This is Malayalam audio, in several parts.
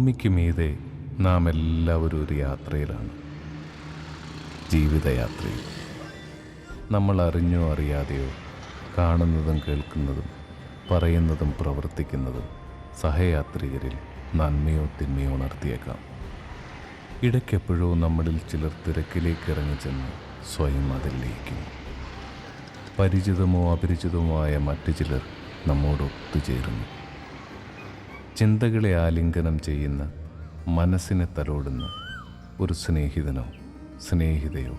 ഭൂമിക്ക് മീതെ നാം എല്ലാവരും ഒരു യാത്രയിലാണ്, ജീവിതയാത്രയിൽ. നമ്മൾ അറിഞ്ഞോ അറിയാതെയോ കാണുന്നതും കേൾക്കുന്നതും പറയുന്നതും പ്രവർത്തിക്കുന്നതും സഹയാത്രികരിൽ നന്മയോ തിന്മയോ ഉണർത്തിയേക്കാം. ഇടയ്ക്കെപ്പോഴോ നമ്മളിൽ ചിലർ തിരക്കിലേക്ക് ഇറങ്ങിച്ചെന്ന് സ്വയം അതിൽ ലയിക്കുന്നു. പരിചിതമോ അപരിചിതമോ മറ്റു ചിലർ നമ്മോട് ഒത്തുചേരുന്നു. ചിന്തകളെ ആലിംഗനം ചെയ്യുന്ന, മനസ്സിനെ തലോടുന്ന ഒരു സ്നേഹിതനോ സ്നേഹിതയോ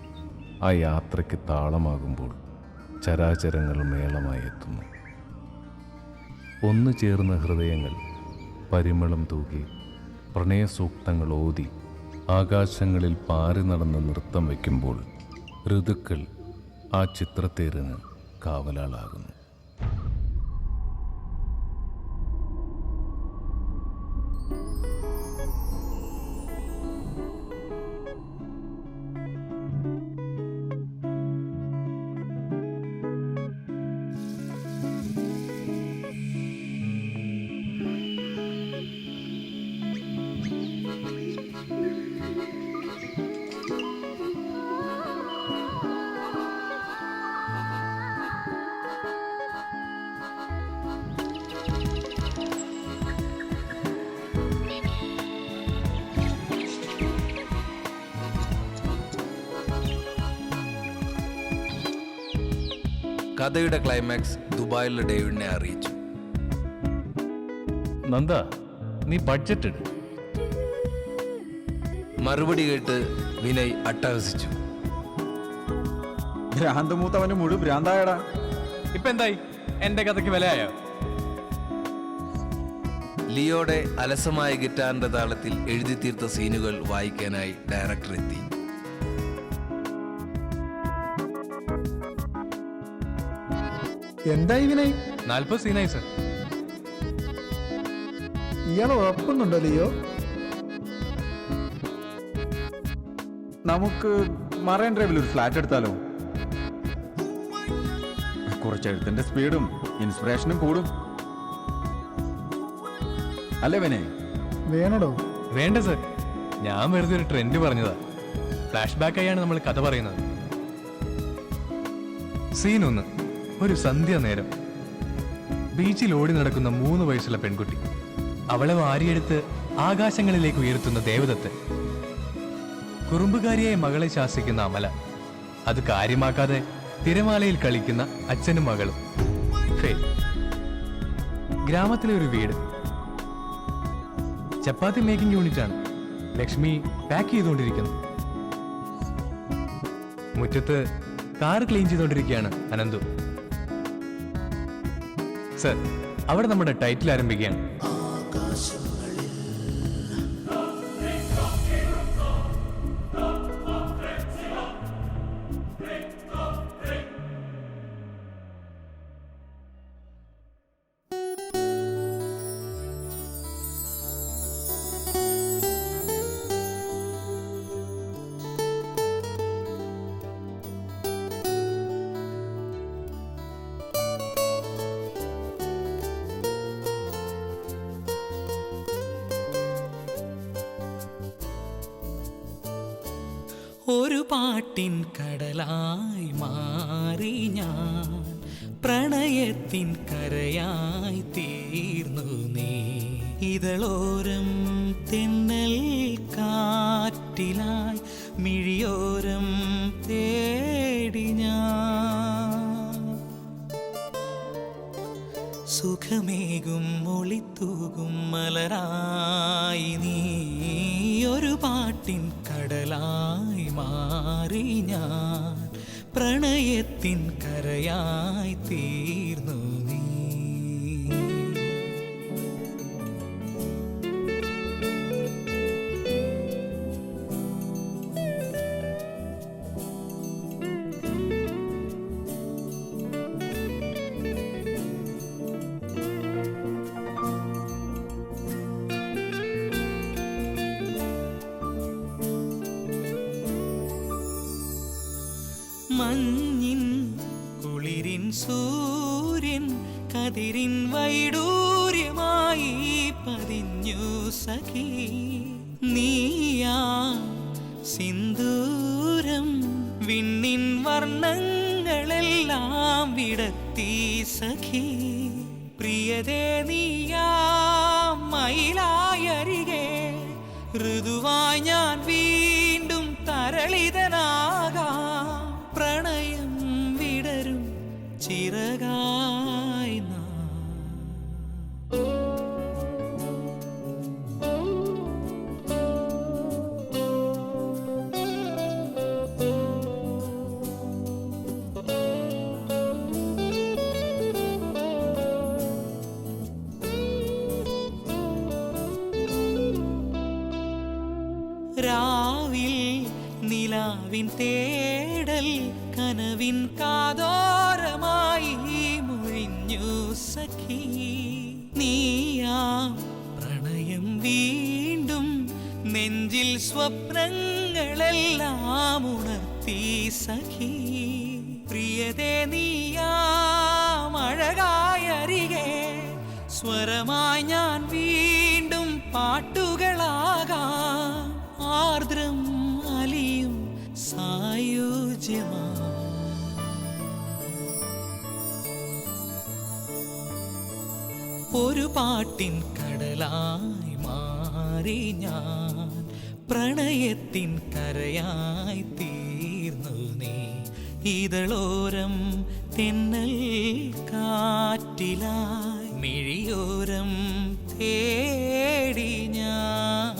ആ യാത്രയ്ക്ക് താളമാകുമ്പോൾ ചരാചരങ്ങൾ മേളമായി എത്തുന്നു. ഒന്നു ചേർന്ന ഹൃദയങ്ങൾ പരിമളം തൂകി പ്രണയസൂക്തങ്ങൾ ഓതി ആകാശങ്ങളിൽ പാറി നടന്ന് നൃത്തം വയ്ക്കുമ്പോൾ ഋതുക്കൾ ആ ചിത്രത്തേരിന് കാവലാളാകുന്നു. കഥയുടെ ക്ലൈമാക്സ് ദുബായിലെ ഡേവിഡിനെ അറിയിച്ചു. നന്ദ, നീ ബഡ്ജറ്റ് ഇട്. മറുപടി കേട്ട് വിനയ് അട്ടഹസിച്ചു. ഭ്രാന്തമൂത്തവന് മുഴുവൻ ഭ്രാന്തായടാ. ഇപ്പൊ എന്തായി? എന്റെ കഥയ്ക്ക് വിലയായോ? ലിയോയുടെ അലസമായ ഗിറ്റാറിന്റെ താളത്തിൽ എഴുതി തീർത്ത സീനുകൾ വായിക്കാനായി ഡയറക്ടർ എത്തി. എന്തായി വിനയ്? 40 സീനായി സർ. ഇയാൾ ഉറപ്പുന്നുണ്ടോ ലിയോ? നമുക്ക് മറൈൻ ഡ്രൈവിൽ ഒരു ഫ്ലാറ്റ് എടുത്താലോ? കുറച്ച് എഴുത്തിന്റെ സ്പീഡും ഇൻസ്പിറേഷനും കൂടും അല്ലേ വിനയ്? വേണടോ? വേണ്ട സർ, ഞാൻ വെറുതെ ഒരു ട്രെൻഡ് പറഞ്ഞതാ. ഫ്ലാഷ് ബാക്ക് ആയാണ് നമ്മൾ കഥ പറയുന്നത്. സീൻ 1. ഒരു സന്ധ്യ നേരം ബീച്ചിൽ ഓടി നടക്കുന്ന 3 വയസ്സുള്ള പെൺകുട്ടി. അവളെ വാരിയെടുത്ത് ആകാശങ്ങളിലേക്ക് ഉയർത്തുന്ന ദേവദത്തൻ. കുറുമ്പുകാരിയായ മകളെ ശാസിക്കുന്ന അമല. അത് കാര്യമാക്കാതെ തിരമാലയിൽ കളിക്കുന്ന അച്ഛനും മകളും. ഗ്രാമത്തിലെ ഒരു വീട്. ചപ്പാത്തി മേക്കിംഗ് യൂണിറ്റ് ആണ്. ലക്ഷ്മി പാക്ക് ചെയ്തുകൊണ്ടിരിക്കുന്നു. മുറ്റത്ത് കാർ ക്ലീൻ ചെയ്തുകൊണ്ടിരിക്കുകയാണ് അനന്തു. സർ, അവിടെ നമ്മുടെ ടൈറ്റിൽ ആരംഭിക്കുകയാണ്. ഒരു പാട്ടിൻ കടലായി മാറി ഞാൻ, പ്രണയത്തിൻ കരയായി തീർന്നു നീ. ഇതളോരം തെന്നൽ കാറ്റിലായി മിഴിയോരം തേടി ഞാൻ. സുഖമേകും ഒളിത്തൂകും മലരായി നീ. ഒരു പാട്ടിൻ കടലായി മാറി ഞാൻ, പ്രണയത്തിൻ കരയായി തീർന്നു നീ. മഞ്ഞിൻ കുളിരിൻ സൂര്യൻ കതിരിൻ വൈഡൂര്യമായി പതിഞ്ഞു സഖി നീയാ സിന്ദൂരം വിണ്ണിൻ വർണ്ണങ്ങളെല്ലാം വിടത്തി സഖി പ്രിയതേ നീയാ മയിലായരികെ ഋതുവായി ഞാൻ വീണ്ടും തരളിതനാകാം പ്രണയം വിടരും ചിറകായി നാം. രാവിൽ നിലാവിൻ തേടൽ കനവിൻ കാതോരമായി മുഴിഞ്ഞു സഖി നീയാം പ്രണയം വീണ്ടും നെഞ്ചിൽ സ്വപ്നങ്ങളെല്ലാം ഉണർത്തി സഖി പ്രിയതേ നീയാം അഴകായരികെ സ്വരമായി ഞാൻ വീണ്ടും പാട്ടുകളാകാം ആർദ്രം അലിയും സായുജ്യമാ ഒരു പാട്ടിൻ കടലായി മാറി ഞാൻ പ്രണയത്തിൻ കരയായി തീർന്നു നീ ഇതളോരം തെന്നൽ കാറ്റിലായി മിഴിയോരം തേടി ഞാൻ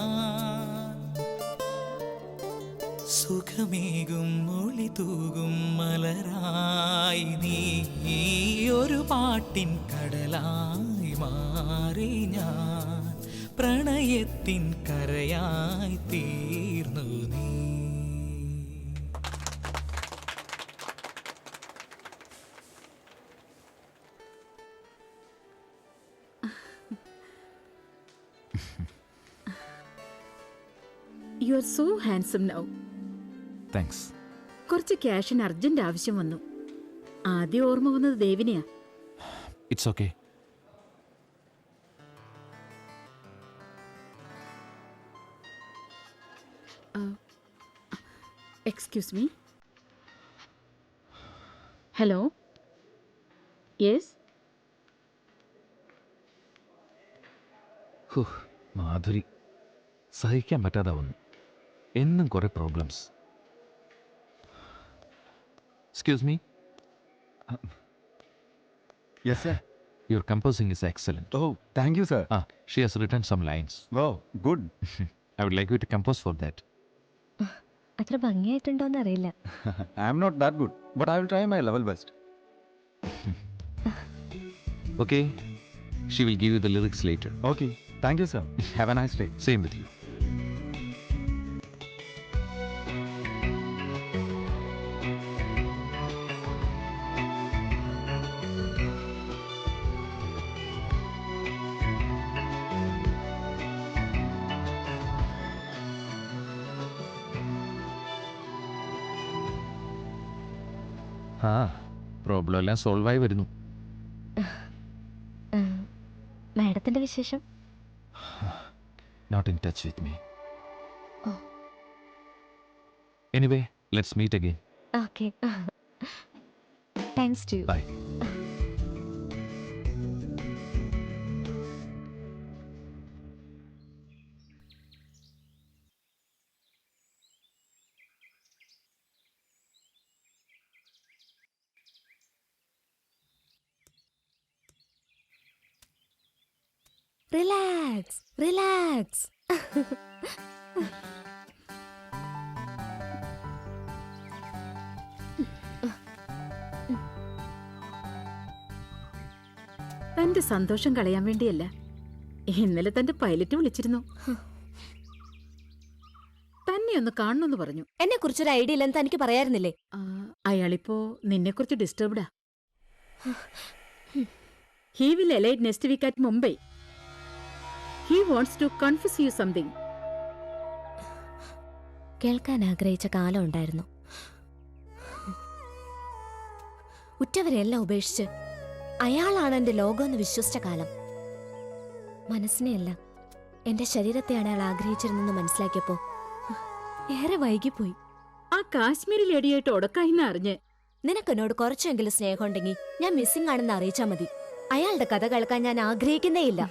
സുഖമേകും ഒളി തൂകും മലരായി നീ ഒരു പാട്ടിൻ കടലായി മാറി ഞാൻ പ്രണയത്തിൻ കരയായി തീർന്നു നീ. You are so handsome now. Thanks. കുറച്ച് ക്യാഷിന് അർജന്റ് ആവശ്യം വന്നു. ആദ്യം ഓർമ്മ വന്നത് ദേവിനെയാ. It's okay. Excuse me. Hello. Yes. Madhuri, സഹിക്കാൻ പറ്റാതാവുന്നു. എന്നും കുറെ problems. Excuse me. Yes sir. Your composing is excellent. Oh thank you sir. She has written some lines. Oh good. I would like you to compose for that. അത്ര ഭംഗിയായിട്ടുണ്ടോന്ന് അറിയില്ല. I am not that good but I will try my level best. Okay, she will give you the lyrics later. Okay thank you sir. Have A nice day. Same with you. Problem എല്ലാം സോൾവ് ആയി വരുന്നു. മാഡത്തിന്റെ വിശേഷം? Not in touch with me. Oh. Anyway, let's meet again. Okay. Thanks to you. Bye. Relax, relax. തന്റെ സന്തോഷം കളയാൻ വേണ്ടിയല്ല. ഇന്നലെ തന്റെ പൈലറ്റ് വിളിച്ചിരുന്നു. തന്നെ ഒന്ന് കാണണമെന്ന് പറഞ്ഞു. എന്നെ കുറിച്ചൊരു ഐഡിയ ഇല്ലെന്ന് തനിക്ക് പറയായിരുന്നില്ലേ? അയാളിപ്പോ നിന്നെക്കുറിച്ച് ഡിസ്റ്റർബ്ഡാ. He will alight next week at Mumbai. He wants to confess you something. കേൾക്കാൻ ആഗ്രഹിച്ച കാലം ഉണ്ടായിരുന്നു. ഉറ്റവരെല്ലാം ഉപേക്ഷിച്ച് അയാളാണ് എന്റെ ലോകം എന്ന് വിശ്വസിച്ച കാലം. മനസ്സിനെയല്ല, എന്റെ ശരീരത്തെയാണ് അയാൾ ആഗ്രഹിച്ചിരുന്നെന്ന് മനസ്സിലാക്കിയപ്പോ ഏറെ വൈകിപ്പോയി. ആ കാശ്മീരി ലേഡിയായിട്ട് ഉടക്കായിന്ന് അറിഞ്ഞ് നിനക്കെന്നോട് കുറച്ചെങ്കിലും സ്നേഹമുണ്ടെങ്കിൽ ഞാൻ മിസ്സിംഗ് ആണെന്ന് അറിയിച്ചാ മതി. അയാളുടെ കഥ കേൾക്കാൻ ഞാൻ ആഗ്രഹിക്കുന്നേയില്ല.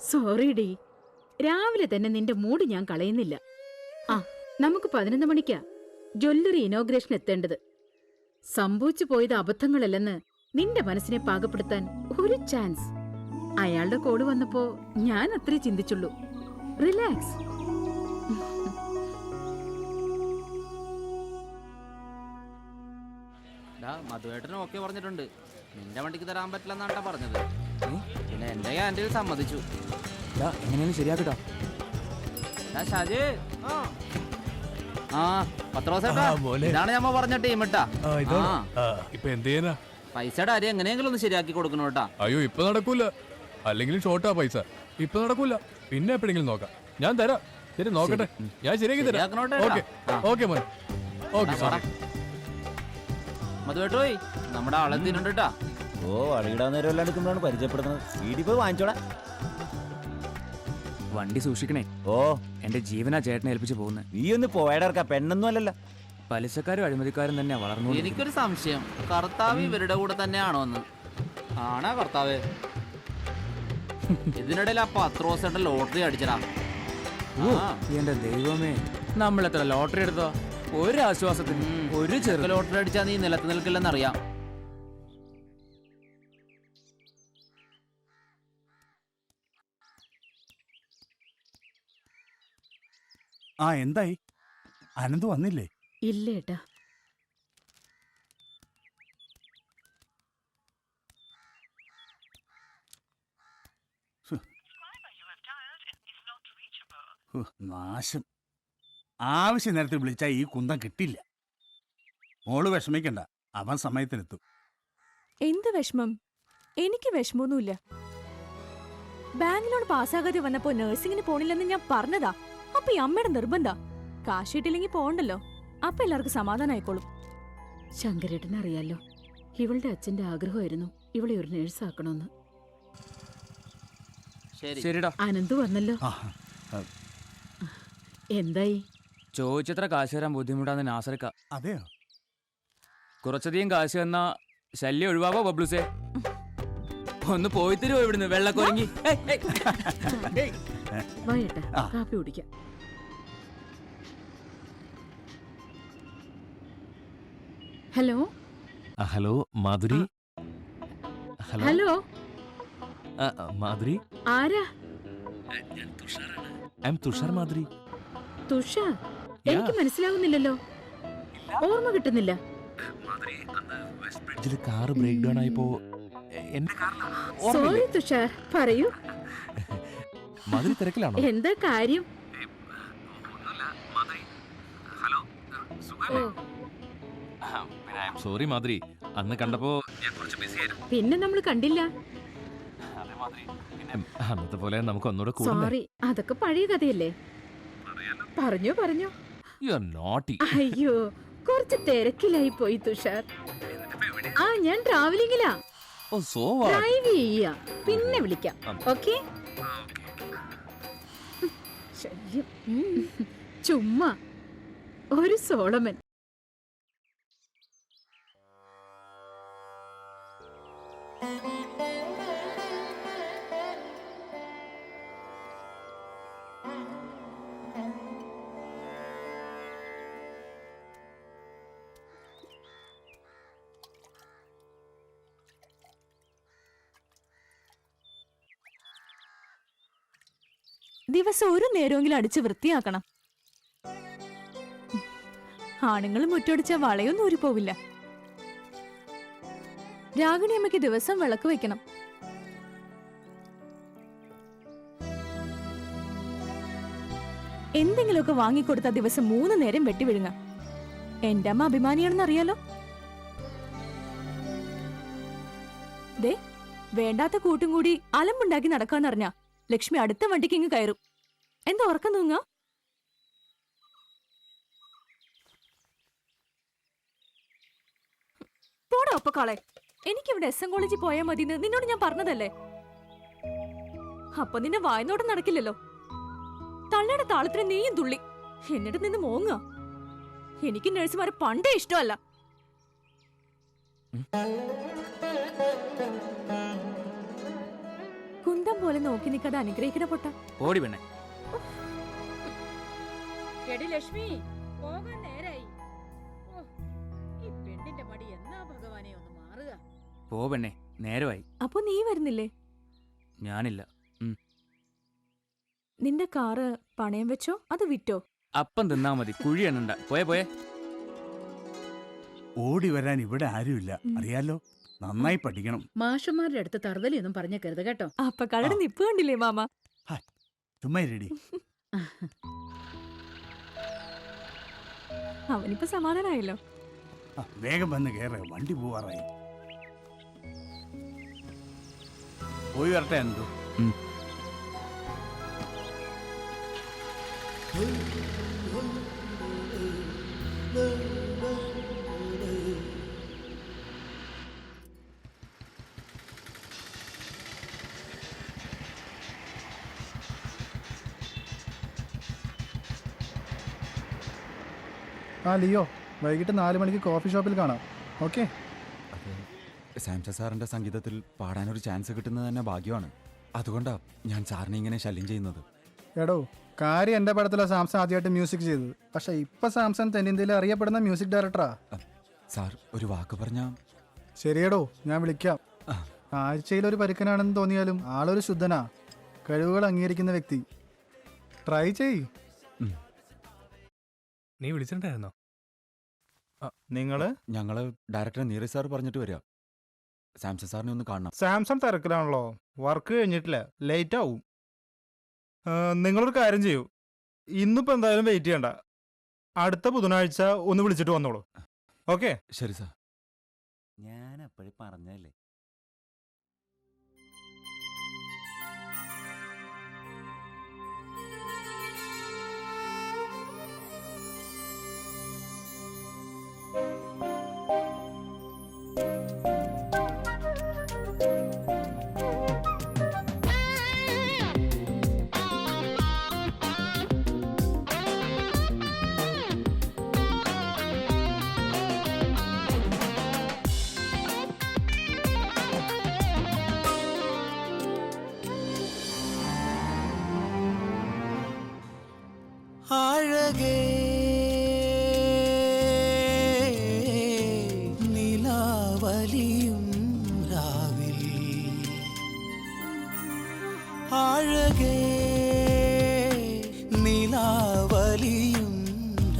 സോറി ഡി, രാവിലെ തന്നെ നിന്റെ മൂഡ് ഞാൻ കളയുന്നില്ല. ആ, നമുക്ക് 11 മണിക്കാ ജ്വല്ലറി ഇനോഗ്രേഷൻ എത്തേണ്ടത്. സംഭവിച്ചു പോയത് അബദ്ധങ്ങളല്ലെന്ന് നിന്റെ മനസ്സിനെ പാകപ്പെടുത്താൻ ഒരു ചാൻസ്. അയാളുടെ കോള് വന്നപ്പോ ഞാൻ അത്രേ ചിന്തിച്ചുള്ളൂ. റിലാക്സ്. മധുവേട്ടനും ഓക്കെ പറഞ്ഞിട്ടുണ്ട്. നിന്റെ വണ്ടിക്ക് തരാൻ പറ്റില്ലെന്നാട്ടാ പറഞ്ഞത്. പിന്നെ എന്റെ ക്യാൻറ്റീൻ സമ്മതിച്ചു. എങ്ങനെയാണ് ശരിയാക്കട്ടോ? ഷാജി, ആ പത്രോസേട്ടാ, ഇതാണ് ഞമ്മ പറഞ്ഞ ടീം ഇട്ടാ. ഇപ്പൊ എന്ത് ചെയ്യാനാ? പൈസയുടെ അരി എങ്ങനെയെങ്കിലും ഒന്ന് ശരിയാക്കി കൊടുക്കണം കേട്ടാ. അയ്യോ ഇപ്പൊ നടക്കൂല, അല്ലെങ്കിൽ ഷോർട്ടാ പൈസ. ഇപ്പൊ നടക്കൂല, പിന്നെ എപ്പോഴെങ്കിലും നോക്കാം. ഞാൻ തരാം. ശരി, നോക്കട്ടെ, ഞാൻ ശരിയാക്കി തരാം. ശരിയാക്കണോട്ടെ. ഓക്കെ ഓക്കെ മോൻ, ഓക്കെ സോറി. മധുവേട്ടോ, നമ്മുടെ ആളെത്തിയിട്ടുണ്ട് കേട്ടാ. ഓ, അളിയിടാൻ നേരം എല്ലാം എടുക്കുമ്പോഴാണ് പരിചയപ്പെടുന്നത്. വീട്ടിൽ പോയി വാങ്ങിച്ചോളാം. വണ്ടി സൂക്ഷിക്കണേ. ഓ, എന്റെ ജീവനാ ചേട്ടനെ ഏൽപ്പിച്ച് പോകുന്നത്. നീ ഒന്ന് പോയടർക്ക, പെണ്ണൊന്നും അല്ലല്ലോ. പലിശക്കാരും അഴിമതിക്കാരും തന്നെയാ വളർന്നു. എനിക്കൊരു സംശയം, കർത്താവ് ഇവരുടെ കൂടെ തന്നെയാണോ എന്ന്? ആണാ കർത്താവ്? ഇതിനിടയിൽ ആ പത്രോസേട്ടൻ ലോട്ടറി അടിച്ചടാ. എന്റെ ദൈവമേ, നമ്മളെത്ര ലോട്ടറി എടുത്തോ? ഒരു ആശ്വാസത്തിന് ഒരു ചെറു ലോട്ടറി അടിച്ചാ നീ നിലത്ത് നിൽക്കില്ലെന്നറിയാം. ആ, എന്തായി? അനന്ത് വന്നില്ലേ? ഇല്ലേട്ടാ. നാശം. ആവശ്യ നേരത്തിൽ വിളിച്ചാൽ ഈ കുന്തം കിട്ടില്ല. മോള് വിഷമിക്കണ്ട, അവൻ സമയത്തിനെത്തും. എന്ത് വിഷമം? എനിക്ക് വിഷമമൊന്നുമില്ല. ബാങ്കിലോട് പാസ്സാകാതെ വന്നപ്പോ നഴ്സിംഗിന് പോണില്ലെന്ന് ഞാൻ പറഞ്ഞതാ. അപ്പൊ ഈ അമ്മയുടെ നിർബന്ധ. കാശ് കിട്ടില്ലെങ്കിൽ പോണ്ടല്ലോ. അപ്പൊ എല്ലാവർക്കും സമാധാനായിക്കോളും. ശങ്കരേട്ടനറിയാലോ, ഇവളുടെ അച്ഛന്റെ ആഗ്രഹമായിരുന്നു ഇവളെ ഒരു നേഴ്സാക്കണമെന്ന്. ശരിടാ. അനന്ത് വന്നല്ലോ. എന്തായി? ചോദിച്ചത്ര കാശ് തരാൻ ബുദ്ധിമുട്ടാന്ന് നാസർക്ക. അതെയോ? കുറച്ചധികം കാശ് തന്നാ ശല്യം ഒഴിവാകോ ബബ്ലുസേ? ഒന്ന് പോയി തരുമോ ഇവിടുന്ന് വെള്ളക്കൊരങ്ങി? വായേട്ടാ, കാപ്പി കുടിക്കാം. Hello hello Madhuri. Hello, Madhuri, ആരാ? I am Tushar Madhuri. തുഷാർ? എനിക്ക് മനസ്സിലാവുന്നില്ലല്ലോ, ഓർമ്മ കിട്ടുന്നില്ല. കാർ ബ്രേക്ക് ഡൗൺ ആയപ്പോ സോറി തുഷാർ, പറയൂ. മാധുരി തിരക്കിലാണോ? എന്താ കാര്യം? സോറി മാധുരി, അന്ന് കണ്ടപ്പോ പിന്നെ നമ്മൾ കണ്ടില്ല. അന്നത്തെ പോലെ നമുക്ക് ഒന്നുകൂടെ സോറി, അതൊക്കെ പഴയ കഥയല്ലേ. പറഞ്ഞോ പറഞ്ഞോ. You are naughty. അയ്യോ, കുറച്ച് തിരക്കിലായി പോയി തുഷാർ. ആ, ഞാൻ ട്രാവലിംഗിലാ. ഓ, സോ ഡ്രൈവ് ചെയ്യാ, പിന്നെ വിളിക്കാം. ഓക്കെ? ശല്യം. ചുമ്മാ ഒരു സോളമൻ. ദിവസം ഒരു നേരമെങ്കിലും അടിച്ച് വൃത്തിയാക്കണം. ആണുങ്ങൾ മുറ്റടിച്ച വളയൊന്നും ഊരിപ്പോവില്ല. രാഗിണിയമ്മയ്ക്ക് ദിവസം വിളക്ക് വെക്കണം. എന്തെങ്കിലുമൊക്കെ വാങ്ങിക്കൊടുത്ത ദിവസം 3 നേരം വെട്ടിവിഴുങ്ങ. എന്റെ അമ്മ അഭിമാനിയാണെന്ന് അറിയാലോ. ദേ, വേണ്ടാത്ത കൂട്ടും കൂടി അലമ്പുണ്ടാക്കി നടക്കാന്നറിഞ്ഞ ലക്ഷ്മി അടുത്ത വണ്ടിക്ക് ഇങ്ങ് കയറും. എന്താ ഉറക്കം തൂങ്ങ? പോടാ ഒപ്പക്കാളെ. എനിക്കിവിടെ SM കോളേജിൽ പോയാൽ മതിന്ന് നിന്നോട് ഞാൻ പറഞ്ഞതല്ലേ. അപ്പൊ നിന്നെ വായനോട്ടം നടക്കില്ലല്ലോ. തള്ളയുടെ താളത്തിന് നീയും തുള്ളി, എന്നിട്ട് നിന്ന് മോങ്ങ. എനിക്ക് നഴ്സുമാരെ പണ്ടേ ഇഷ്ടമല്ല. കുന്തം പോലെ നോക്കി നിൽക്കാതെ അനുഗ്രഹിക്കണ പൊട്ട. ഓടി പെണ്ണെ. എടി ലക്ഷ്മി, പോകാൻ നേരായി. ഓ, ഈ പെണ്ണിന്റെ മടി എന്നാ ഭഗവാനെ ഒന്ന് മാറുക. പോ പെണ്ണെ, നേരമായി. അപ്പൊ നീ വരുന്നില്ലേ? ഞാനില്ല. നിന്റെ കാറ് പണയം വെച്ചോ അത് വിറ്റോ? അപ്പം തിന്നാ മതി, കുഴി എണ്ണണ്ട. പോയേ പോയേ. ഓടി വരാൻ ഇവിടെ ആരുമില്ല, അറിയാലോ. നന്നായി പഠിക്കണം. മാഷുമാരുടെ അടുത്ത് തറുതലിയൊന്നും പറഞ്ഞേക്കരുത് കേട്ടോ. അപ്പൊ കടയുടെ നിപ്പ് കണ്ടില്ലേ മാമ? ചുമ്മാ ഇരടി. അവനിപ്പോ സമാധാനായല്ലോ. വേഗം വന്ന് കയറ, വണ്ടി പോവാറായി. പോയി വരട്ടെ എന്തോ. ആ ലിയോ, വൈകിട്ട് 4 മണിക്ക് കോഫി ഷോപ്പിൽ കാണാം. ഓക്കെ. സാംസൺ സാറിന്റെ സംഗീതത്തിൽ പാടാനൊരു ചാൻസ് കിട്ടുന്നത് തന്നെ ഭാഗ്യമാണ്. അതുകൊണ്ടാ ഞാൻ സാറിനെ ഇങ്ങനെ ശല്യം ചെയ്യുന്നത്. എടോ, കാര്യം എൻ്റെ പടത്തിലാണ് സാംസൺ ആദ്യമായിട്ട് മ്യൂസിക് ചെയ്തത്. പക്ഷെ ഇപ്പൊ സാംസൺ തെന്നിന്ത്യയിൽ അറിയപ്പെടുന്ന മ്യൂസിക് ഡയറക്ടറാ. സാർ ഒരു വാക്ക് പറഞ്ഞാ. ശരിയടോ, ഞാൻ വിളിക്കാം. ആഴ്ചയിലൊരു പരുക്കനാണെന്ന് തോന്നിയാലും ആളൊരു ശുദ്ധനാ, കഴിവുകൾ അംഗീകരിക്കുന്ന വ്യക്തി. ട്രൈ ചെയ്. നീ വിളിച്ചിട്ടുണ്ടായിരുന്നോ? ഞങ്ങള് ഡയറക്ടർ നീരജ് സാർ പറഞ്ഞിട്ട് വരിക. സാംസൺ സാറിനെ ഒന്ന് കാണണം. സാംസൺ തിരക്കിലാണല്ലോ, വർക്ക് കഴിഞ്ഞിട്ടില്ല, ലേറ്റ് ആവും. നിങ്ങളൊരു കാര്യം ചെയ്യൂ, ഇന്നിപ്പോൾ എന്തായാലും വെയിറ്റ് ചെയ്യണ്ട, അടുത്ത ബുധനാഴ്ച ഒന്ന് വിളിച്ചിട്ട് വന്നോളൂ. ഓക്കെ? ശരി സാർ. ഞാൻ അപ്പോഴും പറഞ്ഞല്ലേ. അഴകേ നിലാവലിയും രാവിൽ, അഴകേ നിലാവലിയും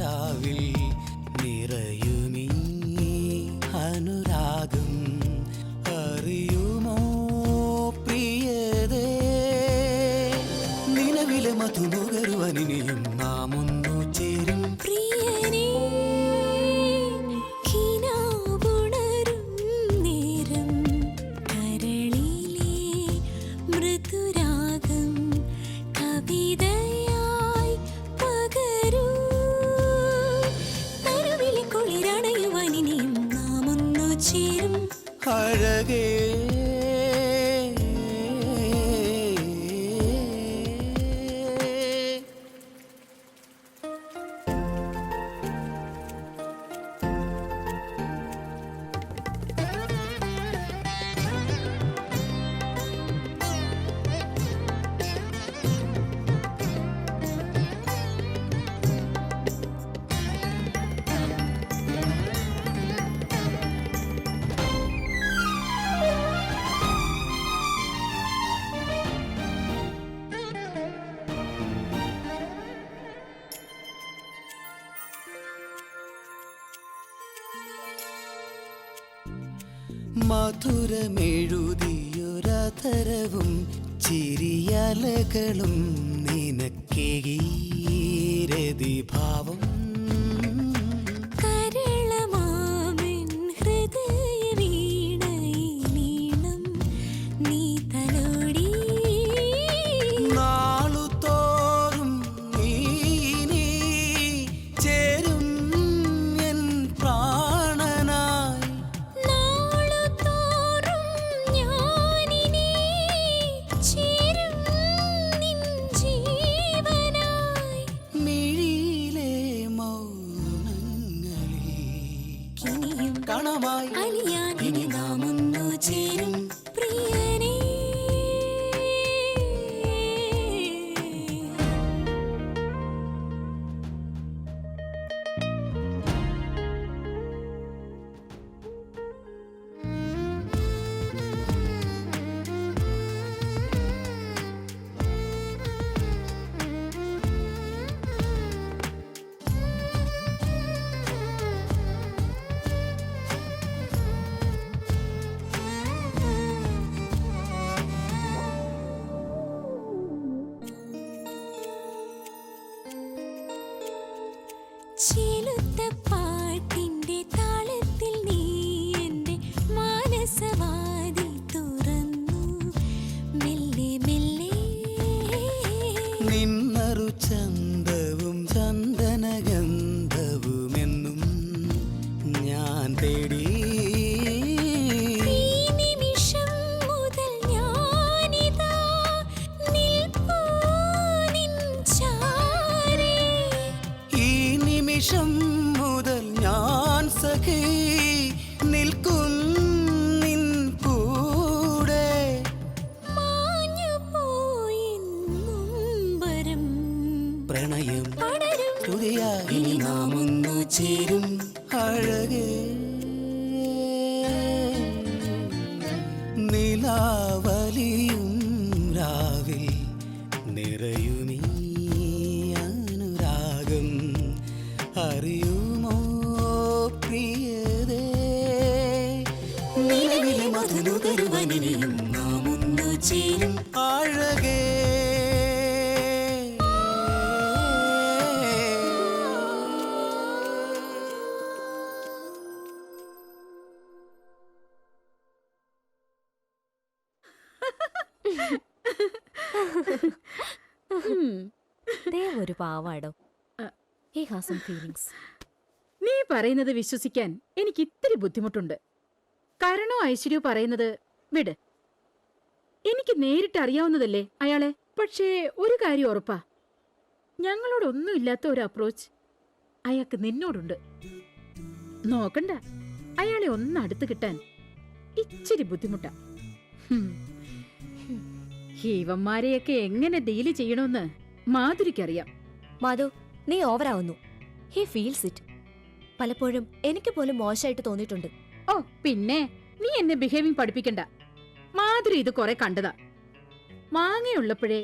രാവിൽ നിറയുമീ അനുരാഗം അറിയുമോ പ്രിയതേ? നിലവിലെ മധുനുകരുവനിയും നാം ഒന്നു ചേരും പ്രിയനേ. കിനാവുണരും നേരം കരളിലെ മൃദുരാഗം കവിതയായി പകരൂ. കരവിലെ കുളിരണയുവനിയും നാം ഒന്നു ചേരും അഴകേ. മധുരമെഴുതിയൊരധരവും ചിരിയലകളും നിനക്കേകീരതി ഭാവം. കരളമാമിൻ ഹൃദയ വീണയിലീണം നീ തലോടി. നാളുതോറും നീ ചേരും എൻ പ്രാണനായി. നാളുതോറും ഞാനിനി ചേരും സഖി നിൽക്കും നിൻ കൂടെ മാഞ്ഞു പോയി മുമ്പരം പ്രണയം തുതിയായി നാം ഒന്നു ചേരും അഴകേ നിലാവലിയും രാവിൽ നിറയുമീ അനുരാഗം അറിയുമോ പ്രിയതേ നിലവിലെ മധുനു കരുവനിയും നാം ഒന്നു ചേരും അഴകേ ഒരു പാവാടോ. He has some feelings. നീ പറയുന്നത് വിശ്വസിക്കാൻ എനിക്ക് ഇത്തിരി ബുദ്ധിമുട്ടുണ്ട്. കാരണോ ഐശ്വര്യ പറയുന്നത് വിട്. എനിക്ക് നേരിട്ട് അറിയാവുന്നതല്ലേ അയാളെ. പക്ഷേ ഒരു കാര്യം ഉറപ്പാ, ഞങ്ങളോടൊന്നുമില്ലാത്ത ഒരു അപ്രോച്ച് അയാൾക്ക് നിന്നോടുണ്ട്. നോക്കണ്ട, അയാളെ ഒന്നടുത്ത് കിട്ടാൻ ഇച്ചിരി ബുദ്ധിമുട്ടാ. ഇവന്മാരെയൊക്കെ എങ്ങനെ ഡീല് ചെയ്യണമെന്ന് മാധുരിക്കറിയാം. മാധു, നീ ഓവറാവുന്നു. He feels it. പലപ്പോഴും എനിക്ക് പോലും മോശമായിട്ട് തോന്നിയിട്ടുണ്ട്. ഓ പിന്നെ നീ എന്നെ ബിഹേവിംഗ് പഠിപ്പിക്കണ്ട. മാധുരി ഇത് കുറെ കണ്ടതാ. മാങ്ങയുള്ളപ്പോഴേ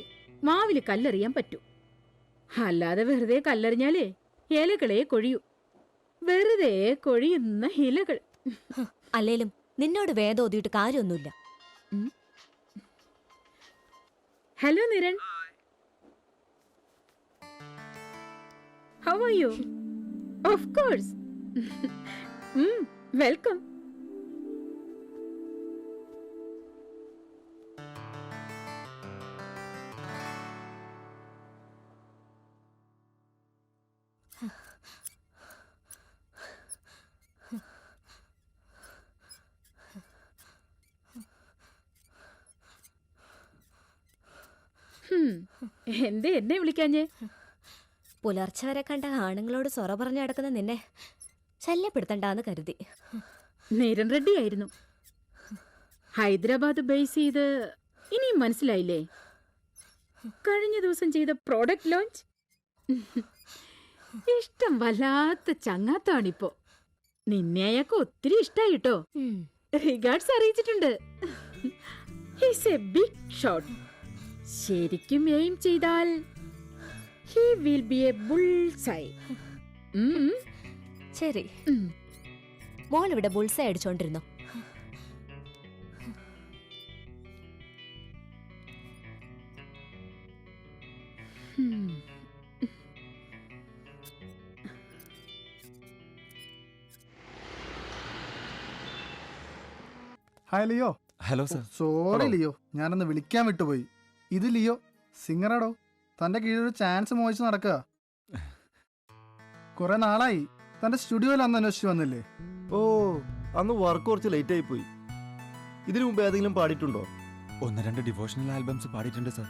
മാവില് കല്ലെറിയാൻ പറ്റൂ. അല്ലാതെ വെറുതെ കല്ലെറിഞ്ഞാലേ ഇലകളെ കൊഴിയൂ. വെറുതെ കൊഴിയുന്ന ഇലകൾ. അല്ലേലും നിന്നോട് വേദം ഓതിയിട്ട് കാര്യമൊന്നുമില്ല. Hello Niran, how are you? Of course. Welcome. എന്തേ എന്നെ വിളിക്കാഞ്ഞേ? പുലർച്ചെ വരെ കണ്ട ആണുങ്ങളോട് സൊറ പറഞ്ഞു നടക്കുന്ന നിന്നെ ശല്യപ്പെടുത്തണ്ടെന്ന് കരുതി. നീരൻ റെഡ്ഡി ആയിരുന്നു. ഹൈദരാബാദ് ബേസ് ചെയ്ത് ഇനിയും മനസ്സിലായില്ലേ? കഴിഞ്ഞ ദിവസം ചെയ്ത പ്രോഡക്റ്റ് ലോഞ്ച് ഇഷ്ടം വല്ലാത്ത ചങ്ങാത്താണിപ്പോ. നിന്നെ അയാൾക്ക് ഒത്തിരി ഇഷ്ടായിട്ടോ. റിഗാർഡ്സ് അറിയിച്ചിട്ടുണ്ട്. He's a big shot. ശരിക്കും എയിം ചെയ്താൽ he will be a bullseye. ശരി, മോൾ ഇവിടെ ബുൾസൈ അടിച്ചോണ്ടിരുന്നോ? Hi Leo. Hello sir. Sorry Leo, ഞാനൊന്ന് വിളിക്കാൻ വിട്ടുപോയി. ഇത് ലിയോ സിംഗറാടോ. തന്റെ കീഴിലൊരു ചാൻസ് മോഹിച്ച് നടക്കുക. കുറെ നാളായി. തന്റെ സ്റ്റുഡിയോയിൽ അന്ന് അന്വേഷിച്ച് വന്നില്ലേ? ഓ, അന്ന് വർക്ക് കുറച്ച് ലേറ്റ് ആയി പോയി. ഇതിനു മുമ്പ് ഏതെങ്കിലും പാടിയിട്ടുണ്ടോ? 1-2 ഡിവോഷണൽ ആൽബംസ് പാടിയിട്ടുണ്ട് സർ.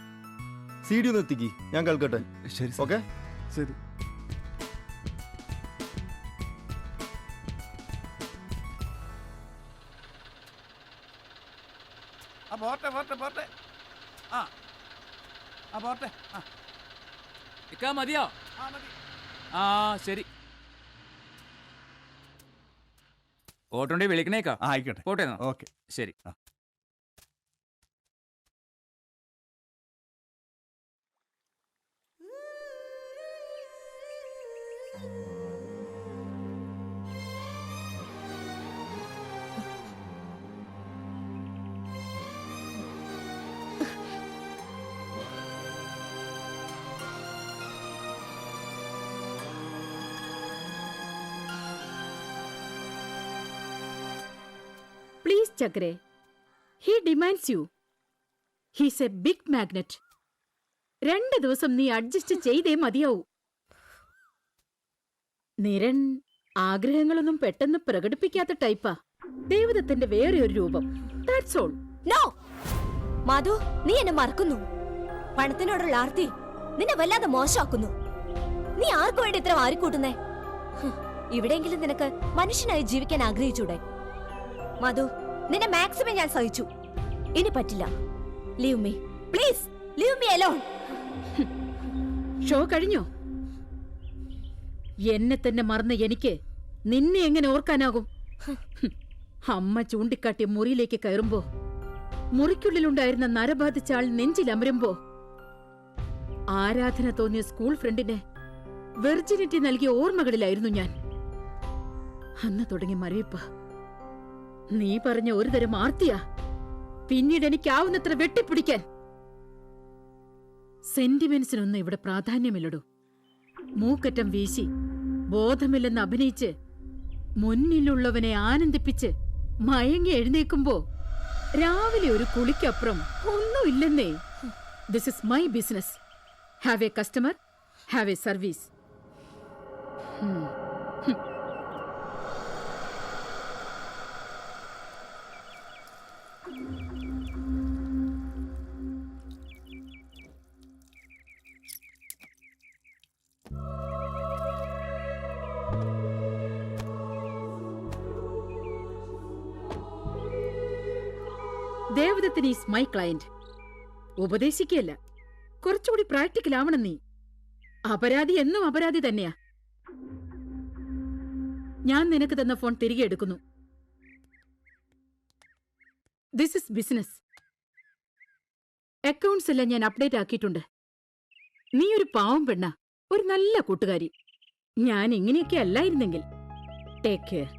CD ഒന്ന് എത്തിക്കി, ഞാൻ കേൾക്കട്ടെ. ശരി, ഓക്കെ ശരി. മതിയോ? ആ ശരി, ഓട്ടോണ്ടി വിളിക്കണേക്കാ. ആയിക്കോട്ടെ, പോട്ടെ. ഓക്കെ, ശരി. Please, Chakre. He demands you. He's a big magnet. 2 ദിവസം നീ അഡ്ജസ്റ്റ് ചെയ്തേ മതിയാവൂ. നിരൺ ആഗ്രഹങ്ങളൊന്നും പെട്ടെന്ന് പ്രകടിപ്പിക്കാത്ത ടൈപ്പാ. ദേവദത്തിന്റെ വേറെ ഒരു രൂപം. That's all. നോ മാധു, നീ എന്നെ മറക്കുന്നു. പണത്തിനോടുള്ള ആർത്തി നിന്നെ വല്ലാതെ മോശമാക്കുന്നു. നീ ആർക്കു വേണ്ടി ഇത്ര വാരിക്കൂട്ടുന്നേ? ഇവിടെയെങ്കിലും നിനക്ക് മനുഷ്യനായി ജീവിക്കാൻ ആഗ്രഹിച്ചൂടെ? മധു, നിന്നെ മാക്സിമം ഞാൻ സഹിച്ചു. ഇനി പറ്റില്ല. Leave me please, leave me alone. Show കഴിഞ്ഞോ? എന്നെ തന്നെ മറന്ന എനിക്ക് നിന്നെ എങ്ങനെ ഓർക്കാനാകും? അമ്മ ചൂണ്ടിക്കാട്ടിയ മുറിയിലേക്ക് കയറുമ്പോ മുറിക്കുള്ളിലുണ്ടായിരുന്ന നരബാധിച്ച ആൾ നെഞ്ചിലമരുമ്പോ ആരാധന തോന്നിയ സ്കൂൾ ഫ്രണ്ടിന് വെർജിനിറ്റി നൽകിയ ഓർമ്മകളിലായിരുന്നു ഞാൻ. അന്ന് തുടങ്ങി മരവിപ്പ. നീ പറഞ്ഞ ഒരു തരം ആർത്തിയാ, പിന്നീട് എനിക്കാവുന്നത്ര വെട്ടിപ്പിടിക്കാൻ. സെന്റിമെന്റ്സിനൊന്നും ഇവിടെ പ്രാധാന്യമില്ലടോ. മൂക്കറ്റം വീശി ബോധമില്ലെന്ന് അഭിനയിച്ച് മുന്നിലുള്ളവനെ ആനന്ദിപ്പിച്ച് മയങ്ങി എഴുന്നേക്കുമ്പോ രാവിലെ ഒരു കുളിക്കപ്പുറം ഒന്നുമില്ലെന്നേ. This is my business. Have a customer, have a service. Devadathan is my client. ഉപദേശിക്കുകയല്ല, കുറച്ചുകൂടി പ്രാക്ടിക്കൽ ആവണം നീ. അപരാധി എന്നും അപരാധി തന്നെയാ. ഞാൻ നിനക്ക് തന്ന ഫോൺ തിരികെ എടുക്കുന്നു. This is business. അക്കൗണ്ട്സ് എല്ലാം ഞാൻ അപ്ഡേറ്റ് ആക്കിയിട്ടുണ്ട്. നീ ഒരു പാവം പെണ്ണ, ഒരു നല്ല കൂട്ടുകാരി. ഞാൻ ഇങ്ങനെയൊക്കെ അല്ലായിരുന്നെങ്കിൽ. Take care.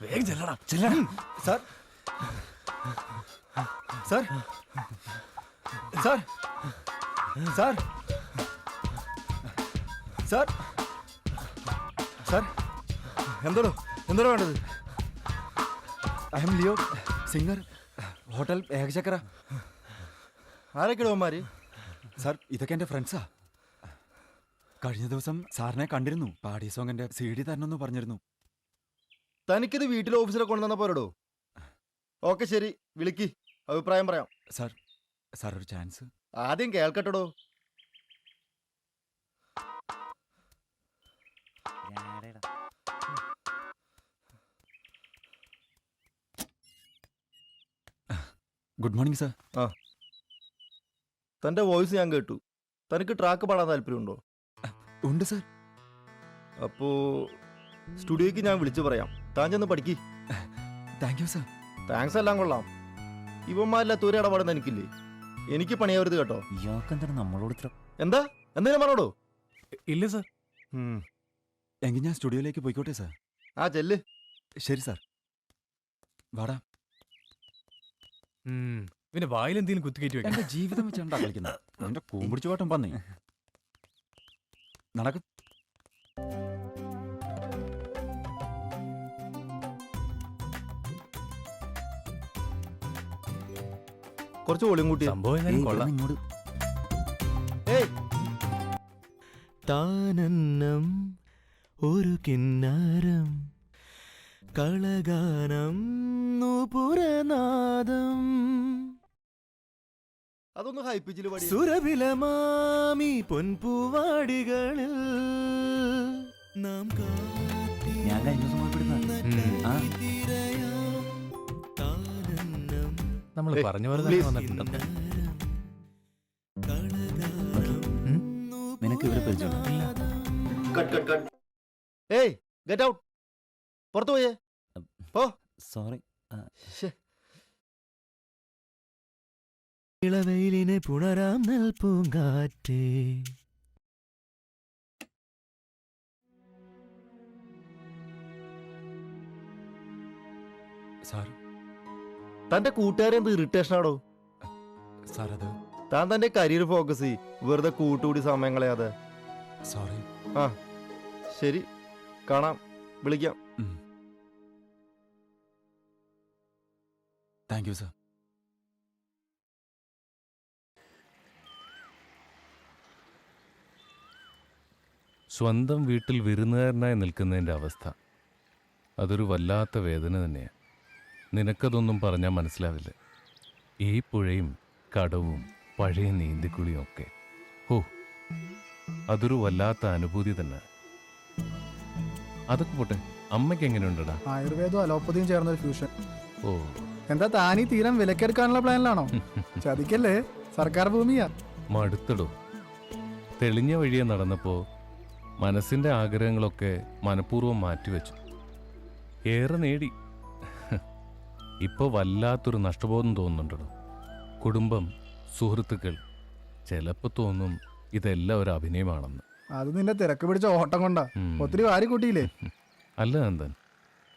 വേഗം ചെല്ലടാ, ചെല്ലടാ. Sir, sir, sir, sir, sir, sir, എന്തോടോ എന്തോടോ വേണ്ടത്? I'm Leo, singer, hotel Ekachakra. ആരൊക്കെയോ അവന്മാര്? സാർ, ഇതൊക്കെ എൻ്റെ ഫ്രണ്ട്സാ. കഴിഞ്ഞ ദിവസം സാറിനെ കണ്ടിരുന്നു. പാടിയ സോങ്ങിന്റെ CD തരണമെന്ന് പറഞ്ഞിരുന്നു. തനിക്കിത് വീട്ടിലെ ഓഫീസിലെ കൊണ്ടുവന്ന പോരടോ. ഓക്കെ ശരി, വിളിക്ക്, അഭിപ്രായം പറയാം. സാർ, സാർ ഒരു ചാൻസ്. ആദ്യം കേൾക്കട്ടോ. Good morning sir. ആ, തന്റെ വോയിസ് ഞാൻ കേട്ടു. തനിക്ക് ട്രാക്ക് പാടാൻ താല്പര്യമുണ്ടോ? ഉണ്ട് സാർ. അപ്പോ സ്റ്റുഡിയോയ്ക്ക് ഞാൻ വിളിച്ചു പറയാം. താൻ ചെന്ന് പഠിക്ക്. Thank you sir. താങ്ക്സ് എല്ലാം കൊള്ളാം. ഇവന്മാരെല്ലാം തൂര ഇടപാടുന്ന എനിക്കില്ലേ? എനിക്ക് പണിയാവരുത് കേട്ടോ. നമ്മളോട് എന്താ എന്തെങ്കിലും പറഞ്ഞോടോ? ഇല്ല സാർ. എങ്കിൽ ഞാൻ സ്റ്റുഡിയോയിലേക്ക് പോയിക്കോട്ടെ സാർ. ആ ചെല്ല്. ശരി സാർ. വാടാ. പിന്നെ വായിലെന്തെങ്കിലും കുത്തിക്കയറ്റി വെക്കാം. എന്റെ ജീവിതം വെച്ചാണ്ടാ കളിക്കുന്നത്. എന്റെ കൂമ്പിടിച്ചു പാട്ടം പന്നി നടക്കും. കുറച്ച് വോളിയം കൂട്ടി. താനന്നം ഒരു കിന്നാരം കളഗാനം നൂപുരനാദം അതൊന്ന് ഹൈ പിച്ചിൽ പാടി. സുരഭിലമാമി പൊൻപൂവാടികളിൽ നാം ഞാൻ കഴിഞ്ഞ ദിവസം നമ്മൾ പറഞ്ഞ പോലെ തന്നെ വന്നിട്ടുണ്ട്. നിനക്ക് ഇവരെ പരിചയം? ഏയ് ഗെറ്റ് ഔട്ട്. പുറത്തു പോയേ. സോറി. ഇളവെയിലിനെ പുണരാം നൽപൂങ്കാറ്റേ സാർ തന്റെ കൂട്ടുകാരെ എന്ത് ഇറിറ്റേഷൻ ആടോ? സാർ അത് താൻ തന്റെ കരിയർ ഫോക്കസ് ചെയ്യ്, വെറുതെ കൂട്ടുകൂടി സമയം കളയാതെ. സോറി. ആ ശരി, കാണാം, വിളിക്കാം. Thank you sir. സ്വന്തം വീട്ടിൽ വിരുന്നുകാരനായി നിൽക്കുന്നതിൻ്റെ അവസ്ഥ അതൊരു വല്ലാത്ത വേദന തന്നെയാണ്. നിനക്കതൊന്നും പറഞ്ഞാൽ മനസ്സിലാവില്ല. ഈ പുഴയും കടവും പഴയ നീന്തിക്കുളിയും ഒക്കെ അതൊരു വല്ലാത്ത അനുഭൂതി തന്നെ. അതൊക്കെ പോട്ടെ, അമ്മയ്ക്ക് എങ്ങനെയുണ്ടടാ? ആയുർവേദവും അലോപ്പതിയും ചേർന്നൊരു ഫ്യൂഷൻ. ഓ, എന്താ താനീ തീരം വിലക്കെടുക്കാനുള്ള പ്ലാനിലാണോ? ചതിക്കല്ലേ, സർക്കാർ ഭൂമിയാ. മടുത്തടോ. തെളിഞ്ഞ വഴിയെ നടന്നപ്പോൾ മനസ്സിൻ്റെ ആഗ്രഹങ്ങളൊക്കെ മനഃപൂർവ്വം മാറ്റിവെച്ചു. ഏറെ നേടി. ഇപ്പോൾ വല്ലാത്തൊരു നഷ്ടബോധം തോന്നുന്നുണ്ടോ? കുടുംബം, സുഹൃത്തുക്കൾ, ചിലപ്പോൾ തോന്നും ഇതെല്ലാം ഒരു അഭിനയമാണെന്ന്. അത് നിന്റെ തിരക്ക് പിടിച്ച ഓട്ടം കൊണ്ടാ. ഒത്തിരി വാരി കൂട്ടിയില്ലേ? അല്ല നന്ദൻ,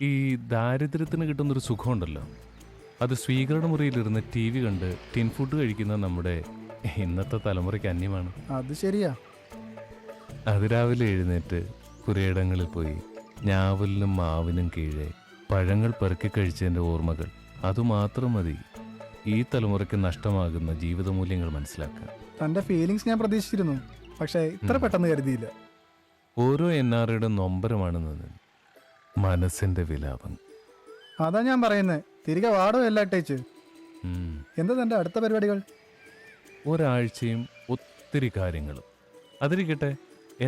ഈ ദാരിദ്ര്യത്തിന് കിട്ടുന്നൊരു സുഖമുണ്ടല്ലോ, അത് സ്വീകരണ മുറിയിലിരുന്ന് TV കണ്ട് ടിൻ ഫുഡ് കഴിക്കുന്ന നമ്മുടെ ഇന്നത്തെ തലമുറയ്ക്ക് അന്യമാണ്. അത് ശരിയാ. അതിരാവിലെ എഴുന്നേറ്റ് പുരയിടങ്ങളിൽ പോയി ഞാവലിനും മാവിനും കീഴെ പഴങ്ങൾ പെറുക്കി കഴിച്ചതിൻ്റെ ഓർമ്മകൾ, അതുമാത്രം മതി ഈ തലമുറയ്ക്ക് നഷ്ടമാകുന്ന ജീവിതമൂല്യങ്ങൾ മനസ്സിലാക്കാൻ. തന്റെ ഫീലിങ്സ് ഞാൻ പ്രതീക്ഷിച്ചിരുന്നു, പക്ഷേ ഇത്ര പെട്ടെന്ന് കരുതിയില്ല. ഓരോ NRയുടെ നൊമ്പരമാണ് നന്ദൻ, മനസ്സിന്റെ വിലാപം. അതാ ഞാൻ പറയുന്നത്, തിരികെ വാടോ എല്ലാ ഇട്ടേച്ച്. എന്താ തന്റെ അടുത്ത പരിപാടികൾ? ഒരാഴ്ചയും ഒത്തിരി കാര്യങ്ങളും. അതിരിക്കട്ടെ,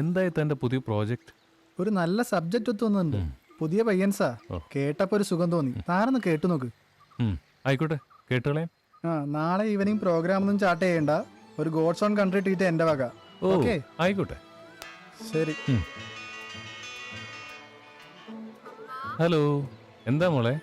എന്തായി തന്റെ പുതിയ പ്രോജക്റ്റ്? ഒരു നല്ല സബ്ജക്റ്റ് ഒത്തുന്നുണ്ട്. പുതിയ പയ്യൻസാ, കേട്ടപ്പോ ഒരു സുഖം തോന്നി. താനൊന്ന് കേട്ടു നോക്ക്. ആയിക്കോട്ടെ, കേട്ടോളേ. നാളെ ഈവനിങ് പ്രോഗ്രാം ഒന്നും ചാർട്ട് ചെയ്യണ്ട. ഒരു ഗോഡ്സ് ഓൺ കൺട്രി ട്രീറ്റ് എന്റെ വക. ഓക്കേ, ആയിക്കോട്ടെ. ശരി. ഹലോ, എന്താ മോളെ?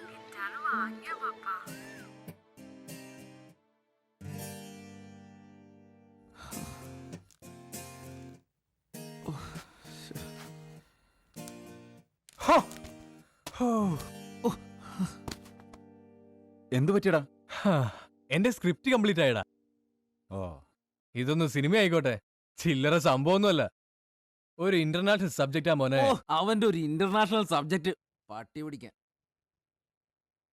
എന്തു പറ്റിയടാ? എന്റെ സ്ക്രിപ്റ്റ് കംപ്ലീറ്റ് ആയടാ. ഓ, ഇതൊന്നും സിനിമ ആയിക്കോട്ടെ, ചില്ലറ സംഭവമൊന്നുമല്ല. ഒരു ഇന്റർനാഷണൽ സബ്ജക്റ്റാ മോനെ. അവന്റെ ഒരു ഇന്റർനാഷണൽ സബ്ജക്ട് പട്ടി പിടിക്കാൻ.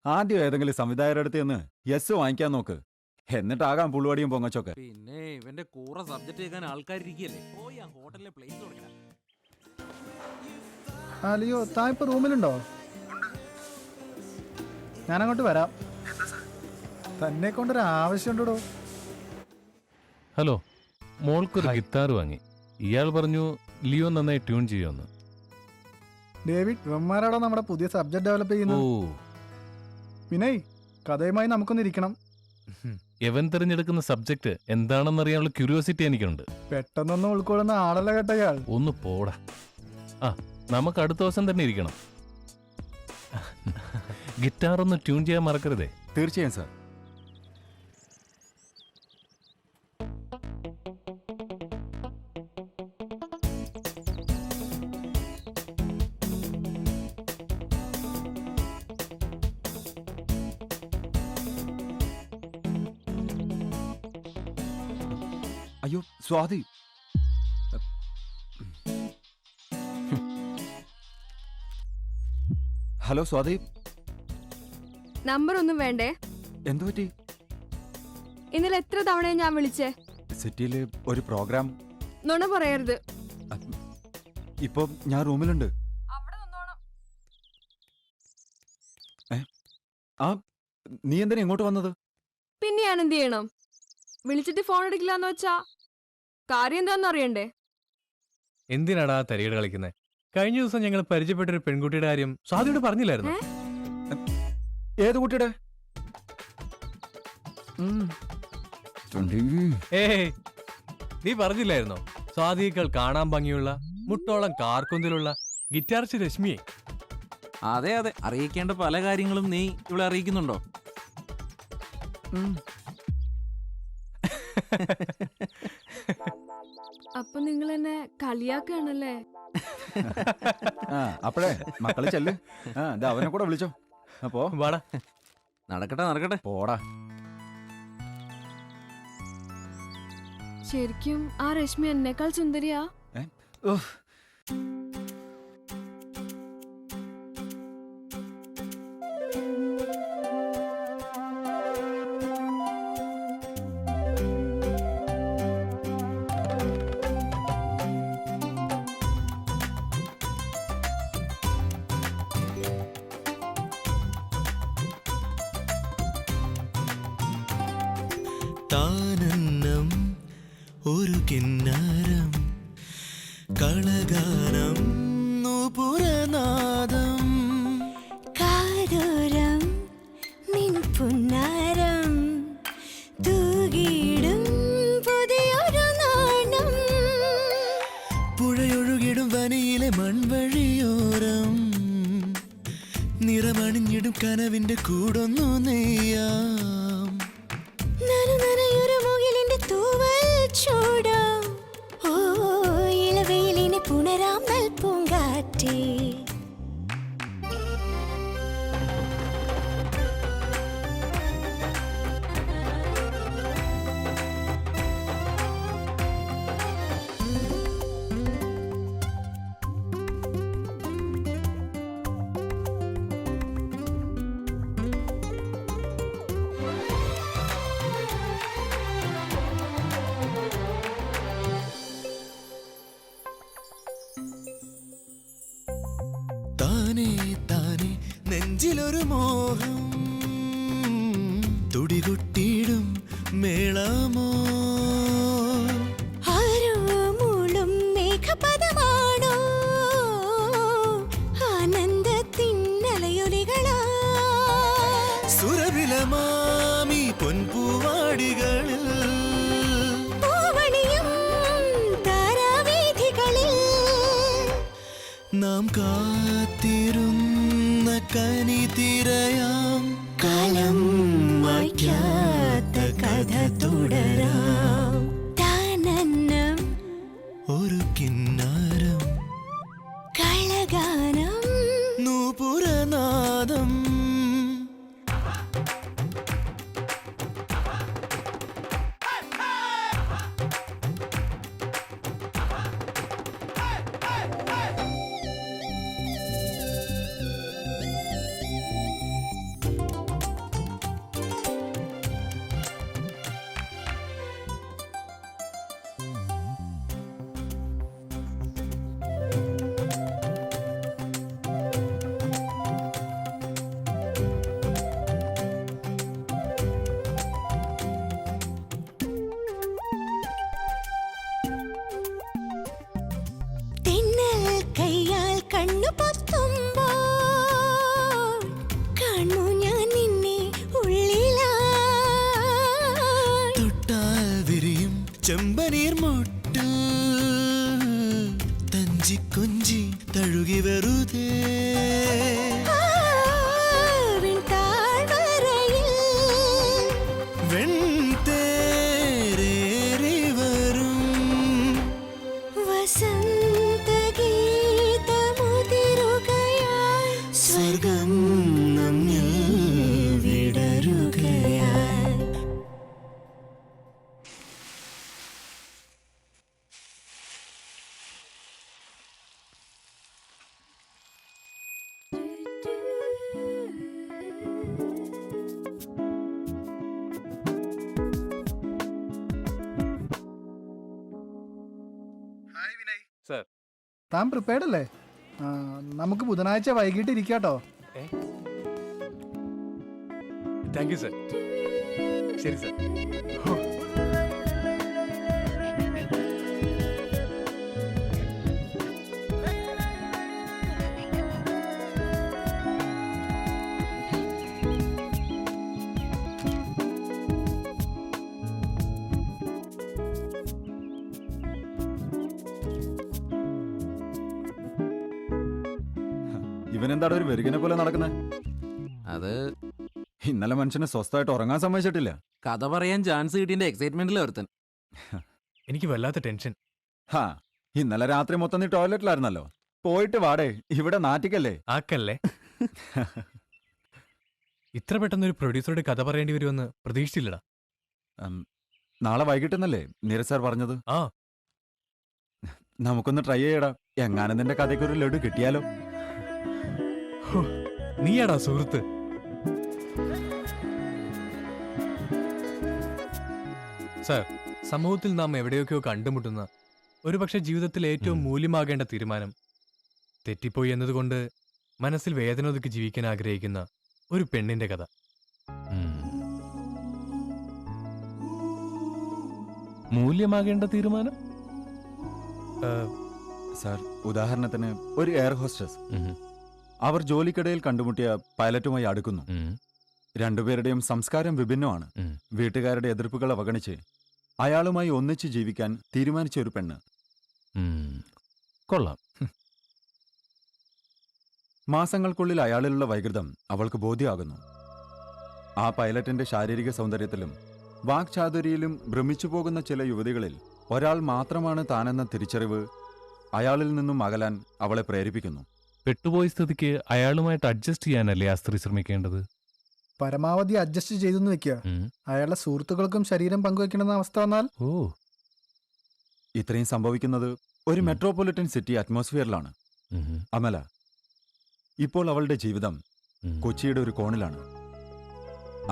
ആദ്യം ഏതെങ്കിലും സംവിധായകരുടെ അടുത്ത് നിന്ന് യെസ് വാങ്ങിക്കാൻ നോക്ക്, എന്നിട്ടാകാം പുളുവടിയും പൊങ്ങച്ചൊക്കെ. പിന്നെ ഇവന്റെ കൂറ സബ്ജക്ട് കേൾക്കാൻ ആൾക്കാരിരിക്കല്ലേ. പോയി ആ ഹോട്ടലിലെ പ്ലേസ് കൊടുക്കണം. ലിയോ, താൻ ഇപ്പൊ റൂമിലുണ്ടോ? ഞാനങ്ങോട്ട് വരാം. തന്നെ കൊണ്ടൊരു ആവശ്യമുണ്ടോ? ഹലോ, മോൾക്കൊരു ഗിത്താർ വാങ്ങി. ഇയാൾ പറഞ്ഞു ലിയോ നന്നായി ട്യൂൺ ചെയ്യുമെന്ന്. ഡേവിഡ്, ഇവന്മാരാണോ നമ്മുടെ പുതിയ സബ്ജക്ട് ഡെവലപ്പ് ചെയ്യുന്നത്? വിനയ്, കഥയുമായി നമുക്കൊന്ന് ഇരിക്കണം. എവൻ തിരഞ്ഞെടുക്കുന്ന സബ്ജക്ട് എന്താണെന്നറിയാനുള്ള ക്യൂരിയോസിറ്റി എനിക്കുണ്ട്. പെട്ടെന്നൊന്നും ഉൾക്കൊള്ളുന്ന ആളല്ല കേട്ടയാൾ. ഒന്ന് പോടാ. നമുക്ക് അടുത്ത ദിവസം തന്നെ ഇരിക്കണം. ഗിറ്റാർ ഒന്ന് ട്യൂൺ ചെയ്യാൻ മറക്കരുതേ. തീർച്ചയായും സാർ. അയ്യോ സ്വാതി, ഹലോ സ്വാതി. നമ്പർ ഒന്നും വേണ്ടേ? എന്തു പറ്റി? ഇന്നലെ എത്ര തവണ ഞാൻ വിളിച്ചേ? സിറ്റിയില് ഒരു പ്രോഗ്രാം. നുണ പറയരുത്. ഇപ്പൊ ഞാൻ റൂമിലുണ്ട്. ആ, നീ എന്തിനാ ഇങ്ങോട്ട് വന്നത്? പിന്നെ ഞാൻ എന്ത് ചെയ്യണം? വിളിച്ചിട്ട് ഫോൺ എടുക്കില്ലാന്ന് വെച്ചാ കാര്യം എന്താന്ന് അറിയണ്ടേ? എന്തിനാടാ തരികട കളിക്കുന്നത്? കഴിഞ്ഞ ദിവസം ഞങ്ങൾ പരിചയപ്പെട്ട ഒരു പെൺകുട്ടിയുടെ കാര്യം സ്വാതിയോട് പറഞ്ഞില്ലായിരുന്നു? ഏത് കുട്ടിയുടെ? നീ പറഞ്ഞില്ലായിരുന്നോ? സ്വാതിയേക്കാൾ കാണാൻ ഭംഗിയുള്ള, മുട്ടോളം കാർക്കൊന്തിലുള്ള ഗിറ്റാറിസ്റ്റ് രശ്മിയെ. അതെ അതെ, അറിയിക്കേണ്ട പല കാര്യങ്ങളും നീ ഇവിടെ അറിയിക്കുന്നുണ്ടോ? അപ്പൊ നിങ്ങൾ എന്നെ കളിയാക്കാണല്ലേ? അപ്പഴേ മക്കളെ ചെല്ല്. അവനെ കൂടെ വിളിച്ചോ. അപ്പോ വാടാ. നടക്കട്ടെ നടക്കട്ടെ. പോടാ. ശരിക്കും ആ രശ്മി എന്നേക്കാൾ സുന്ദരിയാ? താനന്നം ഒരു കിന്നാരം കളഗാനം നൂപുരനാദം കാതോരം നിൻ പുന്നാരം തൂകിടും പുതിയൊരു നാണം പുഴയൊഴുകിടും വനിയിലെ മൺവഴിയോരം നിറമണിഞ്ഞിടും കനവിന്റെ കൂടൊന്നു നെയ്യാം നനനനയൊരു മുകിലിന്റെ തൂവൽ ചൂടോ ഓ ഇളവെയിലിനെ പുണരാം നൽപൂങ്കാറ്റേ താനേ താനേ നെഞ്ചിലൊരു മോഹം തുടികൊട്ടിടും മേളമോ ആരോ മൂളും മേഘപദമാണോ ആനന്ദത്തിന്നലയൊലികളാ സുരഭിലമാമി പൊൻപൂവാടികളിൽ പൂവണിയും താരാവീഥികളിൽ നാം കാത്തിരുന്ന കനി തിരയാം കാലം മായ്ക്കാത്ത കഥ തുടരാം താനന്നം ഒരു കിന്നാരം കളഗാനം നൂപുരനാദം തെന്നൽ കയ്യാൽ കണ്ണു പൊത്തുമ്പോൾ കാണൂ ഞാൻ നിന്നെ ഉള്ളിലാ തൊട്ടാൽ വിരിയും ചെമ്പനീർ മുട്ട് തഞ്ചി കൊഞ്ചി തഴുകി വെറുതേ വെൺതേരേറി വരും വസന്തഗീതമുതിരുകയായി സ്വർഗം നമ്മിൽ വിടരുകയായി താൻ പ്രിപ്പയർഡ് അല്ലേ? നമുക്ക് ബുധനാഴ്ച വൈകിട്ട് ഇരിക്കാട്ടോ. Thank you sir. ശരി സർ. ഇവനെന്താണ് ഒരു വെറുകിനെ പോലെ നടക്കുന്നത്? അത് ഇന്നലെ മനുഷ്യനെ സ്വസ്ഥമായിട്ട് ഉറങ്ങാൻ സമ്മതിച്ചിട്ടില്ല. കഥ പറയാൻ ചാൻസ് കിട്ടിയ എക്സൈറ്റ്മെന്റിൽ ഒരുത്തൻ. എനിക്ക് വല്ലാത്ത ടെൻഷൻ. ഹാ, ഇന്നലെ രാത്രി മൊത്തം നീ ടോയ്ലറ്റിലായിരുന്നല്ലോ. പോയിട്ട് വാടേ, ഇവിടെ നാറ്റിക്കല്ലേ. ആക്കല്ലേ. ഇത്ര പെട്ടെന്ന് ഒരു പ്രൊഡ്യൂസറുടെ കഥ പറയേണ്ടി വരുമെന്ന് പ്രതീക്ഷിച്ചില്ലടാ. നാളെ വൈകിട്ടെന്നല്ലേ നീരജ് സാർ പറഞ്ഞത്? ആ, നമുക്കൊന്ന് ട്രൈ ചെയ്യടാ. എങ്ങാനും നിന്റെ കഥയ്ക്ക് ഒരു ലഡു കിട്ടിയാലോ? നീയാടാ സുഹൃത്ത്. സാർ, സമൂഹത്തിൽ നാം എവിടെയൊക്കെയോ കണ്ടുമുട്ടുന്ന ഒരുപക്ഷെ ജീവിതത്തിൽ ഏറ്റവും മൂല്യമാകേണ്ട തീരുമാനം തെറ്റിപ്പോയി എന്നതുകൊണ്ട് മനസ്സിൽ വേദന ഒതുക്കി ജീവിക്കാൻ ആഗ്രഹിക്കുന്ന ഒരു പെണ്ണിന്റെ കഥ. മൂല്യമാകേണ്ട തീരുമാനം? സാർ, ഉദാഹരണത്തിന് ഒരു എയർ ഹോസ്റ്റസ്. അവർ ജോലിക്കിടയിൽ കണ്ടുമുട്ടിയ പൈലറ്റുമായി അടുക്കുന്നു. രണ്ടുപേരുടെയും സംസ്കാരം വിഭിന്നമാണ്. വീട്ടുകാരുടെ എതിർപ്പുകൾ അവഗണിച്ച് അയാളുമായി ഒന്നിച്ച് ജീവിക്കാൻ തീരുമാനിച്ച ഒരു പെണ്ണ്. കൊള്ളാം. മാസങ്ങൾക്കുള്ളിൽ അയാളിലുള്ള വൈകൃതം അവൾക്ക് ബോധ്യമാകുന്നു. ആ പൈലറ്റിന്റെ ശാരീരിക സൗന്ദര്യത്തിലും വാക്ചാതുരിയിലും ഭ്രമിച്ചു പോകുന്ന ചില യുവതികളിൽ ഒരാൾ മാത്രമാണ് താനെന്ന തിരിച്ചറിവ് അയാളിൽ നിന്നും അകലാൻ അവളെ പ്രേരിപ്പിക്കുന്നു. പെട്ടുപോയ സ്ഥിതിക്ക് അയാളുമായിട്ട് അഡ്ജസ്റ്റ് ചെയ്യാനല്ലേ ആ സ്ത്രീ ശ്രമിക്കേണ്ടത്? പരമാവധി അഡ്ജസ്റ്റ് ചെയ്തെന്ന് വെക്കുക. അയാളുടെ സുഹൃത്തുക്കൾക്കും ശരീരം പങ്കുവെക്കണമെന്ന അവസ്ഥ വന്നാൽ ഇത്രയും സംഭവിക്കുന്നത് ഒരു മെട്രോപൊളിറ്റൻ സിറ്റി അറ്റ്മോസ്ഫിയറിലാണ്. അമല, ഇപ്പോൾ അവളുടെ ജീവിതം കൊച്ചിയുടെ ഒരു കോണിലാണ്.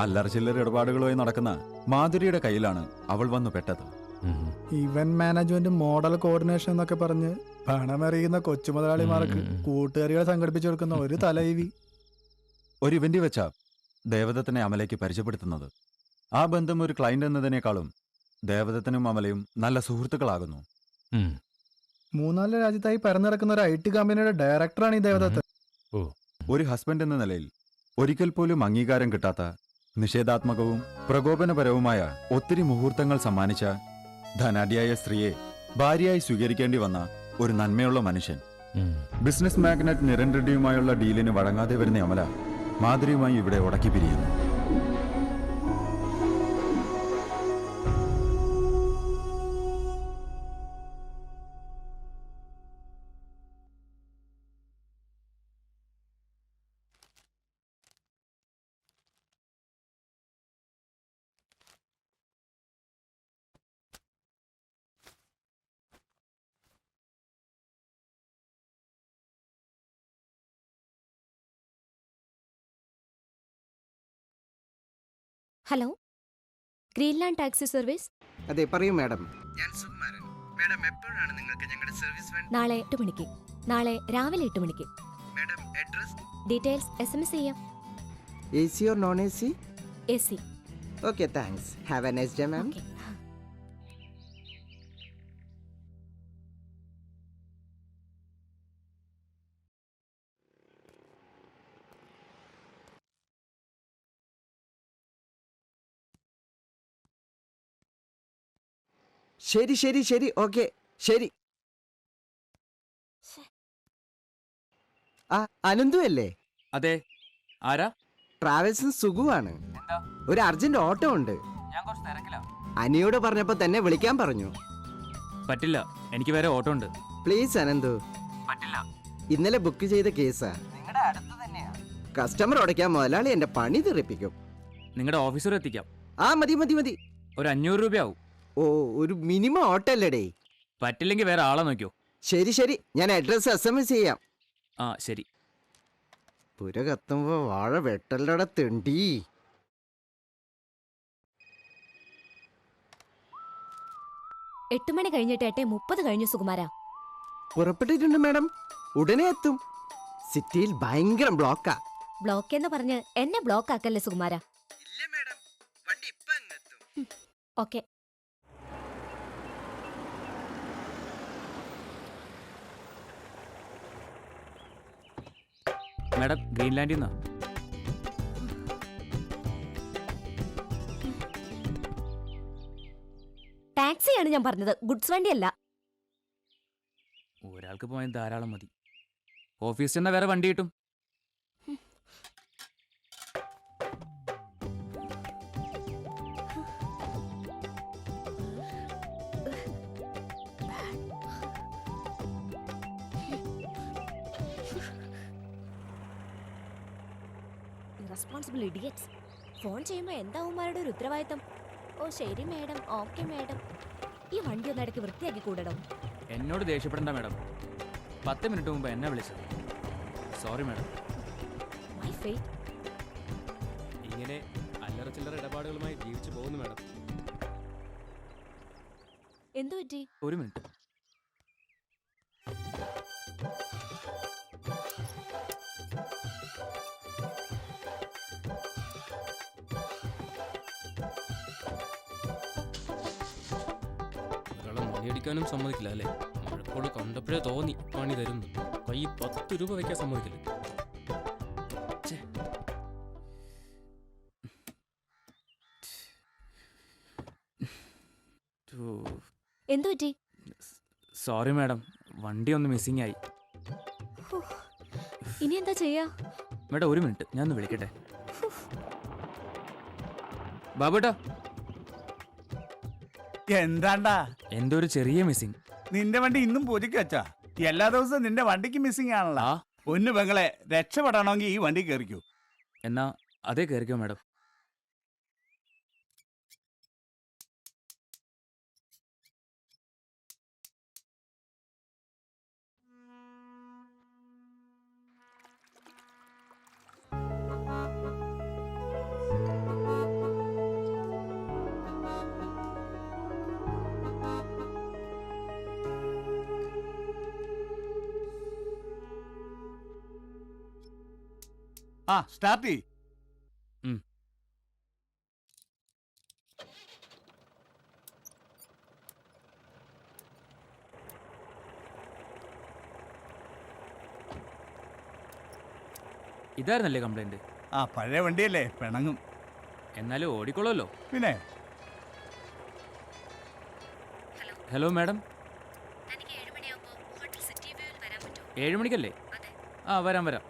അല്ലറ ചില്ലറ ഇടപാടുകളുമായി നടക്കുന്ന മാധുരിയുടെ കയ്യിലാണ് അവൾ വന്നു പെട്ടത്. ഇവന്റ് മാനേജ്മെന്റ്, മോഡൽ കോർഡിനേഷൻ എന്നൊക്കെ പറഞ്ഞ് പണമെറിയുന്ന കൊച്ചുമുതലാളിമാർക്ക് കൂട്ടുകാരികളെ സംഘടിപ്പിച്ചു കൊടുക്കുന്ന ഒരു തലൈവി. ഒരു ഇവന്റ് വെച്ച ദേവദത്തിനെ അമലയ്ക്ക് പരിചയപ്പെടുത്തുന്നത്. ആ ബന്ധം ഒരു ക്ലയന്റ് എന്നതിനേക്കാളും ദേവദത്തനും അമലയും നല്ല സുഹൃത്തുക്കളാകുന്നു. 3-4 രാജ്യത്തായി പരന്നിറക്കുന്ന ഒരു IT കമ്പനിയുടെ ഡയറക്ടറാണ് ഈ ദേവദത്ത്. ഒരു ഹസ്ബൻഡ് എന്ന നിലയിൽ ഒരിക്കൽ പോലും അംഗീകാരം കിട്ടാത്ത നിഷേധാത്മകവും പ്രകോപനപരവുമായ ഒത്തിരി മുഹൂർത്തങ്ങൾ സമ്മാനിച്ച ധനാഢ്യായ സ്ത്രീയെ ഭാര്യയായി സ്വീകരിക്കേണ്ടി വന്ന ഒരു നന്മയുള്ള മനുഷ്യൻ. ബിസിനസ് മാഗ്നറ്റ് നിരൻ റെഡ്ഡിയുമായുള്ള ഡീലിന് വഴങ്ങാതെ വരുന്ന അമല മാധുരിയുമായി ഇവിടെ ഉടക്കി പിരിയുന്നു. Hello, Greenland taxi service. അതെ, പറയൂ മാഡം. ഞാൻ സുകുമാരൻ. മാഡം, എപ്പോഴാണ് നിങ്ങൾക്ക് ഞങ്ങളുടെ സർവീസ് വേണ്ടത്? നാളെ 8 മണിക്ക്. നാളെ രാവിലെ 8 മണിക്ക്. മാഡം, അഡ്രസ് ഡീറ്റെയിൽസ് SMS ചെയ്യാം. AC or non-AC? AC. Okay, thanks. Have a nice day, ma'am. Okay. ശരി ശരി ശരി, ഓക്കെ, ശരി. ആ, അനന്തു അല്ലേ? അതെ, ആരാ? ട്രാവൽസ് സുഖുവാണ്. ഒരു അർജന്റ് ഓട്ടോ ഉണ്ട്. ഞാൻ കുറച്ച് തിരക്കിലാ. അനിയോട് പറഞ്ഞപ്പോ തന്നെ വിളിക്കാൻ പറഞ്ഞു. പറ്റില്ല, എനിക്ക് വേറെ ഓട്ടോ ഉണ്ട്. പ്ലീസ് അനന്തു. പറ്റില്ല. ഇന്നലെ ബുക്ക് ചെയ്ത കേസാ. നിങ്ങളുടെ അടുത്ത് തന്നെയാ. കസ്റ്റമർ ഉടയ്ക്കാൻ മുതലാളി എന്റെ പണി തെറിപ്പിക്കും. നിങ്ങളുടെ ഓഫീസർ എത്തിക്കാം. ആ, മതി മതി മതി. ഒരു 500 രൂപയാവും. ഓ, ഒരു മിനിമം ഓട്ടോ അല്ലേടേ. പറ്റില്ലെങ്കിൽ വേറെ ആളെ നോക്കിയോ. ശരി ശരി, ഞാൻ അഡ്രസ് SMS ചെയ്യാം. ആ, ശരി. പുര കത്തുമ്പോ വാഴ വെട്ടല്ലട തെണ്ടി. എട്ട് മണി കഴിഞ്ഞിട്ട് 8:30 കഴിഞ്ഞു സുകുമാര. പുറപ്പെട്ടിട്ടുണ്ട് മാഡം, ഉടനെ എത്തും. സിറ്റിയിൽ ഭയങ്കര ബ്ലോക്കാ. ബ്ലോക്ക് എന്ന് പറഞ്ഞ് എന്നെ ബ്ലോക്ക് ആക്കല്ലേ സുകുമാര. ഓക്കെ. മാഡം, ഗ്രീൻലാൻഡിൽ നിന്നാ. ടാക്സിയാണ് ഞാൻ പറഞ്ഞത്, ഗുഡ്സ് വണ്ടിയല്ല. ഒരാൾക്ക് പോയാൽ ധാരാളം മതി. ഓഫീസിൽ ചെന്നാൽ വേറെ വണ്ടി കിട്ടും. Irresponsible idiots. ഫോൺ ചെയ്യുമ്പോൾ എന്താവുമാരുടെ ഒരു ഉത്തരവാദിത്തം? ഓ ശരി മേഡം, ഓക്കെ മേഡം. ഈ വണ്ടി ഒന്ന് ഇടയ്ക്ക് വൃത്തിയാക്കി കൂടണം. എന്നോട് ദേഷ്യപ്പെടണ്ട മാഡം. 10 മിനിറ്റ് മുമ്പ് എന്നെ വിളിച്ചത്. Sorry madam. My fate. ഇങ്ങനെ അല്ലറ ചില്ലറ ഇടപാടുകളുമായി ജീവിച്ചു പോകുന്നു മാഡം. എന്തു പറ്റി? ഒരു മിനിറ്റ്. ഒരാളെ മണിയടിക്കാനും സമ്മതിക്കില്ല അല്ലേ? മഴക്കോട് കണ്ടപ്പോഴേ തോന്നി പണി തരുന്നു. കൈ 10 രൂപ വയ്ക്കാൻ സമ്മതിക്കില്ല. എന്തു പറ്റി? സോറി മാഡം, വണ്ടി ഒന്ന് മിസ്സിംഗ് ആയി. ഇനി എന്താ ചെയ്യാ? മേഡം ഒരു മിനിറ്റ്, ഞാൻ ഒന്ന് വിളിക്കട്ടെ. ബാബുട്ടാ, എന്താണ്ടാ? എന്തോ ഒരു ചെറിയ മിസ്സിംഗ്. നിന്റെ വണ്ടി ഇന്നും പൂജയ്ക്ക് വെച്ചാ? എല്ലാ ദിവസവും നിന്റെ വണ്ടിക്ക് മിസ്സിംഗ് ആണല്ലോ. ഒന്ന് പെങ്ങളെ, രക്ഷപ്പെടണമെങ്കിൽ ഈ വണ്ടി കയറിക്കൂ. എന്നാ അതേ കയറിക്കോ മാഡം. ആ സ്റ്റാർട്ട് ചെയ്. ഇതായിരുന്നല്ലേ കംപ്ലൈന്റ്? ആ പഴയ വണ്ടിയല്ലേ, പിണങ്ങും. എന്നാലും ഓടിക്കോളല്ലോ. പിന്നെ ഹലോ മാഡം, 7 മണിക്കല്ലേ? ആ വരാം വരാം.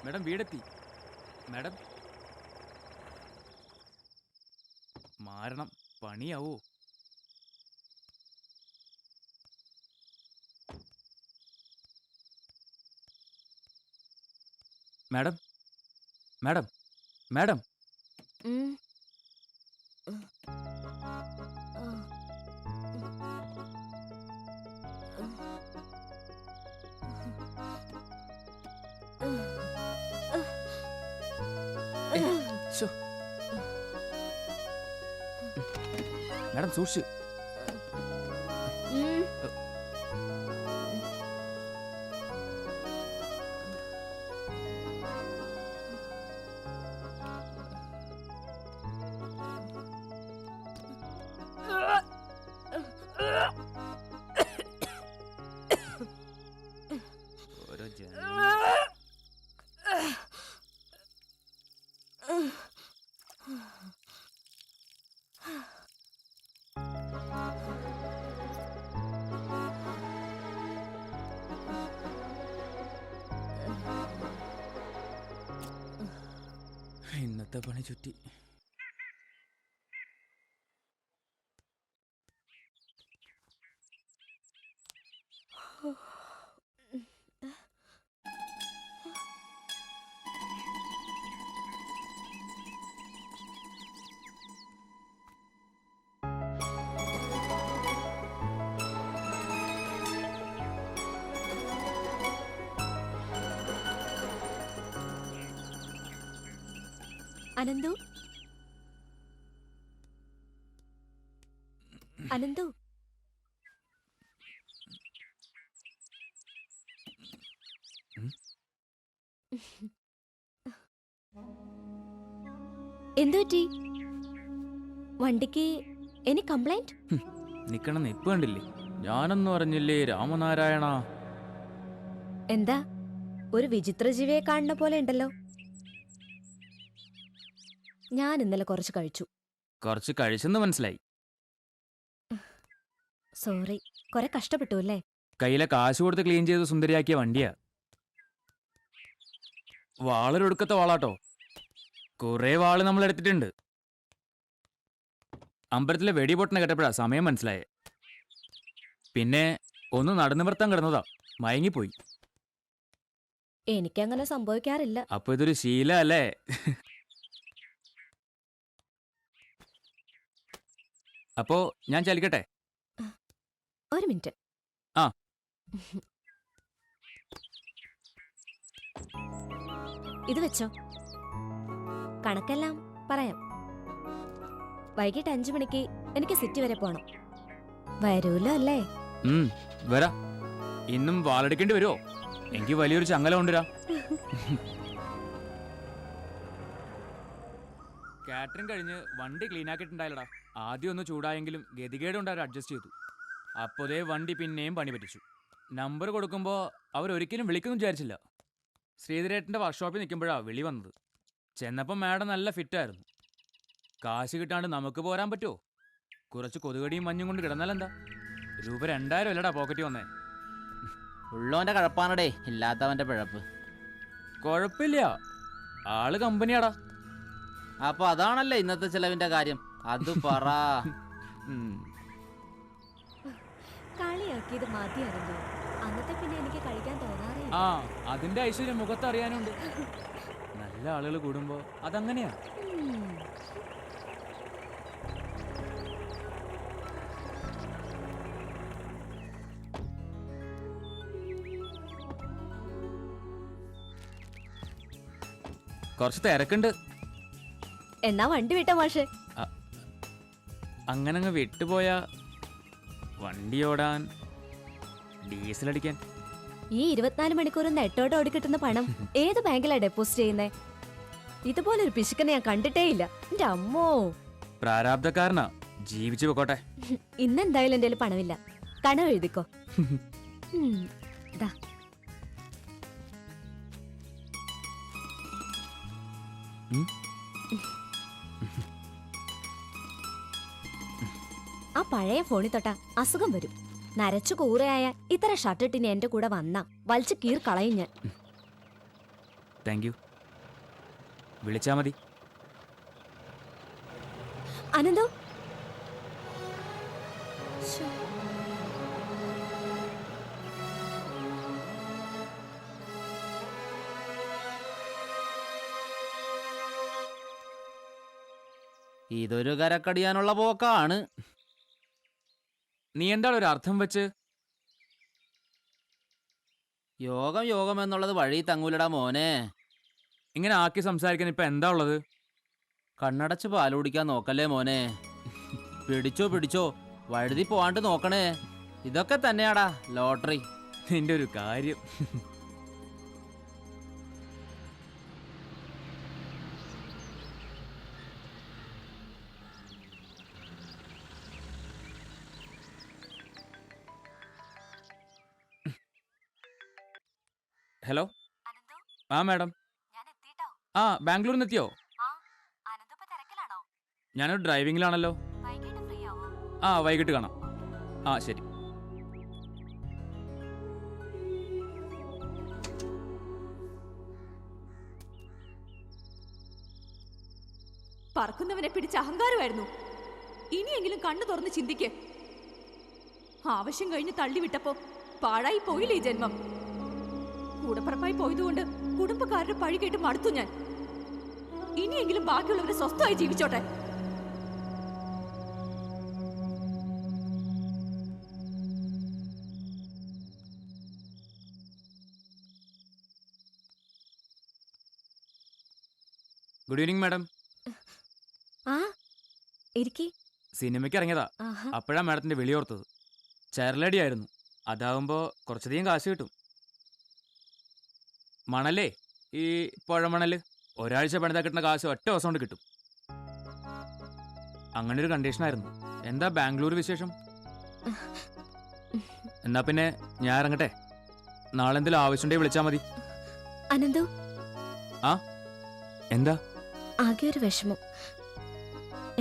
മാഡം വീടെത്തി. മാഡം മാറണം, പണിയാവോ? മാഡം മാഡം മാഡം മാഡം സൂക്ഷിച്ച്. ഓരോ ഇന്നത്തെ പണി ചുറ്റി. അനന്തു, അനന്തു, എന്തു പറ്റി? വണ്ടിക്ക് എനി കംപ്ലൈന്റ്? നിക്കണം നിപ്പ് കണ്ടില്ലേ? ഞാനൊന്നും അറിഞ്ഞില്ലേ രാമനാരായണ. എന്താ ഒരു വിചിത്ര ജീവിയെ കാണുന്ന പോലെ ഉണ്ടല്ലോ. ഞാൻ ഇന്നലെ കുറച്ച് കഴിച്ചു. കുറച്ച് കഴിച്ചെന്ന് മനസ്സിലായി. സോറി, കുറെ കഷ്ടപ്പെട്ടു അല്ലേ? കയ്യിലെ കാശ് കൊടുത്ത് ക്ലീൻ ചെയ്ത് സുന്ദരിയാക്കിയ വണ്ടിയാ. വാളൊരൊടുക്കത്തെ വാളാട്ടോ. കുറെ വാള് നമ്മൾ എടുത്തിട്ടുണ്ട്. അമ്പലത്തിലെ വെടി പൊട്ടണ കേട്ടപ്പോഴാ സമയം മനസ്സിലായേ. പിന്നെ ഒന്ന് നടന്നു നിർത്താൻ കിടന്നതാ, മയങ്ങിപ്പോയി. എനിക്കങ്ങനെ സംഭവിക്കാറില്ല. അപ്പൊ ഇതൊരു ശീല അല്ലേ? അപ്പോ ഞാൻ ചലിക്കട്ടെ? ഒരു മിനിറ്റ്. ആ. ഇത് വെച്ചോ. കണക്കെല്ലാം പറയാം. വൈകിട്ട് 5 മണിക്ക് എനിക്ക് സിറ്റി വരെ പോണം. വരൂലോ അല്ലേ? വരാ. ഇന്നും വാളെടുക്കേണ്ടി വരുമോ? എനിക്ക് വലിയൊരു ചങ്ങല കൊണ്ടുവരാം. കാറ്ററിംഗ് കഴിഞ്ഞ് വണ്ടി ക്ലീൻ ആക്കിയിട്ടുണ്ടായില്ലടാ. ആദ്യം ഒന്ന് ചൂടായെങ്കിലും ഗതികേടുണ്ടായി അഡ്ജസ്റ്റ് ചെയ്തു. അപ്പോഴേ വണ്ടി പിന്നെയും പണി പറ്റിച്ചു. നമ്പർ കൊടുക്കുമ്പോൾ അവരൊരിക്കലും വിളിക്കുമെന്ന് വിചാരിച്ചില്ല. ശ്രീധരേട്ടൻ്റെ വർക്ക്ഷോപ്പിൽ നിൽക്കുമ്പോഴാണ് വിളി വന്നത്. ചെന്നപ്പം മാഡം നല്ല ഫിറ്റായിരുന്നു. കാശ് കിട്ടാണ്ട് നമുക്ക് പോരാൻ പറ്റുമോ? കുറച്ച് കൊതുകടിയും മഞ്ഞും കൊണ്ട് കിടന്നാലെന്താ? രൂപ 2000 അല്ലടാ പോക്കറ്റ് വന്നേ. ഉള്ളവന്റെ കഴപ്പാണടേ, ഇല്ലാത്തവന്റെ പിഴപ്പ്. കുഴപ്പമില്ല, ആള് കമ്പനിയാടാ. അപ്പൊ അതാണല്ലേ ഇന്നത്തെ ചെലവിന്റെ കാര്യം. അത് പറ. കളിയാക്കിയത് മതിയാണല്ലോ. അന്നത്തെ പിന്നെ എനിക്ക് കഴിക്കാൻ തോന്നാറേ. ആ, അതിന്റെ ഐശ്വര്യം മുഖത്ത് അറിയാനുണ്ട്. നല്ല ആളുകൾ കൂടുമ്പോ അതങ്ങനെയാ. കുറച്ച് തിരക്കുണ്ട്. എന്നാ വണ്ടി വിട്ട മാഷെ. അങ്ങനങ്ങ് വിട്ടുപോയാ വണ്ടി ഓടാൻ, ഡീസൽ അടിക്കാൻ. ഈ 24 മണിക്കൂറും നെട്ടോട്ട് ഓടിക്കിട്ടുന്ന പണം ഏത് ബാങ്കിലാ ഡെപ്പോസിറ്റ് ചെയ്യുന്നേ? ഇതുപോലൊരു പിശുക്കനെ ഞാൻ കണ്ടിട്ടേ ഇല്ല. എന്റെ അമ്മോ, പ്രാരാബ്ധക്കാരനാ. ജീവിച്ചു പോക്കോട്ടെ. ഇന്നെന്തായാലും എന്റെ പണമില്ല. കണവ് എഴുതിക്കോ. ദാ. ആ പഴയ ഫോണിൽ തൊട്ടാ അസുഖം വരും. നരച്ചു കൂറയായ ഇത്ര ഷർട്ടിന് എന്റെ കൂടെ വന്നാ വലിച്ചു കീർ കളയും ഞാൻ. Thank you. വിളിച്ചാ മതി. അനന്തോ, ഇതൊരു കരക്കടിയാനുള്ള പോക്കാണ്. നീ എന്താണ് ഒരു അർത്ഥം വെച്ച്? യോഗം യോഗം എന്നുള്ളത് വഴി തങ്ങൂലടാ മോനെ. ഇങ്ങനെ ആക്കി സംസാരിക്കാൻ ഇപ്പൊ എന്താ ഉള്ളത്? കണ്ണടച്ച് പാല് കുടിക്കാൻ നോക്കല്ലേ മോനെ. പിടിച്ചോ പിടിച്ചോ, വഴുതി പോവാണ്ട് നോക്കണേ. ഇതൊക്കെ തന്നെയാടാ ലോട്ടറി. നിന്റെ ഒരു കാര്യം. ഹലോ. ആ മാഡം. ആ, ബാംഗ്ലൂരിൽ നിന്ന് എത്തിയോ? ഞാനൊരു ഡ്രൈവിംഗിലാണല്ലോ. ആ, വൈകിട്ട് കാണാം. ആ, ശരി. പറക്കുന്നവനെ പിടിച്ച അഹങ്കാരമായിരുന്നു. ഇനിയെങ്കിലും കണ്ണു തുറന്ന് ചിന്തിക്ക്. ആവശ്യം കഴിഞ്ഞ് തള്ളിവിട്ടപ്പോ പാഴായി പോയില്ലേ ഈ ജന്മം. കൂടപ്പറപ്പായി പോയതുകൊണ്ട് കുടുംബക്കാരുടെ പഴി കേട്ട് മടുത്തു ഞാൻ. ഇനിയെങ്കിലും ബാക്കിയുള്ളവരെ സ്വസ്ഥമായി ജീവിച്ചോട്ടെ. Good evening madam. സിനിമയ്ക്ക് ഇറങ്ങിയതാ. അപ്പോഴാ മാഡത്തിന്റെ വിളിയോർത്തത്. ചെയർലേഡി ആയിരുന്നു. അതാവുമ്പോ കുറച്ചധികം കാശ് കിട്ടും. മണലേ, ഈ പുഴമണല് ഒരാഴ്ച പണിതാ കിട്ടുന്ന കാശ് ഒറ്റ ദിവസം കൊണ്ട് കിട്ടും. അങ്ങനെ ഒരു കണ്ടീഷനായിരുന്നു. എന്താ ബാംഗ്ലൂർ വിശേഷം? എന്നാ പിന്നെ ഞാൻ ഇറങ്ങട്ടെ. നാളെ എന്തെങ്കിലും ആവശ്യമുണ്ടെങ്കിൽ വിളിച്ചാ മതി. അനന്തു. ആ, എന്താ? ആകെ ഒരു വിഷമം.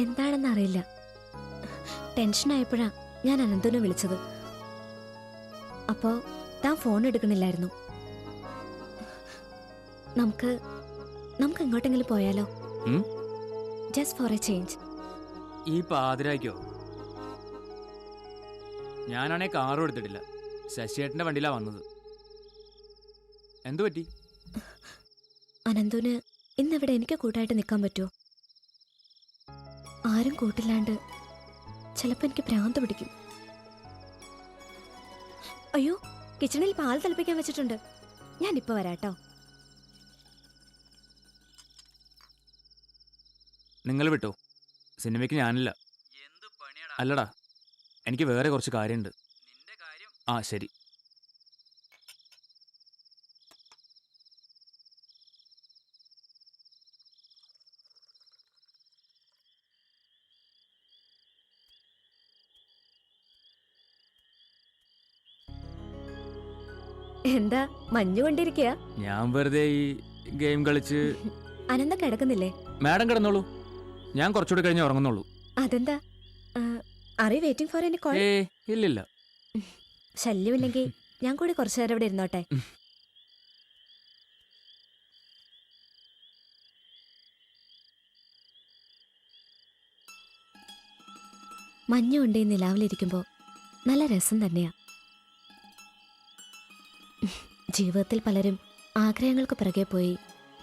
എന്താണെന്ന് അറിയില്ല. ടെൻഷനായപ്പോഴാ ഞാൻ അനന്തുവിനെ വിളിച്ചത്. അപ്പോ താൻ ഫോൺ എടുക്കണില്ലായിരുന്നു. നമുക്ക് എങ്ങോട്ടെങ്കിലും പോയാലോ? Just for A change. ഈ പാതിരായ്ക്കോ? ഞാനാണെ കാറും എടുത്തിട്ടില്ല, ശശിയേട്ടന്റെ വണ്ടിയിലാ വന്നത്. എന്തു പറ്റി? അനന്തുന് ഇന്നിവിടെ എനിക്ക് കൂട്ടായിട്ട് നിൽക്കാൻ പറ്റുമോ? ആരും കൂട്ടില്ലാണ്ട് ചിലപ്പോ എനിക്ക് ഭ്രാന്ത് പിടിക്കും. അയ്യോ, കിച്ചണിൽ പാൽ തിളപ്പിക്കാൻ വെച്ചിട്ടുണ്ട്. ഞാനിപ്പോ വരാട്ടോ. നിങ്ങൾ വിട്ടോ, സിനിമയ്ക്ക് ഞാനില്ല. അല്ലടാ, എനിക്ക് വേറെ കുറച്ച് കാര്യമുണ്ട്. ആ ശരി. എന്താ മഞ്ഞു കൊണ്ടിരിക്കുക? ഞാൻ വെറുതെ ഈ ഗെയിം കളിച്ച്. അനന്ത കിടക്കുന്നില്ലേ? മാഡം കിടന്നോളൂ, ഞാൻ കുറച്ചുകൂടി കഴിഞ്ഞ് ഉറങ്ങുന്നുള്ളൂ. അതെന്താ? Are you waiting for any call? ഇല്ലില്ല. ശല്യമില്ലെങ്കിൽ ഞാൻ കൂടി കുറച്ചു നേരം ഇവിടെ ഇരുന്നോട്ടെ. മഞ്ഞുകൊണ്ട് ഈ നിലാവിലിരിക്കുമ്പോൾ നല്ല രസം തന്നെയാ. ജീവിതത്തിൽ പലരും ആഗ്രഹങ്ങൾക്ക് പിറകെ പോയി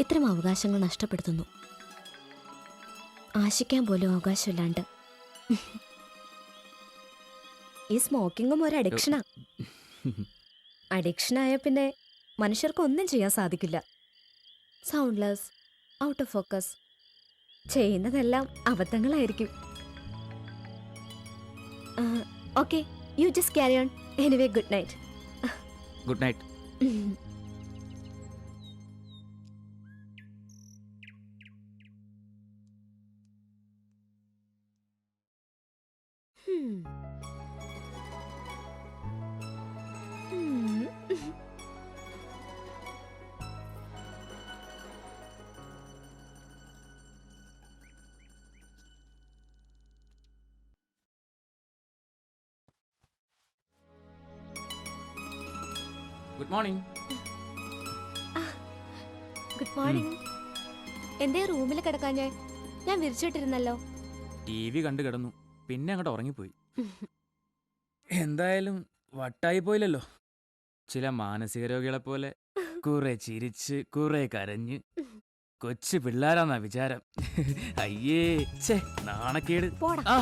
ഇത്തരം അവകാശങ്ങൾ നഷ്ടപ്പെടുത്തുന്നു. ആശിക്കാൻ പോലും അവകാശമില്ലാണ്ട്. ഈ സ്മോക്കിങ്ങും ഒരു അഡിക്ഷനാ. അഡിക്ഷനായ പിന്നെ മനുഷ്യർക്ക് ഒന്നും ചെയ്യാൻ സാധിക്കില്ല. സൗണ്ട്ലെസ്, ഔട്ട് ഓഫ് ഫോക്കസ്, ചെയ്യുന്നതെല്ലാം അബദ്ധങ്ങളായിരിക്കും. Okay, you just carry on. Anyway, good night. Good night. Good morning. Good morning. എന്തേ റൂമിൽ കിടക്കാൻ? ഞാൻ വിരിച്ചിട്ടിരുന്നല്ലോ. TV കണ്ടു കിടന്നു, പിന്നെ അങ്ങോട്ട് ഉറങ്ങിപ്പോയി. എന്തായാലും വട്ടായി പോയില്ലല്ലോ. ചില മാനസിക രോഗികളെ പോലെ കുറെ ചിരിച്ച് കുറെ കരഞ്ഞ് കൊച്ചു പിള്ളാരാന്നാ വിചാരം. അയ്യേ, ഛേ, നാണക്കേട്. ആ,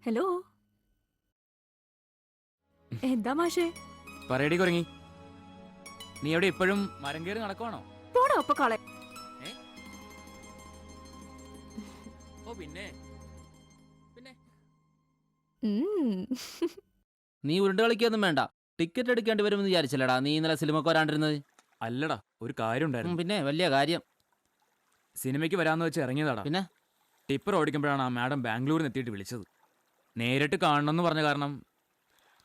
ഹലോ, എന്താ മാഷേ? പറയടി കുരങ്ങി, നീ എവിടെ ഇപ്പോഴും മരം കയറി നടക്കുവാണോ? പോടാ ഒപ്പ കളെ. ഓ പിന്നെ പിന്നെ നീ ഉരുണ്ട് കളിക്കൊന്നും വേണ്ട. ടിക്കറ്റ് എടുക്കേണ്ടി വരുമെന്ന് വിചാരിച്ചില്ലടാ നീ ഇന്നലെ സിനിമക്ക് വരാണ്ടിരുന്നത്. അല്ലടാ, ഒരു കാര്യം ഉണ്ടായിരുന്നു. പിന്നെ വലിയ കാര്യം. സിനിമയ്ക്ക് വരാന്ന് വെച്ച് ഇറങ്ങിയതാടാ. പിന്നെ ടിപ്പർ ഓടിക്കുമ്പോഴാണ് ആ മാഡം ബാംഗ്ലൂരിൽ എത്തിയിട്ട് വിളിച്ചത്. നേരിട്ട് കാണണമെന്ന് പറഞ്ഞ കാരണം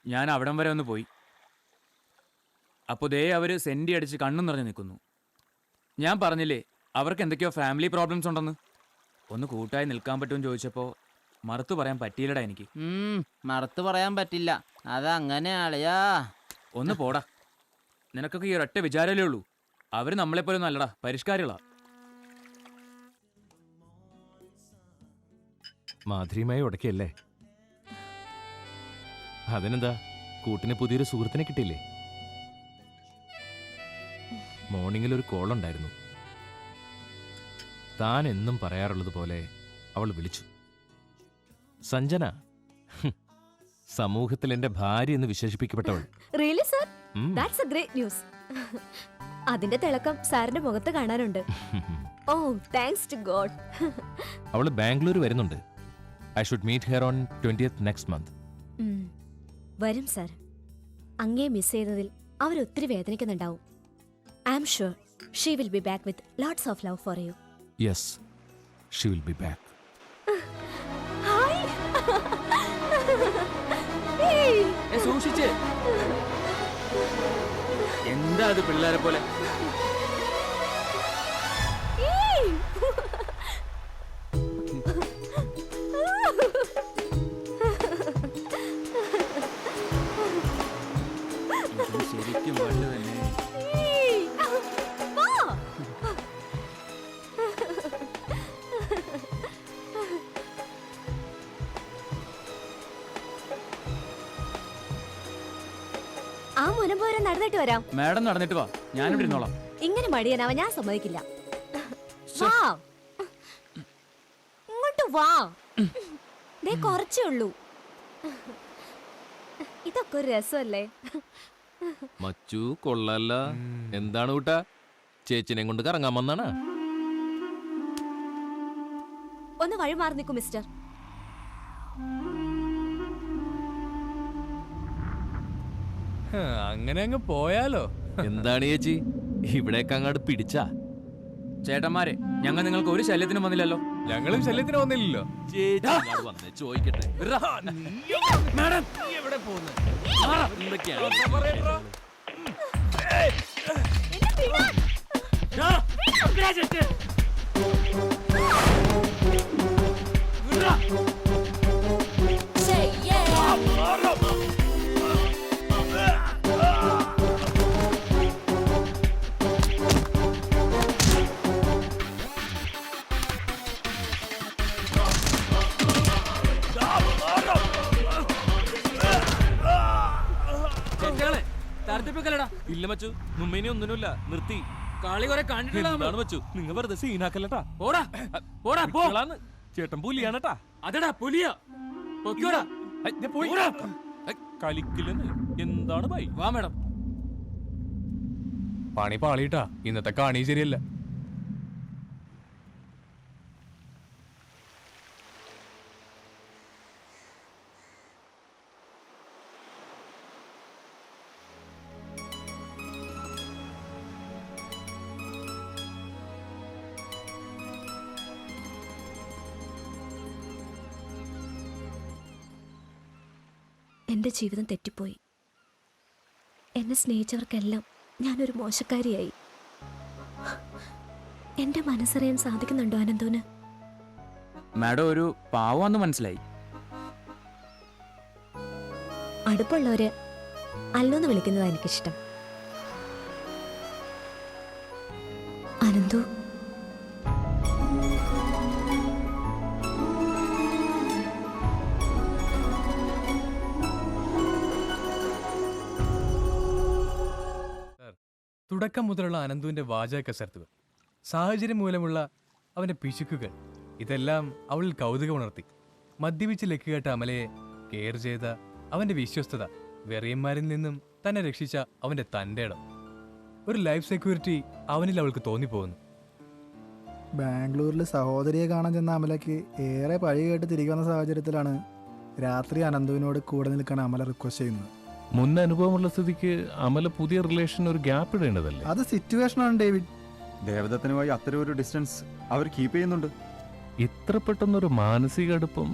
ഞാൻ അവിടം വരെ ഒന്ന് പോയി. അപ്പോൾ ദേ അവർ സെൻറ്റി അടിച്ച് കണ്ണും നിറഞ്ഞ് നിൽക്കുന്നു. ഞാൻ പറഞ്ഞില്ലേ അവർക്ക് എന്തൊക്കെയോ ഫാമിലി പ്രോബ്ലംസ് ഉണ്ടെന്ന്. ഒന്ന് കൂട്ടായി നിൽക്കാൻ പറ്റുമെന്ന് ചോദിച്ചപ്പോൾ മറുത്തു പറയാൻ പറ്റിയില്ലടാ എനിക്ക്. മറുത്തു പറയാൻ പറ്റില്ല, അതങ്ങനെ ആളെയാ. ഒന്ന് പോടാ, നിനക്കൊക്കെ ഈ ഒരൊറ്റ വിചാരമല്ലേ ഉള്ളൂ. അവർ നമ്മളെപ്പോലെ നല്ലടാ, പരിഷ്കാരികളാ. മാധുര്യമായി ഉടക്കല്ലേ? അതിനെന്താ, കൂട്ടിന് പുതിയൊരു സുഹൃത്തിനെ കിട്ടിയില്ലേ? മോർണിംഗിൽ ഒരു കോൾ ഉണ്ടായിരുന്നു. താൻ എന്നും പറയാറുള്ളത് പോലെ അവൾ വിളിച്ചു. സഞ്ജന, സമൂഹത്തിൽ എന്റെ ഭാര്യ എന്ന് വിശേഷിപ്പിക്കപ്പെട്ടവൾ. Really sir? That's a great news. അതിന്റെ തിളക്കം സാറിന്റെ മുഖത്ത് കാണാനുണ്ട്. Oh, thanks to God. അവള് ബാംഗ്ലൂർ വരുന്നുണ്ട്. I should meet her on 20th next month. വരും സർ. അങ്ങേ മിസ് ചെയ്തതിൽ അവരൊത്തിരി വേദനിക്കുന്നുണ്ടാവും. I am sure she will be back with lots of love for you. Yes, she will be back. സൂക്ഷിച്ച്. എന്താ അത് പിള്ളേരെ പോലെ? ആ മുനമ്പോരം നടന്നിട്ട് വരാം. മാഡം നടന്നിട്ട് വാ, ഞാനിവിടെ ഇരുന്നോളാം. ഇങ്ങനെ മടിയനാവാൻ ഞാൻ സമ്മതിക്കില്ല. വാ ഇങ്ങോട്ട് വാ. ദേ കുറച്ചേ ഉള്ളൂ. ഇതൊക്കെ ഒരു രസമല്ലേ? മച്ചു കൊള്ളല്ല. എന്താണ് കൂട്ടാ, ചേച്ചിനെ കൊണ്ട് കറങ്ങാൻ വന്നാണ്? ഒന്ന് വഴി മാറി നിൽക്കും മിസ്റ്റർ. അങ്ങനെ അങ്ങ് പോയാലോ? എന്താണ് ചേച്ചി ഇവിടേക്ക് അങ്ങോട്ട് പിടിച്ചാ? ചേട്ടന്മാരെ, ഞങ്ങൾ നിങ്ങൾക്ക് ഒരു ശല്യത്തിനും വന്നില്ലല്ലോ. ഞങ്ങളും ശല്യത്തിന് വന്നില്ലല്ലോ. ചേച്ചി ഇങ്ങോട്ട് വന്നേ, ചോദിക്കട്ടെ. മാഡം എവിടെ പോകുന്നു? ഇല്ല മച്ചു, മുമ്പേനി ഒന്നിനുമില്ല, നിർത്തി. കളി കുറെ കണ്ടിട്ടുള്ള മച്ചു, നിങ്ങൾ വെറുതെ സീനാക്കല്ലട്ടാ. പോടാ പോടാ പോ. ചേട്ടൻ പുലിയാണട്ടാ. അതെടാ പുലിയാ. പൊക്കോടാ. കളിക്കില്ലെന്ന് എന്താണ് ബൈ? വാ മാഡം. പണി പാളിയിട്ടാ, ഇന്നത്തെ കാണി ശരിയല്ല. എന്റെ ജീവിതം തെറ്റിപ്പോയി. എന്നെ സ്നേഹിച്ചവർക്കെല്ലാം ഞാനൊരു മോശക്കാരിയായി. എന്റെ മനസ്സറിയാൻ സാധിക്കുന്നുണ്ടോ അനന്തോന്? മാഡം ഒരു പാവാന്ന് മനസ്സിലായി. അടുപ്പുള്ളവര് അല്ലോന്ന് വിളിക്കുന്നതാ എനിക്കിഷ്ടം. അനന്തു, തുടക്കം മുതലുള്ള അനന്തുവിന്റെ വാചക കസർത്തുകൾ, സാഹചര്യം മൂലമുള്ള അവന്റെ പിശുക്കുകൾ, ഇതെല്ലാം അവളിൽ കൗതുകമുണർത്തി. മദ്യപിച്ച് ലക്കുകേട്ട അമലയെ കെയർ ചെയ്ത അവന്റെ വിശ്വസ്തത, വെറിയന്മാരിൽ നിന്നും തന്നെ രക്ഷിച്ച അവന്റെ തന്റെ ഇടം, ഒരു ലൈഫ് സെക്യൂരിറ്റി അവനിൽ അവൾക്ക് തോന്നിപ്പോകുന്നു. ബാംഗ്ലൂരിൽ സഹോദരിയെ കാണാൻ ചെന്ന അമലയ്ക്ക് ഏറെ പഴി കേട്ട് തിരികെ വന്ന സാഹചര്യത്തിലാണ് രാത്രി അനന്തുവിനോട് കൂടെ നിൽക്കാൻ അമല റിക്വസ്റ്റ് ചെയ്യുന്നത്. മുൻ അനുഭവമുള്ള സ്ഥിതിക്ക് അമല പുതിയ റിലേഷൻ ഒരു ഗ്യാപ്പ് ഇടേണ്ടതല്ലേ? അത് സിറ്റുവേഷനാണ് ഡേവിഡ്. ദേവദത്തനുമായി അത്തരം ഒരു ഡിസ്റ്റൻസ് അവർ കീപ്പ് ചെയ്യുന്നുണ്ട്. ഇത്ര പെട്ടെന്നൊരു മാനസിക അടുപ്പം?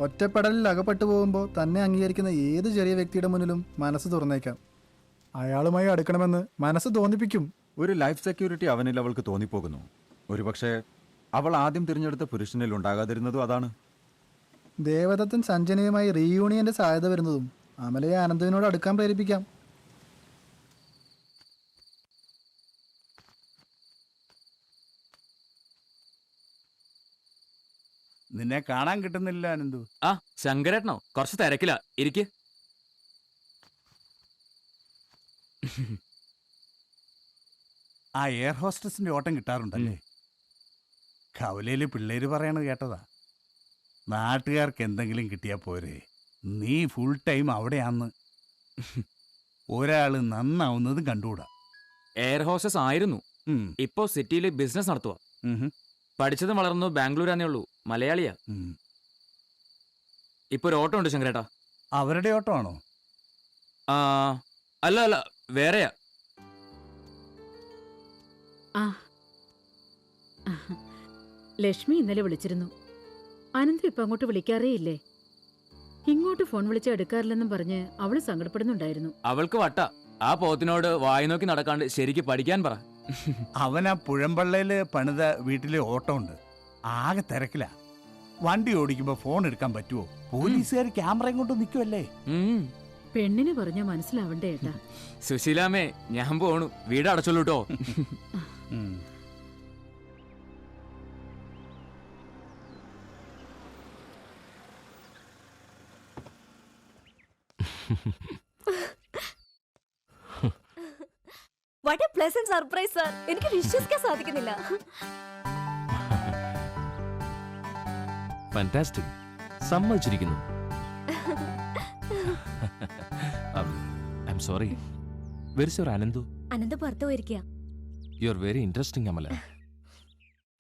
ഒറ്റപ്പെടലിൽ അകപ്പെട്ടു പോകുമ്പോൾ തന്നെ അംഗീകരിക്കുന്ന ഏത് ചെറിയ വ്യക്തിയുടെ മുന്നിലും മനസ്സ് തുറന്നേക്കാം. അയാളുമായി അടുക്കണമെന്ന് മനസ്സ് തോന്നിപ്പിക്കും. ഒരു ലൈഫ് സെക്യൂരിറ്റി അവനിൽ അവൾക്ക് തോന്നിപ്പോകുന്നു. ഒരുപക്ഷെ അവൾ ആദ്യം തിരഞ്ഞെടുത്ത പുരുഷനിൽ ഉണ്ടാകാതിരുന്നതും അതാണ്. ദേവദത്തൻ സഞ്ജനയുമായി റീയൂണിയന്റെ സാധ്യത വരുന്നതും അമലയെ അനന്തുവിനോട് അടുക്കാൻ പ്രേരിപ്പിക്കാം. നിന്നെ കാണാൻ കിട്ടുന്നില്ല അനന്തു. ആ ശങ്കരേട്ടനോ? കുറച്ച് തിരക്കില്ല, ഇരിക്ക്. ആ എയർ ഹോസ്റ്റസിന്റെ ഓട്ടം കിട്ടാറുണ്ടല്ലേ? കവലയില് പിള്ളേര് പറയണത് കേട്ടതാ. നാട്ടുകാർക്ക് എന്തെങ്കിലും കിട്ടിയാ പോരെ, നീ ഫുൾ ടൈം അവിടെയാന്ന്. ഒരാള് നന്നാവുന്നത് കണ്ടുകൂടാ. എയർ ഹോസ്റ്റസ് ആയിരുന്നു, ഇപ്പോ സിറ്റിയിൽ ബിസിനസ് നടത്തുക. പഠിച്ചതും വളർന്നു ബാംഗ്ലൂരാന്നേ ഉള്ളൂ, മലയാളിയാ. ഇപ്പൊ ഒരു ഓട്ടോ ഉണ്ട് ശങ്കരേട്ടാ. അവരുടെ ഓട്ടോ ആണോ? അല്ല അല്ല, വേറെയാ. ആ ലക്ഷ്മി ഇന്നലെ വിളിച്ചിരുന്നു. അനന്തു ഇപ്പൊ അങ്ങോട്ട് വിളിക്കാറേ ഇല്ലേ? ഇങ്ങോട്ട് ഫോൺ വിളിച്ച് എടുക്കാറില്ലെന്നും പറഞ്ഞ് അവള് സങ്കടപ്പെടുന്നുണ്ടായിരുന്നു. അവൾക്ക് വട്ട. ആ പോത്തിനോട് വായി നോക്കി നടക്കാണ്ട് ശരിക്ക് പഠിക്കാൻ പറ. അവൻ ആ പുഴമ്പള്ളയില് പണിത വീട്ടിലെ ഓട്ടോ ഉണ്ട്, ആകെ തിരക്കില. വണ്ടി ഓടിക്കുമ്പോ ഫോൺ എടുക്കാൻ പറ്റുമോ? പോലീസുകാർ ക്യാമറയും കൊണ്ട് നിൽക്കുമല്ലേ. പെണ്ണിന് പറഞ്ഞാ മനസ്സിലാവണ്ടേ ഏട്ടാ. സുശീലാമേ, ഞാൻ പോണു, വീട് അടച്ചോളൂ കേട്ടോ. What a pleasant surprise sir. എനിക്ക് വിശ്വസിക്കാൻ സാധിക്കുന്നില്ല. ഫാന്റാസ്റ്റിക്. സമ്മതിച്ചിരിക്കുന്നു. I'm sorry. Very sorry Ananthu. Ananth പുറത്തു പോയിരിക്കുക. You are very interesting Amala.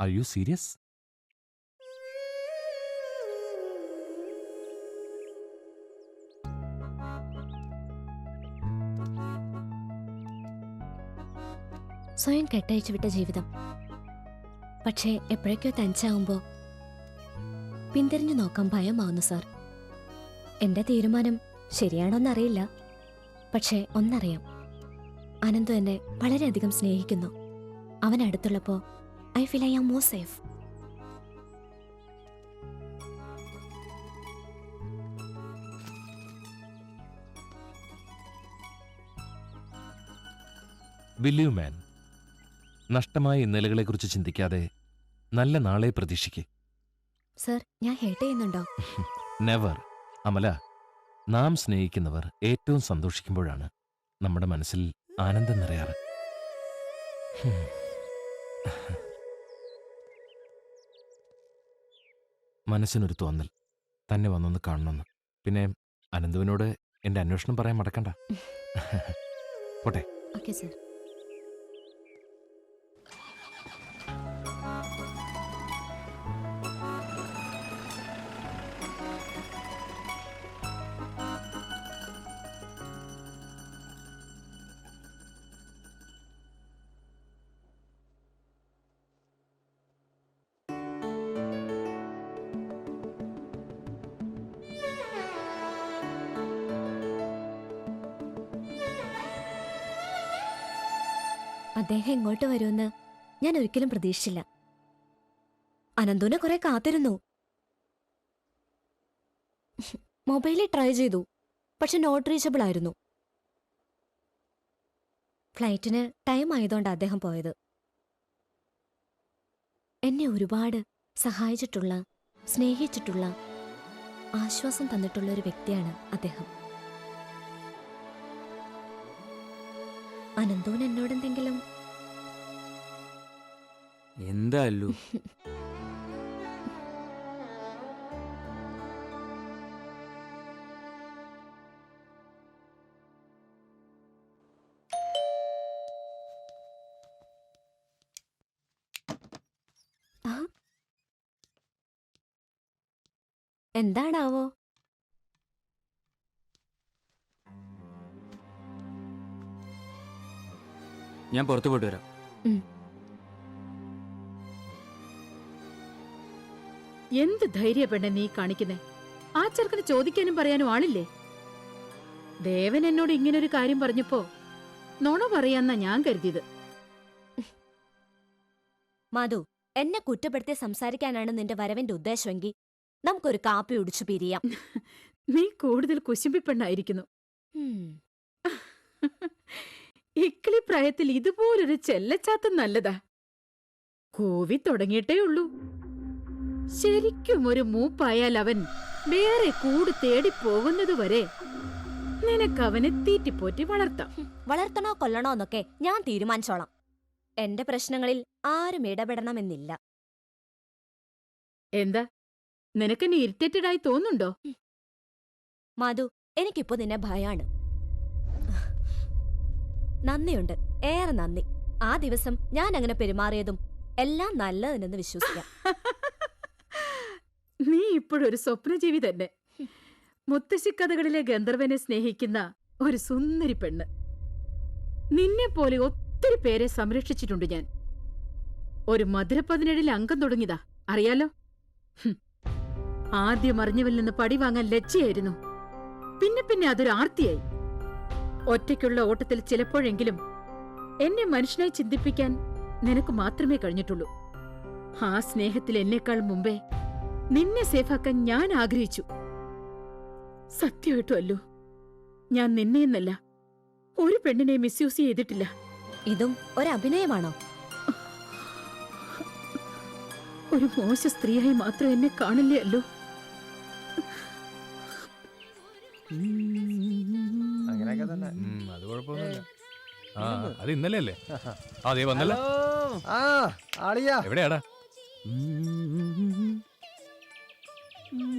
Are you serious? സ്വയം കെട്ടയച്ചു വിട്ട ജീവിതം. പക്ഷേ എപ്പോഴേക്കോ തനിച്ചാവുമ്പോ പിന്തിരിഞ്ഞു നോക്കാൻ ഭയമാവുന്നു സാർ. എന്റെ തീരുമാനം ശരിയാണോന്നറിയില്ല. പക്ഷേ ഒന്നറിയാം, അനന്തു എന്നെ വളരെയധികം സ്നേഹിക്കുന്നു. അവൻ അടുത്തുള്ളപ്പോ I feel I am more safe. Believe man, നഷ്ടമായ ഇന്നലകളെക്കുറിച്ച് ചിന്തിക്കാതെ നല്ല നാളെ പ്രതീക്ഷിക്കേ. സർ, ഞാൻ ഹേട്ട് ചെയ്യുന്നുണ്ടോ? നെവർ. അമല, നാം സ്നേഹിക്കുന്നവർ ഏറ്റവും സന്തോഷിക്കുമ്പോഴാണ് നമ്മുടെ മനസ്സിൽ ആനന്ദം നിറയാറ്. മനസ്സിനൊരു തോന്നൽ തന്നെ വന്നൊന്ന് കാണണമെന്ന്. പിന്നെ അനന്തുവിനോട് എന്റെ അന്വേഷണം പറയാൻ മടക്കണ്ട. പോട്ടെ. Okay sir. അദ്ദേഹം ഇങ്ങോട്ട് വരുമെന്ന് ഞാൻ ഒരിക്കലും പ്രതീക്ഷിച്ചില്ല. അനന്തുവിനെ കുറെ കാത്തിരുന്നു. മൊബൈലിൽ ട്രൈ ചെയ്തു, പക്ഷെ നോട്ട് റീച്ചബിൾ ആയിരുന്നു. ഫ്ലൈറ്റിന് ടൈം ആയതുകൊണ്ട് അദ്ദേഹം പോയത്. എന്നെ ഒരുപാട് സഹായിച്ചിട്ടുള്ള, സ്നേഹിച്ചിട്ടുള്ള, ആശ്വാസം തന്നിട്ടുള്ള ഒരു വ്യക്തിയാണ് അദ്ദേഹം. അനന്തോൻ എന്നോടെന്തെങ്കിലും? എന്താ അല്ലു? എന്താണാവോ? ഞാൻ പുറത്തു പോയിട്ട് വരാം. എന്ത് ധൈര്യ പെണ്ണെ നീ കാണിക്കുന്നേ? ആ ചെറുക്കന് ചോദിക്കാനും പറയാനും ആളില്ലേ? ദേവൻ എന്നോട് ഇങ്ങനൊരു കാര്യം പറഞ്ഞപ്പോ നുണ പറയാന്നാ ഞാൻ കരുതിയത്. മധു, എന്നെ കുറ്റപ്പെടുത്തി സംസാരിക്കാനാണ് നിന്റെ വരവിന്റെ ഉദ്ദേശമെങ്കിൽ നമുക്കൊരു കാപ്പി ഒടിച്ചു പിരിയാം. നീ കൂടുതൽ കുശുമ്പി പെണ്ണായിരിക്കുന്നു. ഇക്കിളി പ്രായത്തിൽ ഇതുപോലൊരു ചെല്ലച്ചാത്തം നല്ലതാ. കൂവി തുടങ്ങിയിട്ടേ ഉള്ളൂ. ശരിക്കും ഒരു മൂപ്പായാൽ അവൻ വേറെ കൂട് തേടി പോകുന്നതുവരെ നിനക്കവനെ തീറ്റിപ്പോറ്റി വളർത്താം. വളർത്തണോ കൊല്ലണോ എന്നൊക്കെ ഞാൻ തീരുമാനിച്ചോളാം. എന്റെ പ്രശ്നങ്ങളിൽ ആരും ഇടപെടണമെന്നില്ല. എന്താ, നിനക്കെന്നെ ഇറിറ്റേറ്റഡ് ആയി തോന്നുന്നുണ്ടോ? മധു, എനിക്കിപ്പോ നിന്നെ ഭയാണ്. നന്ദിയുണ്ട്, ഏറെ നന്ദി. ആ ദിവസം ഞാൻ അങ്ങനെ പെരുമാറിയതും എല്ലാം നല്ലതിനെന്ന് വിശ്വസിക്കാം. നീ ഇപ്പോഴൊരു സ്വപ്നജീവി തന്നെ. മുത്തശ്ശിക്കഥകളിലെ ഗന്ധർവനെ സ്നേഹിക്കുന്ന ഒരു സുന്ദരി പെണ്ണ്. നിന്നെ പോലെ ഒത്തിരി പേരെ സംരക്ഷിച്ചിട്ടുണ്ട് ഞാൻ. ഒരു മധുര17 അംഗം തുടങ്ങിയതാ, അറിയാലോ. ആദ്യം അറിഞ്ഞവരിൽ നിന്ന് പടി വാങ്ങാൻ ലജ്ജയായിരുന്നു. പിന്നെ പിന്നെ അതൊരു ആർത്തിയായി. ഒറ്റയ്ക്കുള്ള ഓട്ടത്തിൽ ചിലപ്പോഴെങ്കിലും എന്നെ മനുഷ്യനായി ചിന്തിപ്പിക്കാൻ നിനക്ക് മാത്രമേ കഴിഞ്ഞിട്ടുള്ളൂ. ആ സ്നേഹത്തിൽ എന്നേക്കാൾ മുമ്പേ നിന്നെ സേഫാക്കാൻ ഞാൻ ആഗ്രഹിച്ചു. സത്യമായിട്ടും അല്ലോ, ഞാൻ നിന്നെയെന്നല്ല ഒരു പെണ്ണിനെ മിസ്യൂസ് ചെയ്തിട്ടില്ല. ഇതും ഒരഭിനയമാണോ? ഒരു മോശ സ്ത്രീയായി മാത്രം എന്നെ കാണില്ലേ അല്ലോ. അങ്ങനെയൊക്കെ തന്നെ. അത് കുഴപ്പമൊന്നുമില്ല. ആ അത് ഇന്നലെ അല്ലേ? അതെ വന്നല്ലോ. ആ ആളിയാ എവിടെയാടാ?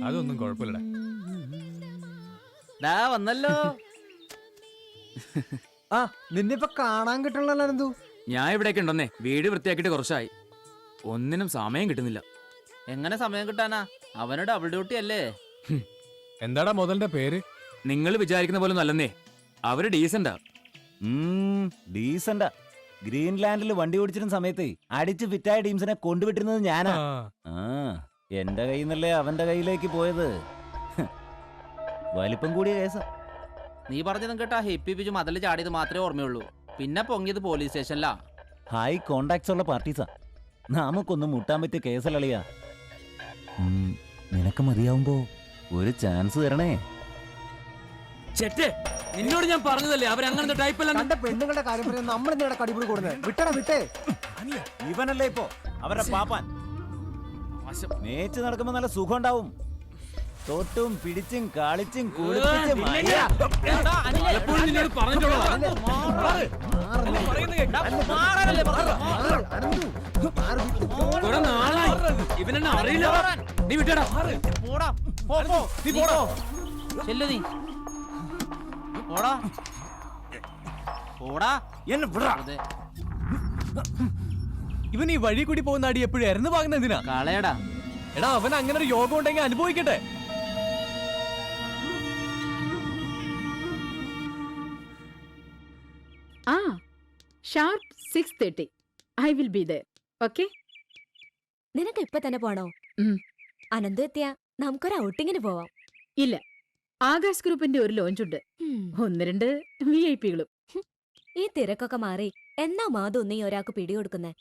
അതൊന്നും കുഴപ്പമില്ലടാ. ദാ വന്നല്ലോ. ആ നിന്നിപ്പോ കാണാൻ കിട്ടണല്ലോ എന്തു? ഞാൻ ഇവിടേക്ക് ഉണ്ടെന്നേ. വീട് വൃത്തിയാക്കിയിട്ട് കുറച്ചായി. ഒന്നിനും സമയം കിട്ടുന്നില്ല. എങ്ങനെ സമയം കിട്ടാനാ? അവന് ഡബിൾ ഡ്യൂട്ടി അല്ലേ? എന്താടാ മുതലിന്റെ പേര്? നിങ്ങൾ വിചാരിക്കുന്ന പോലെ നല്ലെന്നേ. അവര് ഡീസന്റാ. ഡീസന്റാ. ഗ്രീൻലാൻഡിൽ വണ്ടി ഓടിച്ചിരുന്ന സമയത്ത് അടിച്ച് ഫിറ്റായ ടീംസിനെ കൊണ്ടുവിട്ടിരുന്നത് ഞാനാ. എന്റെ കയ്യിൽ നിന്നല്ലേ അവന്റെ കയ്യിലേക്ക് പോയത്. വലിപ്പം കൂടിയ കേസാ. നീ പറഞ്ഞതും കേട്ടാ ഹിപ്പി പിജു മതിൽ ചാടിയത് മാത്രമേ ഓർമ്മയുള്ളൂ. പിന്നെ പൊങ്ങിയത് പോലീസ് സ്റ്റേഷനിലാ. ഹൈ കോണ്ടാക്ട്സ് ഉള്ള പാർട്ടീസാ. നമുക്കൊന്നും മുട്ടാൻ പറ്റിയ കേസല്ലിയാ. നിനക്ക് മതിയാവുമ്പോ ഒരു ചാൻസ് തരണേ. ചേട്ടേ, നിന്നോട് ഞാൻ പറഞ്ഞതല്ലേ അവരങ്ങനത്തെ ടൈപ്പല്ല. കണ്ട പെണ്ണുങ്ങളുടെ കാര്യം പറയാൻ നമ്മൾ എന്തിനാ കടിപിടി കൊടുക്കുന്നത്? വിട്ടടാ വിട്ടേ. ഇവനല്ലേ ഇപ്പോ അവരുടെ പാപ്പാൻ. മേച്ച് നടക്കുമ്പോ നല്ല സുഖം ഉണ്ടാവും. തൊട്ടും പിടിച്ചും കളിച്ചും കുളിപ്പിച്ചും ഇവനെന്നെ അറിയില്ല. നീ വിട്ടടാ. ചെല്ലു നീ. പോടാ പോടാ. ഇവൻ ഈ വഴി കൂടി പോകുന്ന അടി എപ്പോഴും ഇറന്നു പാകുന്ന എന്തിനാ? കളയടാ. എടാ അവൻ അങ്ങനെ ഒരു യോഗം ഉണ്ടെങ്കിൽ അനുഭവിക്കട്ടെ. ആ sharp 6:30 I will be there. Okay? നിനക്ക് ഇപ്പൊ തന്നെ പോണോ? അനന്തു എത്തിയാ നമുക്കൊരു ഔട്ടിങ്ങിന് പോവാം. ഇല്ല, ആകാശ് ഗ്രൂപ്പിന്റെ ഒരു ലോഞ്ചുണ്ട്. 1-2 VIP-കളും. ഈ തിരക്കൊക്കെ മാറി എന്നാ മാധു നീ ഒരാൾക്ക് പിടികൊടുക്കുന്നേ?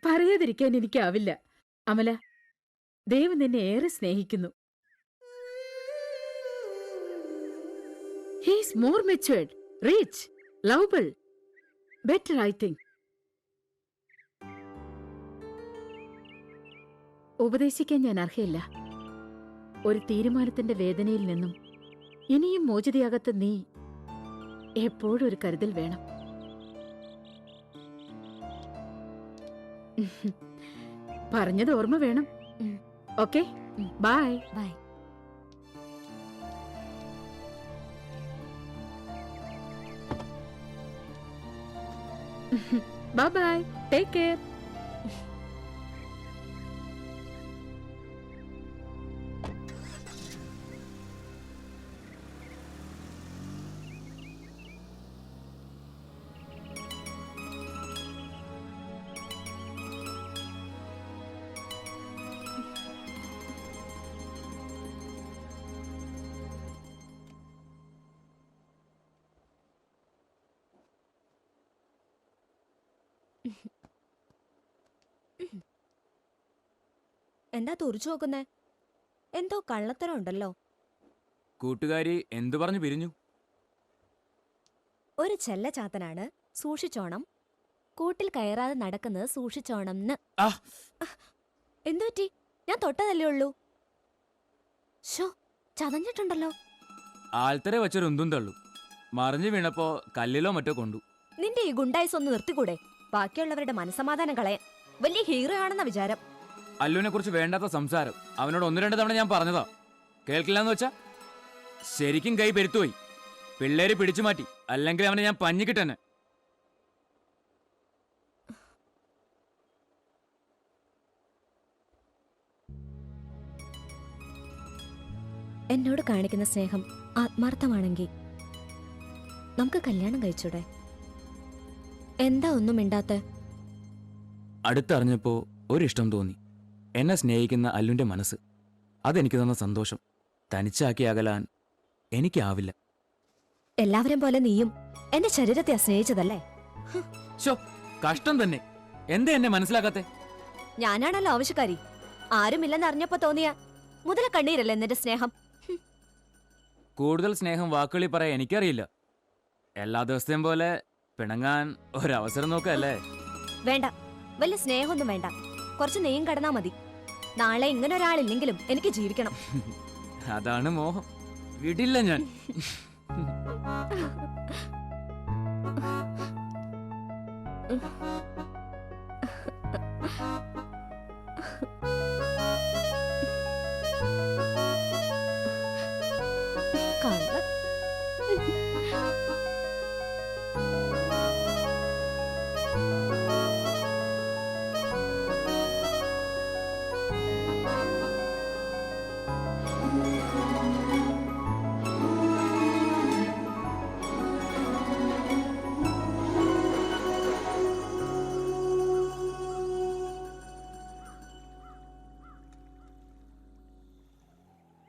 പറയാതിരിക്കാൻ എനിക്കാവില്ല. അമല, ദൈവം നിന്നെ ഏറെ സ്നേഹിക്കുന്നു. He is more matured, rich, lovable, better, I think. ഉപദേശിക്കാൻ ഞാൻ അർഹയില്ല. ഒരു തീരുമാനത്തിന്റെ വേദനയിൽ നിന്നും ഇനിയും മോചിതയാകത്ത നീ എപ്പോഴും ഒരു കരുതൽ വേണം. പറഞ്ഞത് ഓർമ്മ വേണം. Okay, bye. Bye. Bye bye. Take care. എന്താ തുറച്ചു നോക്കുന്നേ? എന്തോ കള്ളത്തരം ഉണ്ടല്ലോ. കൂട്ടുകാരി എന്തു പറഞ്ഞു പിരിഞ്ഞു? ഒരു ചെല്ലച്ചാത്തനാണ്, സൂക്ഷിച്ചോണം. കൂട്ടിൽ കയറാതെ നടക്കുന്നത് സൂക്ഷിച്ചോണം. എന്തുപറ്റി? ഞാൻ തൊട്ടതല്ലേ ഉള്ളൂ. ഷോ, ചതഞ്ഞിട്ടുണ്ടല്ലോ. ആൽത്തരെ വെച്ചൊരു ഉന്തും തള്ളു. മറിഞ്ഞു വീണപ്പോ കല്ലിലോ മറ്റോ കൊണ്ടു. നിന്റെ ഈ ഗുണ്ടായിസ് ഒന്ന് നിർത്തിക്കൂടെ? ബാക്കിയുള്ളവരുടെ മനസ്സമാധാനം കളയാൻ. വലിയ ഹീറോ ആണെന്ന വിചാരം. അല്ലുവിനെ കുറിച്ച് വേണ്ടാത്ത സംസാരം അവനോട് 1-2 തവണ ഞാൻ പറഞ്ഞതാ. കേൾക്കില്ലെന്ന് വെച്ചാ ശരിക്കും കൈ പെരുത്തുപോയി. പിള്ളേര് പിടിച്ചു മാറ്റി, അല്ലെങ്കിൽ അവനെ ഞാൻ പഞ്ഞിക്കിട്ടെന്നെ. എന്നോട് കാണിക്കുന്ന സ്നേഹം ആത്മാർത്ഥമാണെങ്കിൽ നമുക്ക് കല്യാണം കഴിച്ചൂടെ? എന്താ ഒന്നും മിണ്ടാത്ത? അടുത്തറിഞ്ഞപ്പോ ഒരിഷ്ടം തോന്നി. എന്നെ സ്നേഹിക്കുന്ന അല്ലുവിന്റെ മനസ്സ്, അതെനിക്ക് തന്ന സന്തോഷം തനിച്ചാക്കി അകലാൻ എനിക്കാവില്ല. എല്ലാവരും പോലെ നീയും എന്റെ ശരീരത്തെ സ്നേഹിച്ചതല്ലേ? കഷ്ടം തന്നെ. എന്താ എന്നെ മനസ്സിലാക്കാത്തെ? ഞാനാണല്ലോ ആവശ്യക്കാരി. ആരുമില്ലെന്ന് അറിഞ്ഞപ്പോ തോന്നിയ മുതല കണ്ണീരല്ലേ എന്നിന്റെ സ്നേഹം? കൂടുതൽ സ്നേഹം വാക്കുകളിൽ പറയാൻ എനിക്കറിയില്ല. എല്ലാ ദിവസത്തെയും പോലെ പിണങ്ങാൻ ഒരവസരം നോക്കല്ലേ? വേണ്ട, വലിയ സ്നേഹമൊന്നും വേണ്ട. കുറച്ച് നെയ്യും കടന്നാ മതി. നാളെ ഇങ്ങനെ ഒരാളില്ലെങ്കിലും എനിക്ക് ജീവിക്കണം. അതാണ് മോഹം. വിടില്ല ഞാൻ. കള്ള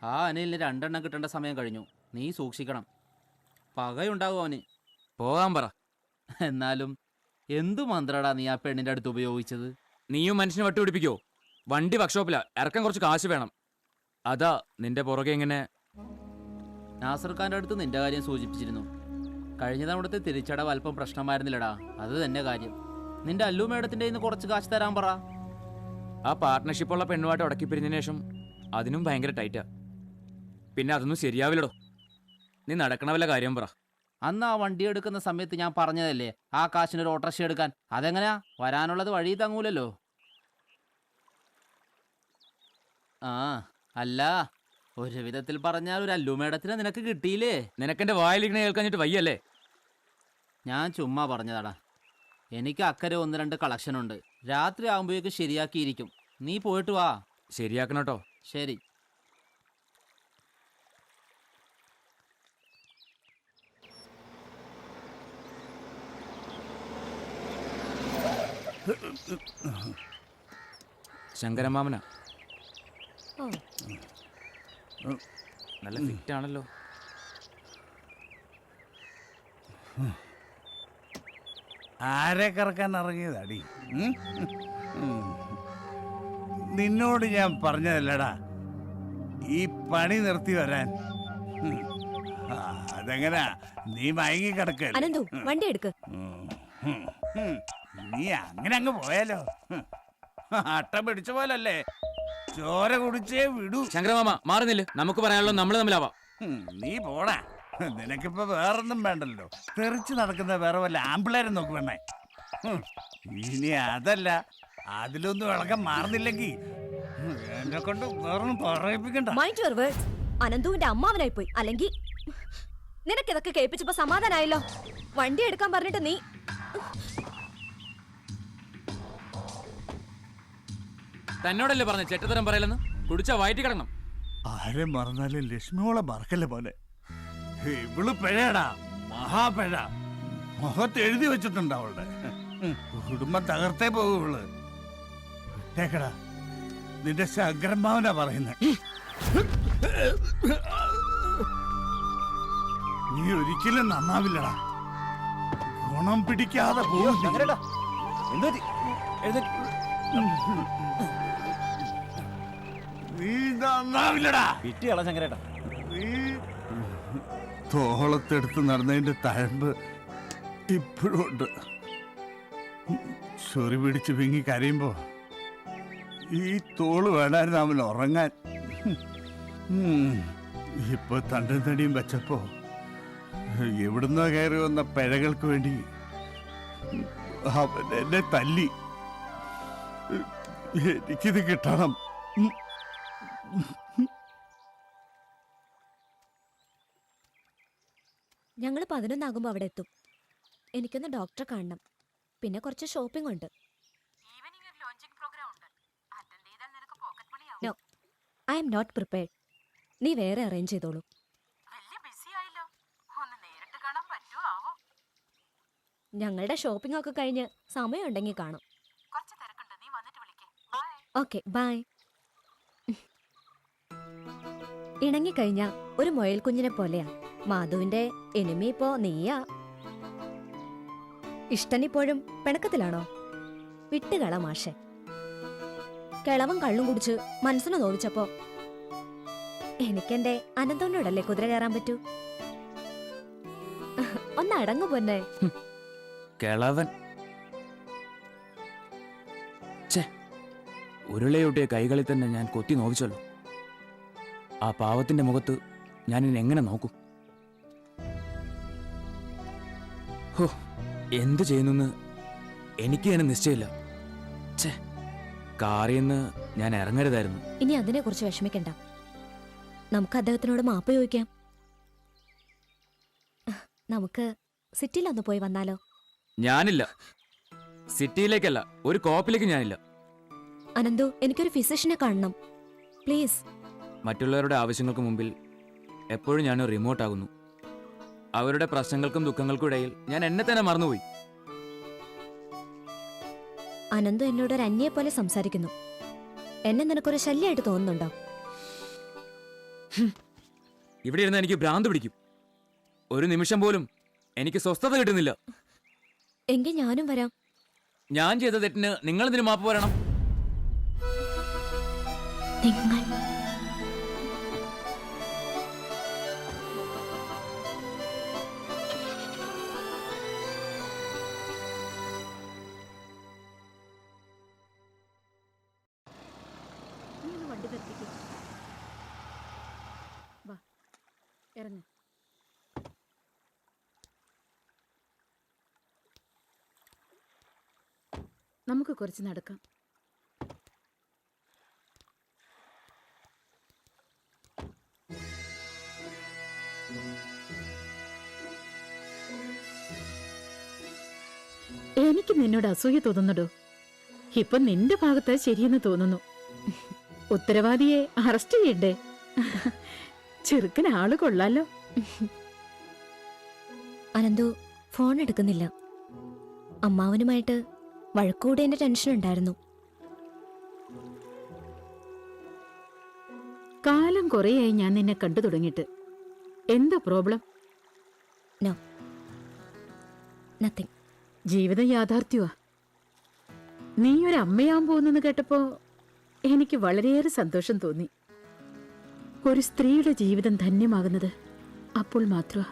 ആ അനിലിന് 2 എണ്ണം കിട്ടേണ്ട സമയം കഴിഞ്ഞു. നീ സൂക്ഷിക്കണം. പകയുണ്ടാവും അവന്. പോകാൻ പറ. എന്നാലും എന്തു മന്ത്രടാ നീ ആ പെണ്ണിന്റെ അടുത്ത് ഉപയോഗിച്ചത്? നീയും മനുഷ്യനെ വട്ടുപിടിപ്പിക്കോ? വണ്ടി വർക്ക്ഷോപ്പിലാ, ഇറക്കാൻ കുറച്ച് കാശ് വേണം. അതാ നിന്റെ പുറകെ ഇങ്ങനെ. നാസർ ഖാന്റെ അടുത്ത് നിന്റെ കാര്യം സൂചിപ്പിച്ചിരുന്നു. കഴിഞ്ഞ തവണത്തെ തിരിച്ചടവ് അല്പം പ്രശ്നമായിരുന്നില്ലടാ. അത് തന്നെ കാര്യം. നിന്റെ അല്ലു മേഡത്തിന്റെ കയ്യിൽ നിന്ന് കുറച്ച് കാശ് തരാൻ പറ. ആ പാർട്ട്ണർഷിപ്പുള്ള പെണ്ണുമായിട്ട് ഉടക്കി പിരിഞ്ഞതിന് ശേഷം അതിനും ഭയങ്കര ടൈറ്റാ. പിന്നെ അതൊന്നും ശരിയാവില്ലടോ. നീ നടക്കണ വല്ല കാര്യം പറ. അന്ന് ആ വണ്ടി എടുക്കുന്ന സമയത്ത് ഞാൻ പറഞ്ഞതല്ലേ ആ കാശിനൊരു ഓട്ടോറിക്ഷ എടുക്കാൻ. അതെങ്ങനെയാ? വരാനുള്ളത് വഴി തങ്ങൂലല്ലോ. ആ അല്ല, ഒരു വിധത്തിൽ പറഞ്ഞാൽ ഒരു അല്ലു മേഡത്തിനെ നിനക്ക് കിട്ടിയില്ലേ? നിനക്കെന്റെ വായിലിരിക്കണ കേൾക്കാഞ്ഞിട്ട് വയ്യല്ലേ? ഞാൻ ചുമ്മാ പറഞ്ഞതാടാ. എനിക്ക് അക്കരെ 1-2 കളക്ഷൻ ഉണ്ട്. രാത്രി ആകുമ്പോഴേക്ക് ശരിയാക്കിയിരിക്കും. നീ പോയിട്ട് വാ. ശരിയാക്കണം കേട്ടോ. ശരി. ശങ്കരമാമനാ. നല്ല ഫിറ്റ് ആണല്ലോ. ആരെ കറക്കാൻ ഇറങ്ങിയതാടി? നിന്നോട് ഞാൻ പറഞ്ഞതല്ലടാ ഈ പണി നിർത്തി വരാൻ. അതെങ്ങനാ? നീ മയങ്ങി കിടക്കല്ലേ? അനന്തു, വണ്ടി എടുക്ക്. നീ അങ്ങനെ അങ്ങ് പോയാലോ? അട്ടം പിടിച്ച പോലല്ലേ, ചോര കുടിച്ചേ വിടൂ. ശങ്കരമാമ മാറുന്നില്ല. നമുക്ക് പറയാനുള്ളത് നമ്മൾ തമ്മിലാവാം. നീ പോടാ. നിനക്കിപ്പോ വേറൊന്നും വേണ്ടല്ലോ. തെറിച്ച് നടക്കുന്ന വേറെ വല്ല ആമ്പിളേരെ നോക്ക് വേണേ. ഇനി അതല്ല, അതിലൊന്നും ഇളക്കം മാറുന്നില്ലെങ്കിൽ എന്നെ കൊണ്ട് വേറൊന്നും പറയിപ്പിക്കണ്ട. Mind your words. അനന്തുവിന്റെ അമ്മാവനായി പോയി. അല്ലെങ്കിൽ നിനക്കിതൊക്കെ കേൾപ്പിച്ചപ്പോ സമാധാനായല്ലോ. വണ്ടി എടുക്കാൻ പറഞ്ഞിട്ട് നീ തന്നോടല്ലേ പറഞ്ഞ ചെറ്റത്തരം പറയലെന്ന്? കുടിച്ചാ വയറ്റി കിടക്കണം. ആരെ മറന്നാലും ലക്ഷ്മിയോളെ മറക്കല്ലേ പോലെ. ഇവള് പിഴയടാ, മഹാപിഴ. മുഖത്ത് എഴുതി വെച്ചിട്ടുണ്ട് അവളുടെ. കുടുംബം തകർത്തേ പോകുള്ളു. കേക്കടാ, നിന്റെ ശങ്കരമ്മാവനാ പറയുന്നത്. നീ ഒരിക്കലും നന്നാവില്ലടാ. ഗുണം പിടിക്കാതെ പോകും. നീ നന്നാവില്ലടാ. കിട്ടിയാളാ ശങ്കരേട്ടാ. നീ തോളത്തെടുത്ത് നടന്നതിന്റെ തഴമ്പ് ഇപ്പോഴും ഉണ്ട്. ചൊറി പിടിച്ച് വിങ്ങി കരയുമ്പോ ഈ തോള് വേണമായിരുന്നു അവൻ ഉറങ്ങാൻ. ഇപ്പൊ തണ്ടും തടിയും വെച്ചപ്പോ എവിടുന്നോ കയറി വന്ന പിഴകൾക്ക് വേണ്ടി അവൻ എന്നെ തല്ലി. എനിക്കിത് കിട്ടണം. ഞങ്ങൾ 11 ആകുമ്പോ അവിടെ എത്തും. എനിക്കൊന്ന് ഡോക്ടറെ കാണണം. പിന്നെ കുറച്ച് ഷോപ്പിംഗ് ഉണ്ട്. No, I'm not prepared. നീ വേറെ അറേഞ്ച് ചെയ്തോളൂ. ഞങ്ങളുടെ ഷോപ്പിംഗ് ഒക്കെ കഴിഞ്ഞ് സമയമുണ്ടെങ്കിൽ കാണാം. Okay, by. ഇണങ്ങിക്കഴിഞ്ഞ ഒരു മുയൽ കുഞ്ഞിനെ പോലെയാ. മാധുവിന്റെ എനിമി ഇപ്പോ നീയാ. ഇഷ്ടനിപ്പോഴും പിണക്കത്തിലാണോ? വിട്ടുകള മാഷെ. കിളവൻ കള്ളും കുടിച്ച് മനസ്സിനെ നോവിച്ചപ്പോ എനിക്കെന്റെ അനന്തോനോടല്ലേ കുതിര കയറാൻ പറ്റൂ? ഒന്ന് അടങ്ങു പൊന്നെ. കിളവൻ ഉരുളയൊട്ടിയ കൈകളിൽ തന്നെ ഞാൻ കൊത്തി നോവിച്ചല്ലോ. ആ പാവത്തിന്റെ മുഖത്ത് ഞാൻ ഇനി എങ്ങനെ നോക്കും? ഹോ, എന്തു ചെയ്യുന്നെന്ന് എനിക്ക് തന്നെ നിശ്ചയമില്ല. ഛേ, കാറിൽ നിന്ന് ഞാൻ ഇറങ്ങരുതായിരുന്നു. ഇനി അതിനെ കുറിച്ച് വിഷമിക്കണ്ട. നമുക്ക് അദ്ദേഹത്തിനോട് മാപ്പ് ചോദിക്കാം. നമുക്ക് സിറ്റിയിലൊന്ന് പോയി വന്നാലോ? ഞാനില്ല. സിറ്റിയിലേക്കല്ല, ഒരു കോപ്പിലേക്ക് ഞാനില്ല. അനന്തു, എനിക്കൊരു ഫിസിഷ്യനെ കാണണം പ്ലീസ്. മറ്റുള്ളവരുടെ ആവശ്യങ്ങൾക്ക് മുമ്പിൽ എപ്പോഴും ഞാൻ റിമോട്ട് ആകുന്നു. അവരുടെ പ്രശ്നങ്ങൾക്കും ദുഃഖങ്ങൾക്കും ഇടയിൽ ഞാൻ എന്നെ തന്നെ മറന്നുപോയി. അനന്തു എന്നോട് ഒരു അന്യയെ പോലെ സംസാരിക്കുന്നു. എന്നെ നിനക്കൊരു ശല്യമായിട്ട് തോന്നുന്നുണ്ടോ? ഇവിടെ ഇരുന്ന് എനിക്ക് ഭ്രാന്ത് പിടിക്കും. ഒരു നിമിഷം പോലും എനിക്ക് സ്വസ്ഥത കിട്ടുന്നില്ല. എങ്കിൽ ഞാനും വരാം. ഞാൻ ചെയ്ത തെറ്റിന് നിങ്ങൾ എന്തിനു മാപ്പ് പറയണം? നിങ്ങൾ വണ്ടി നിർത്തിക്കേ. വാ, ഇറങ്ങ്. നമുക്ക് കുറച്ച് നടക്കാം. എനിക്ക് നിന്നോട് അസൂയ തോന്നുന്നുടോ. ഇപ്പൊ നിന്റെ ഭാഗത്ത് ശരിയെന്ന് തോന്നുന്നു. ഉത്തരവാദിയെ അറസ്റ്റ് ചെയ്യണ്ടേ? ചെറുക്കൻ ആള് കൊള്ളാലോ. അനന്തു ഫോൺ എടുക്കുന്നില്ല. അമ്മാവനുമായിട്ട് വഴക്കൂടേന്റെ ടെൻഷൻ ഉണ്ടായിരുന്നു. കാലം കുറേയായി ഞാൻ നിന്നെ കണ്ടു തുടങ്ങിയിട്ട്. എന്താ പ്രോബ്ലം? No, nothing. ജീവിതം യാഥാർത്ഥ്യമാ. നീ ഒരു അമ്മയാൻ പോകുന്നെന്ന് കേട്ടപ്പോ എനിക്ക് വളരെയേറെ സന്തോഷം തോന്നി. ഒരു സ്ത്രീയുടെ ജീവിതം ധന്യമാകുന്നത് അപ്പോൾ മാത്രമാ.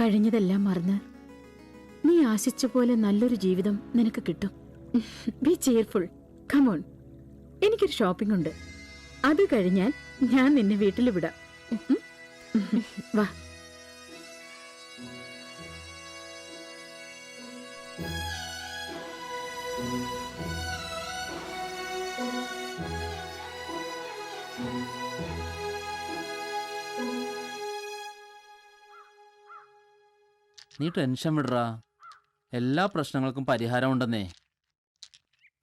കഴിഞ്ഞതെല്ലാം മറന്ന് നീ ആശിച്ച പോലെ നല്ലൊരു ജീവിതം നിനക്ക് കിട്ടും. B cheerful. കമോൺ, എനിക്കൊരു ഷോപ്പിംഗ് ഉണ്ട്. അത് കഴിഞ്ഞാൽ ഞാൻ നിന്നെ വീട്ടിൽ വിടാം. വാ. നീ ടെൻഷൻ വിടറാ. എല്ലാ പ്രശ്നങ്ങൾക്കും പരിഹാരം ഉണ്ടെന്നേ.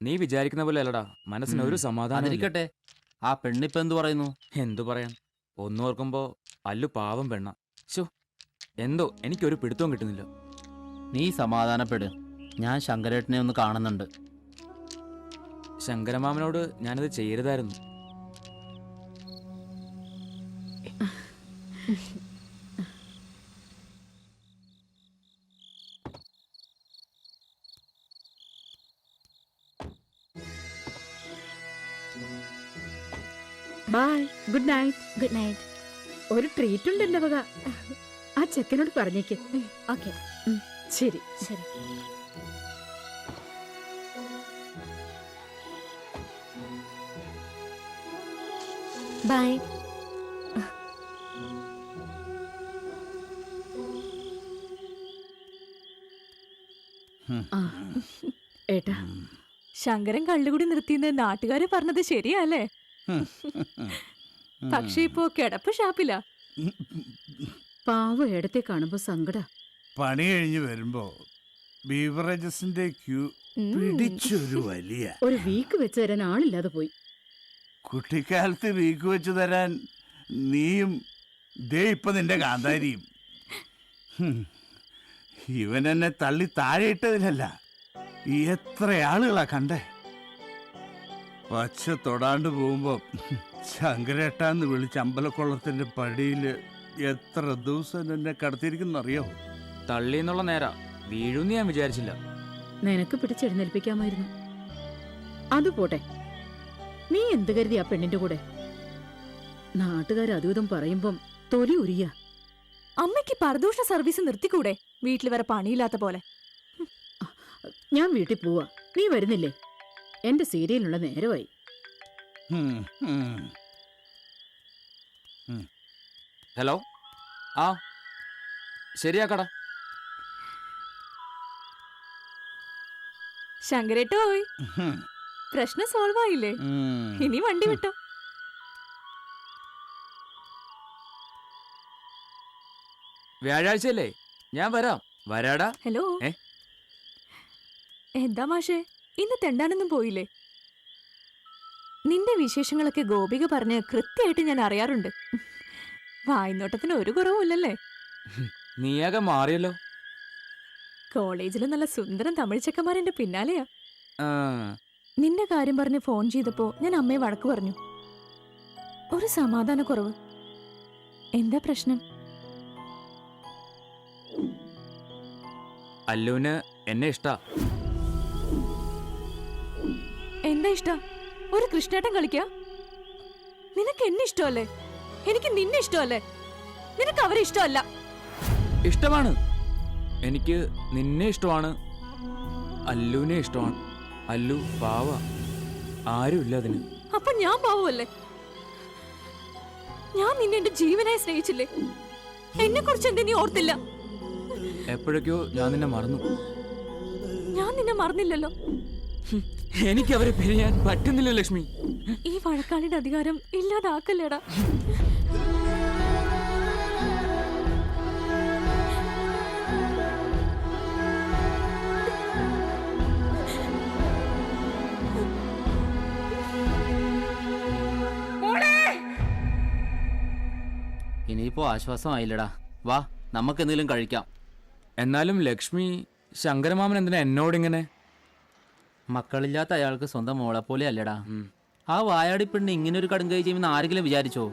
നീ വിചാരിക്കുന്ന പോലെ അല്ലടാ. മനസ്സിന് ഒരു സമാധാനം. അതിരിക്കട്ടെ, ആ പെണ്ണിപ്പോ എന്തു പറയുന്നു? എന്തു പറയാൻ, ഒന്നോർക്കുമ്പോ അല്ലു പാവം പെണ്ണ. ശോ, എന്തോ എനിക്കൊരു പിടുത്തവും കിട്ടുന്നില്ല. നീ സമാധാനപ്പെട്. ഞാൻ ശങ്കരേട്ടനെ ഒന്ന് കാണുന്നുണ്ട്. ശങ്കരമാമനോട് ഞാനത് ചെയ്യരുതായിരുന്നു. Bye. Good night. Good night. ഒരു ട്രീറ്റ് ഉണ്ട് എന്റെ വക. ആ ചെക്കനോട് പറഞ്ഞേക്ക്. ഓക്കെ, ശരി. ശരി. ബൈ. ഏട്ടാ, ശങ്കരൻ കള്ളുകൂടി നിർത്തിയെന്ന് നാട്ടുകാര് പറഞ്ഞത് ശരിയല്ലേ? പക്ഷെ ഇപ്പോ കിടപ്പ് ഷാപ്പില്ല. പാവ ഏടത്തെ കാണുമ്പോ സങ്കട. പണി കഴിഞ്ഞ് വരുമ്പോ ബീവറേജസിന്റെ ക്യൂ പിടിച്ചൊരു വലിയ. ഒരു വീക്ക് വെച്ച് തരാൻ ആളില്ലാതെ പോയി. കുട്ടിക്കാലത്ത് വീക്ക് വെച്ച് തരാൻ നീയും ദേ ഇപ്പൊ നിന്റെ കാന്താരിയും. ഇവൻ എന്നെ തള്ളി താഴെ ഇട്ടതിലല്ല, എത്ര ആളുകളാ കണ്ടേ. പച്ച തൊടാണ്ട് പോകുമ്പോ ശങ്കരേട്ടാന്ന് വിളിച്ച് അമ്പലക്കുളത്തിന്റെ പടിയില് എത്ര ദിവസം എന്നെ കടത്തിയിരിക്കുന്നറിയോ? തള്ളി എന്നുള്ള നേരാ, വീഴുന്ന് ഞാൻ വിചാരിച്ചില്ല. നിനക്ക് പിടിച്ചെഴുന്നേൽപ്പിക്കാമായിരുന്നു. അത് പോട്ടെ, നീ എന്ത് കരുതി ആ പെണ്ണിന്റെ കൂടെ? നാട്ടുകാർ അതും പറയുമ്പം തൊലി ഉരിയ. അമ്മയ്ക്ക് പരദൂഷ സർവീസ് നിർത്തിക്കൂടെ? വീട്ടിൽ വരെ പണിയില്ലാത്ത പോലെ. ഞാൻ വീട്ടിൽ പോവാ. നീ വരുന്നില്ലേ? എന്റെ സീരിയലുള്ള നേരമായി. ഹലോ. ആ, ശരിയാക്കടാ. ശങ്കരേട്ടോ പോയി. പ്രശ്നം സോൾവ് ആയില്ലേ? ഇനി വണ്ടി വിട്ടോ. വ്യാഴാഴ്ചയല്ലേ? ഞാൻ വരാടാ. ഹലോ, എന്താ മാഷേ ഇന്ന് തെണ്ടാനൊന്നും പോയില്ലേ? നിന്റെ വിശേഷങ്ങളൊക്കെ ഗോപിക പറഞ്ഞ് കൃത്യമായിട്ട് ഞാൻ അറിയാറുണ്ട്. വായ്നോട്ടത്തിന് ഒരു കുറവുമില്ലല്ലേ? നീയാകെ മാറിയല്ലോ. കോളേജിൽ നല്ല സുന്ദരം തമിഴ് ചെക്കന്മാരെന്റെ പിന്നാലെയാ. നിന്റെ കാര്യം പറഞ്ഞ് ഫോൺ ചെയ്തപ്പോ ഞാൻ അമ്മയെ വഴക്ക് പറഞ്ഞു. ഒരു സമാധാന കുറവ്. എന്താ പ്രശ്നം? അല്ലുവിന് എന്നെ ഇഷ്ടാ. എന്താ ഇഷ്ട? ഒരു കൃഷ്ണേട്ടൻ കളിക്കാ? നിനക്ക് എന്നെ ഇഷ്ടമല്ലേ? എനിക്ക് നിന്നെ ഇഷ്ടമല്ലേ? നിനക്ക് അവരെ ഇഷ്ടമല്ല. ഇഷ്ടമാണ്. എനിക്ക് നിന്നെ ഇഷ്ടമാണ്. അല്ലുവിനെ ഇഷ്ടമാണ്. അല്ലു പാവ, ആരുമില്ല അതിന്. അപ്പൊ ഞാൻ പാവല്ലേ? ഞാൻ നിന്നെ എന്റെ ജീവനായി സ്നേഹിച്ചില്ലേ? എന്നെ കുറിച്ച് എന്താ നീ ഓർത്തില്ല? എപ്പോഴൊക്കെയോ ഞാൻ നിന്നെ മറന്നു. ഞാൻ നിന്നെ മറന്നില്ലല്ലോ. എനിക്ക് അവരെ പിരിയാൻ പറ്റുന്നില്ല ലക്ഷ്മി. ഈ വഴക്കാളിയുടെ അധികാരം ഇല്ലാതാക്കല്ലേടാ. ഇനിയിപ്പോ ആശ്വാസമായില്ലടാ. വാ, നമുക്ക് എന്തെങ്കിലും കഴിക്കാം. എന്നാലും ലക്ഷ്മി, ശങ്കരമാമൻ എന്തിനാ എന്നോടിങ്ങനെ? മക്കളില്ലാത്ത അയാൾക്ക് സ്വന്തം മോളെ പോലെ അല്ലടാ. ആ വായാടി പെണ്ണ് ഇങ്ങനെ ഒരു കടുങ്കൈ ചെയ്യുമെന്ന് ആരെങ്കിലും വിചാരിച്ചോ?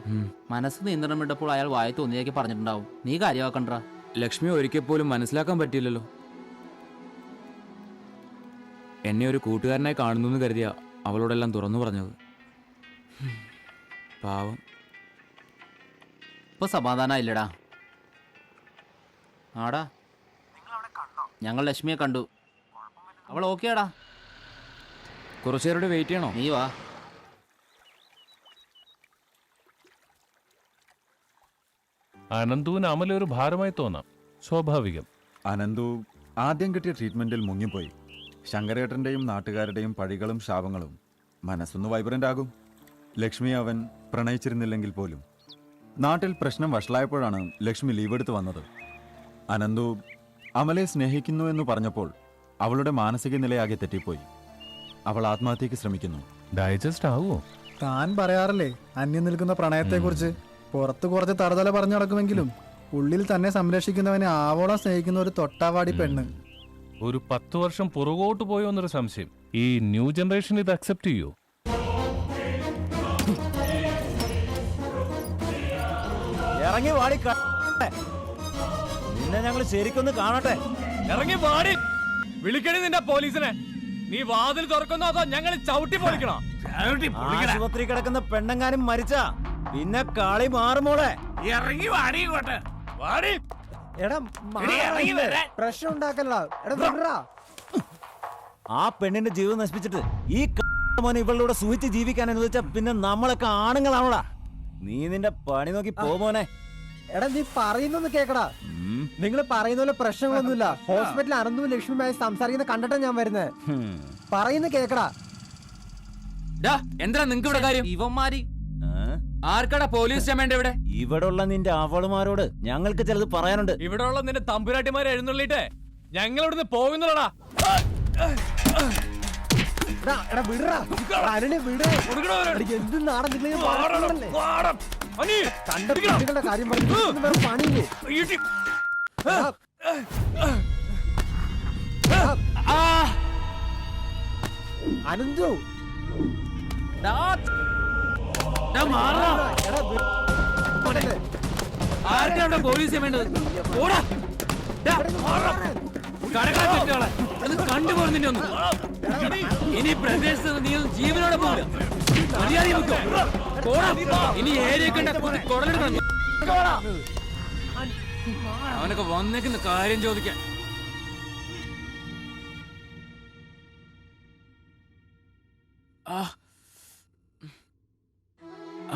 മനസ്സ് നിയന്ത്രണം വിട്ടപ്പോൾ അയാൾ വായ തോന്നിയാക്കി പറഞ്ഞിട്ടുണ്ടാവും. നീ കാര്യമാക്കണ്ടാ. ലക്ഷ്മി ഒരിക്കൽ പോലും മനസ്സിലാക്കാൻ പറ്റിയില്ലല്ലോ. എന്നെ ഒരു കൂട്ടുകാരനായി കാണുന്നു എന്ന് കരുതിയ അവളോടെല്ലാം തുറന്നു പറഞ്ഞത്. പാവം. ഇപ്പൊ സമാധാനമില്ലടാ. ആടാ, ഞങ്ങൾ ലക്ഷ്മിയെ കണ്ടു. അവൾ ഓക്കെയാടാ. കുറച്ചുപേരോട് വെയിറ്റ് ചെയ്യണോ? നീ വാ. അനന്തുവിന് അമല ഒരു ഭാരമായി തോന്നാം. സ്വാഭാവികം. അനന്തു ആദ്യം കിട്ടിയ ട്രീറ്റ്മെന്റിൽ മുങ്ങിപ്പോയി. ശങ്കരേട്ടന്റെയും നാട്ടുകാരുടെയും പഴികളും ശാപങ്ങളും മനസ്സൊന്ന് വൈബ്രന്റ് ആകും. ലക്ഷ്മി അവൻ പ്രണയിച്ചിരുന്നില്ലെങ്കിൽ പോലും. നാട്ടിൽ പ്രശ്നം വഷളായപ്പോഴാണ് ലക്ഷ്മി ലീവ് എടുത്ത് വന്നത്. അനന്തു അമലയെ സ്നേഹിക്കുന്നു എന്ന് പറഞ്ഞപ്പോൾ അവളുടെ മാനസിക നിലയാകെ തെറ്റിപ്പോയി. അവൾ ആത്മഹത്യക്ക് ശ്രമിക്കുന്നു. ഡൈജസ്റ്റ് ആവുമോ? താൻ പറയാറില്ലേ അന്യം നിൽക്കുന്ന പ്രണയത്തെക്കുറിച്ച്? പുറത്ത് കുറച്ച് തറുതല പറഞ്ഞു നടക്കുമെങ്കിലും ഉള്ളിൽ തന്നെ സംരക്ഷിക്കുന്നവനെ ആവോളം സ്നേഹിക്കുന്ന ഒരു തൊട്ടാവാടി പെണ്ണ്. ഒരു 10 വർഷം പുറകോട്ട് പോയോ എന്നൊരു സംശയം. ഈ ന്യൂ ജനറേഷൻ ഇത് അക്സെപ്റ്റ് ചെയ്യോ? ഇറങ്ങി വാടി, നിന്നെ ഞങ്ങൾ ശരിക്കൊന്ന് കാണട്ടെ. ഇറങ്ങി വാടി. വിളിക്കണേ നിന്റെ പോലീസിനെ. നീ വാതിൽ തുറക്കുന്നോ അതോ ഞങ്ങൾ ചവിട്ടി പൊളിക്കണോ? ആശുപത്രി കിടക്കുന്ന പെണ്ണെങ്ങാനും മരിച്ചാ പിന്നെ കളി മാറുമോളെ. ഇറങ്ങി വാടി ഇങ്ങോട്ട്. വാടി. പ്രശ്നം ഉണ്ടാക്കല്ലോ. ആ പെണ്ണിന്റെ ജീവിതം നശിപ്പിച്ചിട്ട് ഈ മോനെ ഇവളുടെ സൂഹിച്ച് ജീവിക്കാൻ അനുവദിച്ച പിന്നെ നമ്മളൊക്കെ ആണുങ്ങളാണോടാ. നീ നിന്റെ പണി നോക്കി പോമോനെ. എടാ നീ പറയുന്നൊന്ന് കേക്കടാ. നിങ്ങൾ പറയുന്ന പോലെ പ്രശ്നങ്ങളൊന്നുമില്ല. ഹോസ്പിറ്റലിൽ അനന്തും ലക്ഷ്മിയുമായി സംസാരിക്കുന്ന കണ്ടിട്ടാ ഞാൻ വരുന്നത്. പറയുന്ന കേക്കടാ. എന്താ നിങ്ങക്ക് ഇവിടെ കാര്യം? ഇവന്മാരി ആർക്കടാ പോലീസ് സ്റ്റേഷൻ ഇവിടെ? ഇവിടെ ഉള്ള നിന്റെ അവളുമാരോട് ഞങ്ങൾക്ക് ചിലത് പറയാനുണ്ട്. ഇവിടെ ഉള്ള നിന്റെ തമ്പുരാട്ടിമാരെ എഴുന്നള്ളിട്ട് ഞങ്ങൾ ഇവിടുന്ന് പോകുന്നതാടാ. എന്ത് നാടൻ കണ്ട കാര്യം പറഞ്ഞു പണിയില്ലേ? അനന്തു ആർക്കാണ് പോലീസ് വേണ്ടത്? കണ്ടുപോകുന്നില്ല ഒന്നും. ഇനി പ്രദേശത്ത് നീ ജീവനോടെ പോകില്ല. ഇനി ഏരിയ കണ്ട കുടലെടുക്കണം. അവനൊക്കെ വന്നേക്കുന്ന കാര്യം ചോദിക്കാൻ.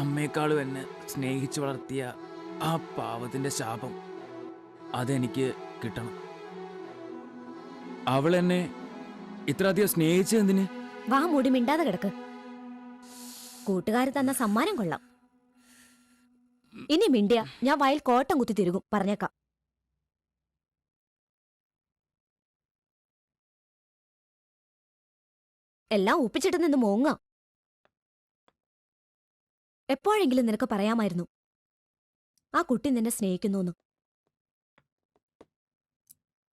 അമ്മയെക്കാളും എന്നെ സ്നേഹിച്ചു വളർത്തിയ ആ പാവത്തിന്റെ ശാപം അതെനിക്ക് കിട്ടണം. അവൾ എന്നെ ഇത്ര അധികം സ്നേഹിച്ചെന്തിന്? വാ മൂടി മിണ്ടാതെ കിടക്ക്. കൂട്ടുകാർ തന്ന സമ്മാനം കൊള്ളാം. ഇനി മിണ്ടിയ ഞാൻ വായിൽ കോട്ടം കുത്തി തിരുകും, പറഞ്ഞേക്കാം. എല്ലാം ഒപ്പിച്ചിട്ട് നിന്ന് മോങ്ങ. എപ്പോഴെങ്കിലും നിനക്ക് പറയാമായിരുന്നു ആ കുട്ടി നിന്നെ സ്നേഹിക്കുന്നു.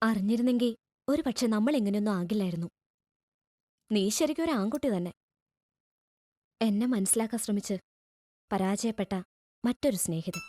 അറിഞ്ഞിരുന്നെങ്കിൽ ഒരു പക്ഷെ നമ്മൾ ഇങ്ങനെയൊന്നും ആകില്ലായിരുന്നു. നീ ശരിക്കും ഒരു ആൺകുട്ടി തന്നെ. എന്നെ മനസ്സിലാക്കാൻ ശ്രമിച്ച് പരാജയപ്പെട്ട മറ്റൊരു സ്നേഹിതൻ.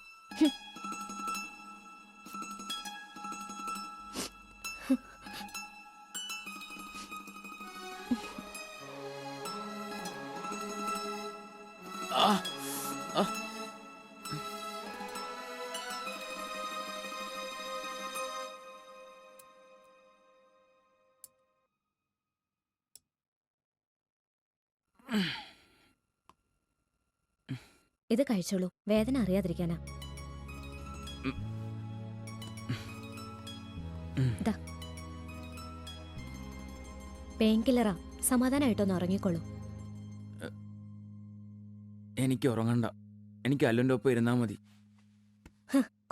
ഇത് കഴിച്ചോളൂ, വേദന അറിയാതിരിക്കാനാ. പെയിൻ കില്ലറാ, സമാധാനമായിട്ടൊന്ന് ഉറങ്ങിക്കോളൂ. എനിക്ക് ഉറങ്ങണ്ട, എനിക്ക് അല്ലുൻ്റെ ഒപ്പം ഇരുന്നാ മതി.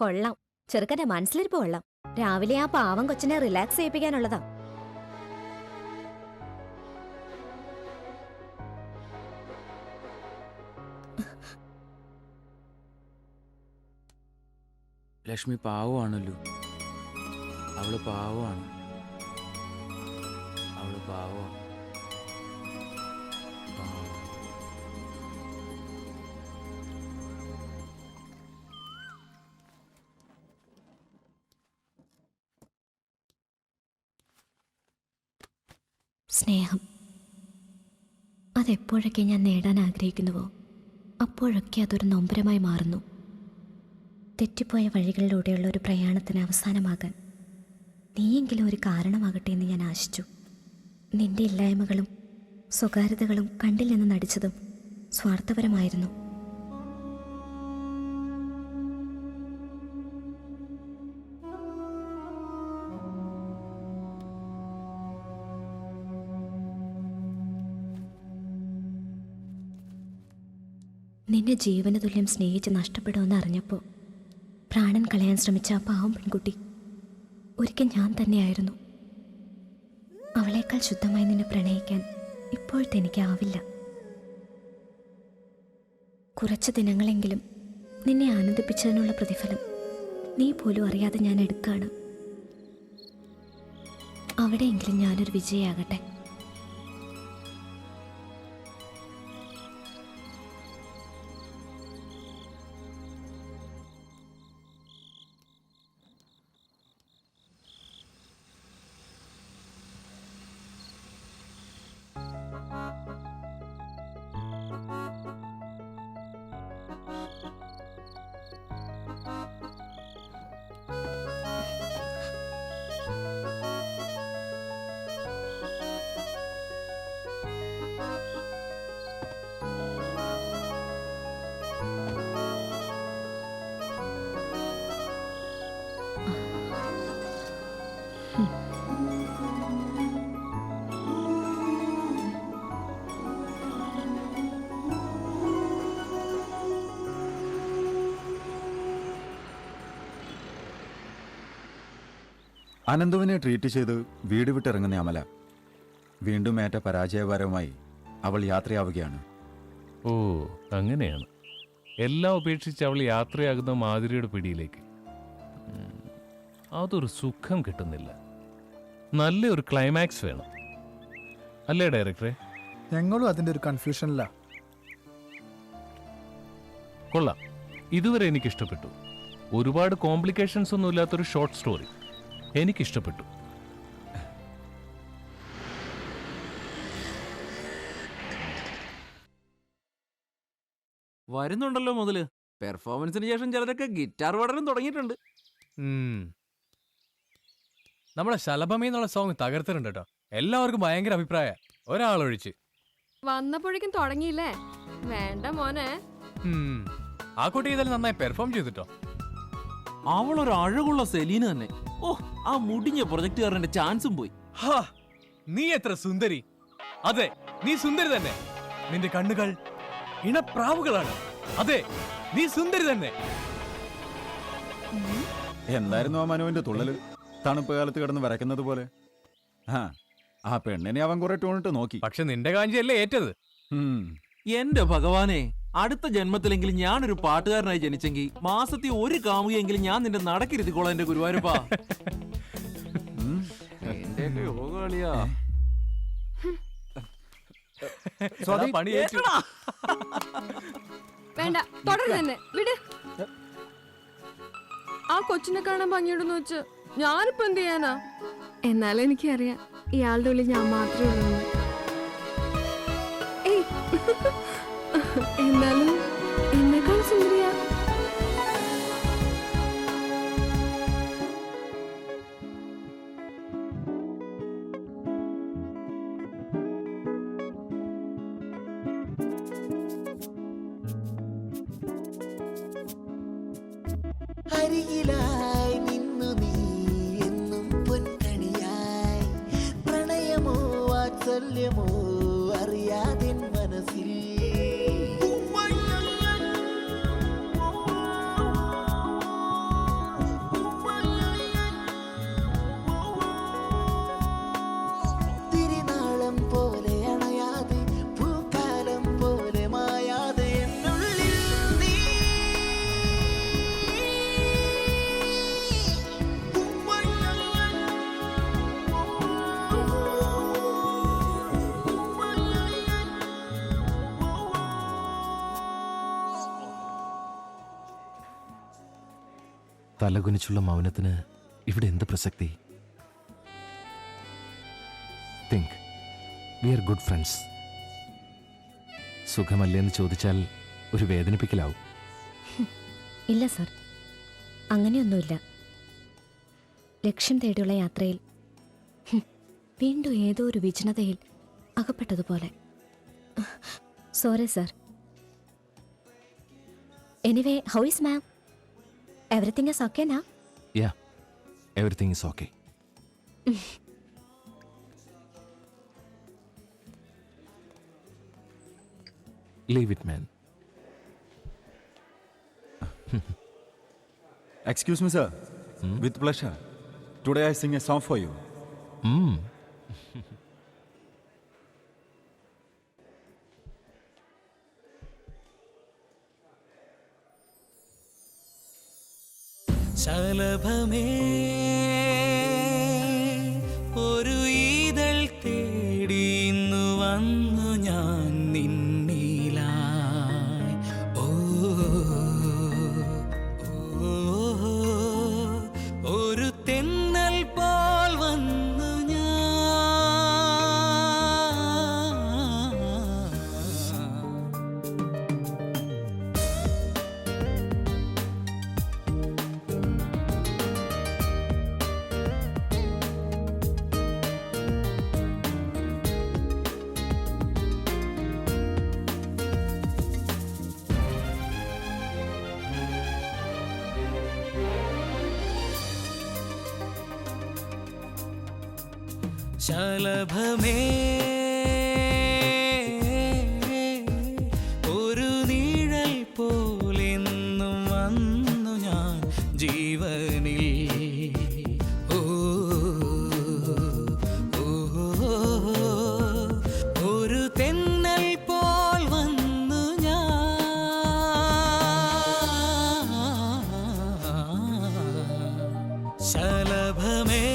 കൊള്ളാം, ചെറുക്കന്റെ മനസ്സിലിരിപ്പ് കൊള്ളാം. രാവിലെ ആ പാവം കൊച്ചിനെ റിലാക്സ് ചെയ്യിപ്പിക്കാനുള്ളതാ. ലക്ഷ്മി പാവമാണല്ലോ. അവള് പാവമാണ്. അവള് പാവമാണ്. സ്നേഹം അതെപ്പോഴൊക്കെ ഞാൻ നേടാൻ ആഗ്രഹിക്കുന്നുവോ അപ്പോഴൊക്കെ അതൊരു നൊമ്പരമായി മാറുന്നു. തെറ്റിപ്പോയ വഴികളിലൂടെയുള്ള ഒരു പ്രയാണത്തിന് അവസാനമാകാൻ നീയെങ്കിലും ഒരു കാരണമാകട്ടെ എന്ന് ഞാൻ ആശിച്ചു. നിന്റെ ഇല്ലായ്മകളും സ്വകാര്യതകളും കണ്ടിൽ നിന്ന് നടിച്ചതും സ്വാർത്ഥപരമായിരുന്നു. നിന്നെ ജീവനതുല്യം സ്നേഹിച്ച് നഷ്ടപ്പെടുമെന്ന് അറിഞ്ഞപ്പോൾ പ്രാണൻ കളയാൻ ശ്രമിച്ച ആ പാവം പെൺകുട്ടി ഒരിക്കൽ ഞാൻ തന്നെയായിരുന്നു. അവളേക്കാൾ ശുദ്ധമായി നിന്നെ പ്രണയിക്കാൻ ഇപ്പോഴത്തെ എനിക്കാവില്ല. കുറച്ച് ദിനങ്ങളെങ്കിലും നിന്നെ ആനന്ദിപ്പിച്ചതിനുള്ള പ്രതിഫലം നീ പോലും അറിയാതെ ഞാൻ എടുക്കുകയാണ്. അവിടെയെങ്കിലും ഞാനൊരു വിജയാകട്ടെ. അനന്തുവിനെ ട്രീറ്റ് ചെയ്ത് വീട് വിട്ടിറങ്ങുന്ന അമല വീണ്ടും ഏറ്റ പരാജയപരമായി അവൾ യാത്രയാവുകയാണ്. ഓ അങ്ങനെയാണ്. എല്ലാം ഉപേക്ഷിച്ച് അവൾ യാത്രയാകുന്ന മാധുരിയുടെ പിടിയിലേക്ക്. അതൊരു സുഖം കിട്ടുന്നില്ല. നല്ലൊരു ക്ലൈമാക്സ് വേണം അല്ലേ ഡയറക്ടറെ? ഞങ്ങളും അതിൻ്റെ ഒരു കൺഫ്യൂഷനില്ല. കൊള്ളാം, ഇതുവരെ എനിക്കിഷ്ടപ്പെട്ടു. ഒരുപാട് കോംപ്ലിക്കേഷൻസ് ഒന്നും ഇല്ലാത്തൊരു ഷോർട്ട് സ്റ്റോറി എനിക്കിഷ്ടപ്പെട്ടു. വരുന്നുണ്ടല്ലോ മുതല്. പെർഫോമൻസിന് ശേഷം ചിലരൊക്കെ ഗിറ്റാർ പഠനം തുടങ്ങിയിട്ടുണ്ട്. നമ്മളെ ശലഭമേ എന്നുള്ള സോങ് തകർത്തിട്ടുണ്ട് കേട്ടോ. എല്ലാവർക്കും ഭയങ്കര അഭിപ്രായ, ഒരാളൊഴിച്ച്. വന്നപ്പോഴേക്കും തുടങ്ങിയില്ലേ? വേണ്ട മോനെ. ആ കുട്ടി ഇതെല്ലാം നന്നായി പെർഫോം ചെയ്തിട്ടോ. അവളൊരു അഴകുള്ള സെലീന തന്നെ. ഓ, ആ മുടിഞ്ഞ പ്രൊജക്ടുകാരന്റെ ചാൻസും പോയി. നീ എത്ര സുന്ദരി. അതെ, നീ സുന്ദരി തന്നെ. നിന്റെ കണ്ണുകൾ ഇണപ്രാവുകളാണ്. അതെ, നീ സുന്ദരി തന്നെ. എന്തായിരുന്നു ആ മനുവിന്റെ തുള്ളല്? തണുപ്പ് കാലത്ത് കിടന്ന് വരയ്ക്കുന്നത് പോലെ. ആ പെണ്ണിനെ അവൻ കുറെ ടൂണിട്ട് നോക്കി. പക്ഷെ നിന്റെ കാഞ്ചിയല്ലേ ഏറ്റത്. എന്റെ ഭഗവാനെ, അടുത്ത ജന്മത്തിലെങ്കിലും ഞാനൊരു പാട്ടുകാരനായി ജനിച്ചെങ്കിൽ മാസത്തിൽ ഒരു കാമുകയെങ്കിലും ഞാൻ നിന്റെ നടക്കിരുത്തിക്കോളാം എന്റെ ഗുരുവായൂരപ്പാ. എന്റെയൊക്കെ യോഗകളിയാ. വേണ്ട, തുടർന്ന് തന്നെ വിട്. ആ കൊച്ചിനെ കാണാൻ ഭംഗിയുണ്ടെന്ന് വെച്ച് ഞാനിപ്പോ എന്ത് ചെയ്യാനാ? എന്നാലും എനിക്കറിയാം ഇയാളുടെ ഉള്ളിൽ ഞാൻ മാത്രമേ ഉള്ളൂ. ഏയ്, എന്നാലും എന്നെക്കാൾ സുന്ദരിയാ. അരികിലായി നിന്നു നീ എന്നും പൊൻകണിയായി, പ്രണയമോ വാത്സല്യമോ അറിയാതെ മനസ്സിൽ തിരിനാളം പോലെ അണയാതെ, പൂക്കാലം പോലെ മായാതെ എന്നുള്ളിൽ നീ. തലകുനിച്ചുള്ള മൗനത്തിന് ഇവിടെ എന്ത് പ്രസക്തി? Think we are good friends. സുഖമല്ലേന്ന് ചോദിച്ചാൽ ഒരു വേദനിപ്പിക്കലാവും. ഇല്ല സർ, അങ്ങനെയൊന്നുമില്ല. ലക്ഷ്യം തേടിയുള്ള യാത്രയിൽ വീണ്ടും ഏതോ ഒരു വിജനതയിൽ അകപ്പെട്ടതുപോലെ. Sorry sir. Anyway, how is ma'am? Everything is okay നാ? Yeah, everything is okay. Leave it, man. Excuse me, sir. With pleasure. Today I sing a song for you. ശലഭമേ, ഒരു ഈതൾ തേടി ഇന്നു വന്നു ഞാൻ നിന്നിലായി. ഓ, ഒരു തെന്നൽ പോൽ വന്നു ഞാൻ. ശലഭമേ, ഒരു നിഴൽ പോലെന്നും വന്നു ഞാൻ ജീവനിൽ. ഓ, ഒരു തെന്നൽ പോൽ വന്നു ഞാൻ. ശലഭമേ,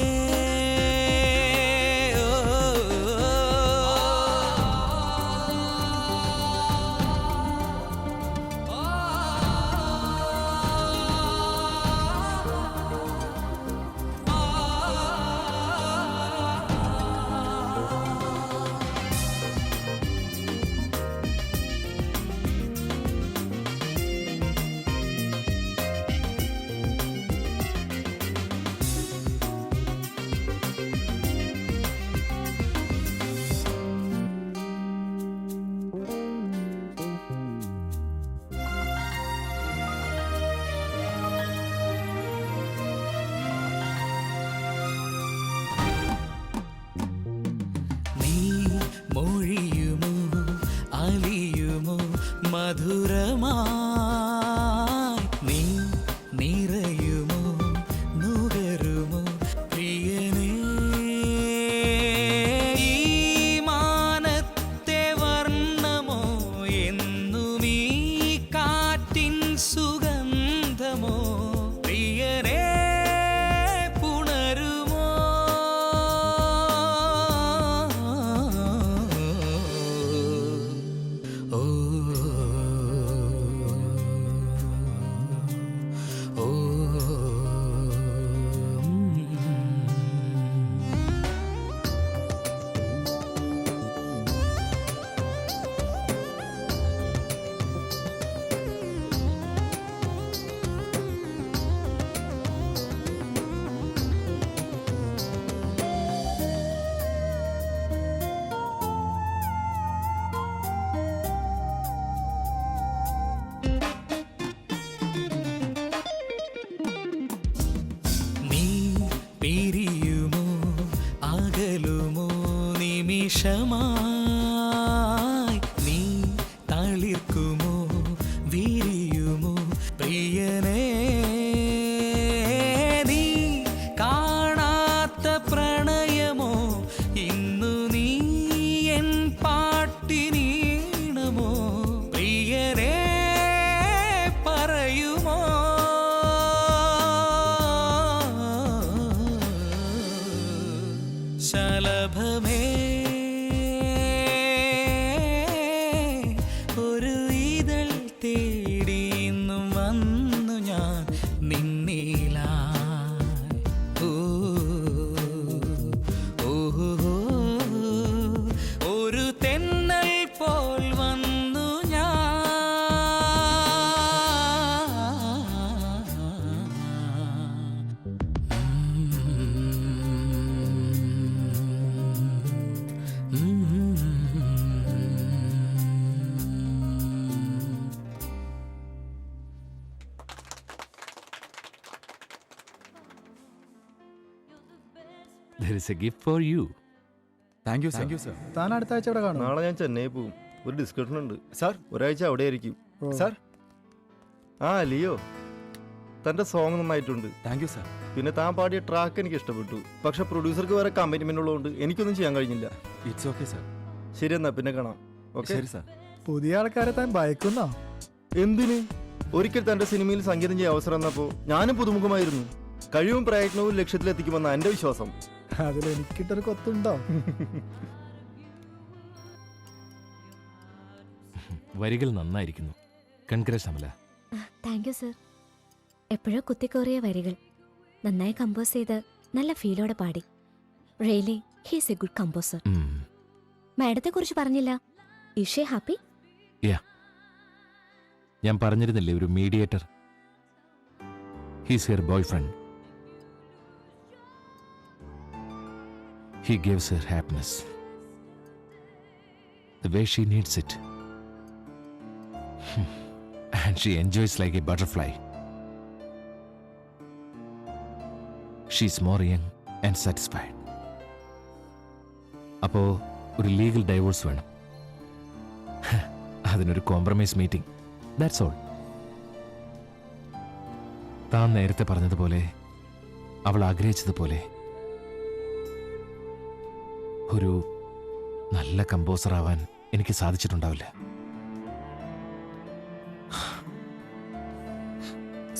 മധുരമായി നീ നിറയുമോ നുകരുമോ പ്രിയനേ ഈ മാനത്തെ വർണ്ണമോ എന്നും ഈ കാറ്റിൻ സുഗന്ധമോ പ്രിയനേ പുണരുമോ ഓ ഓ നീ പിരിയുമോ അകലുമോ നിമിഷമായി നീ തളിർക്കുമോ വിരിയുമോ പ്രിയനേ നീ കാണാത്ത പ്രണയമോ ഇന്നു നീ എൻ പാട്ടിനീണമോ പ്രിയനേ പറയുമോ ശലഭമേ ഒരു ഇതൾ തേടി ഇന്നും വന്നു ഞാൻ നിന്നിലായി ഓ ഓ ഒരു തെന്നൽ പോൽ വന്നു There is a gift for you. Thank you sir. താൻ അടുത്ത ആഴ്ച ഇവിടെ കാണും. നാളെ ഞാൻ ചെന്നൈ പോവും. ഒരു ഡിസ്കഷൻ ഉണ്ട് സാർ. ഒരാഴ്ച അവിടെ ആയിരിക്കും സാർ. ആ ലിയോ, തന്റെ സോങ് നന്നായിട്ടുണ്ട്. Thank you sir. പിന്നെ താൻ പാടിയ ട്രാക്ക് എനിക്ക് ഇഷ്ടപ്പെട്ടു. പക്ഷെ പ്രൊഡ്യൂസർക്ക് വേറെ കമ്മിറ്റ്മെന്റ് ഉള്ളതുകൊണ്ട് എനിക്കൊന്നും ചെയ്യാൻ കഴിഞ്ഞില്ല. It's okay sir. ശരി എന്നാ പിന്നെ കാണാം. ഓക്കെ ശരി സർ. പുതിയ ആൾക്കാരെ താൻ ഭയക്കുന്നോ? എന്തിന്? ഒരിക്കൽ തന്റെ സിനിമയിൽ സംഗീതം ചെയ്യാൻ അവസരം വന്നപ്പോ ഞാനും പുതുമുഖമായിരുന്നു. കഴിവും പ്രയത്നവും ലക്ഷ്യത്തിലെത്തിക്കുമെന്ന എന്റെ വിശ്വാസം. അതിൽ എനിക്കിട്ടൊരു കൊത്തുണ്ടോ? വരികൾ നന്നായിരിക്കുന്നു. Congrats Amala. Thank you sir. എപ്പോഴോ കുത്തിക്കോറിയ വരികൾ നന്നായി കമ്പോസ് ചെയ്ത് നല്ല ഫീലോടെ പാടി. Really he's a good composer. മാഡത്തെ കുറിച്ച് പറഞ്ഞില്ല. Is she happy? യാ, ഞാൻ പറഞ്ഞിരുന്നില്ലേ ഒരു mediator. He's her boy friend. He gives her happiness the way she needs it. And she enjoys like a butterfly. She's more young and satisfied. അപ്പോ ഒരു ലീഗൽ ഡൈവോഴ്സ് വേണം. അതിനൊരു കോംപ്രമൈസ് മീറ്റിംഗ്. That's all. താൻ നേരത്തെ പറഞ്ഞതുപോലെ, അവൾ ആഗ്രഹിച്ചതുപോലെ ഒരു നല്ല കമ്പോസർ ആവാൻ എനിക്ക് സാധിച്ചിട്ടുണ്ടാവില്ല.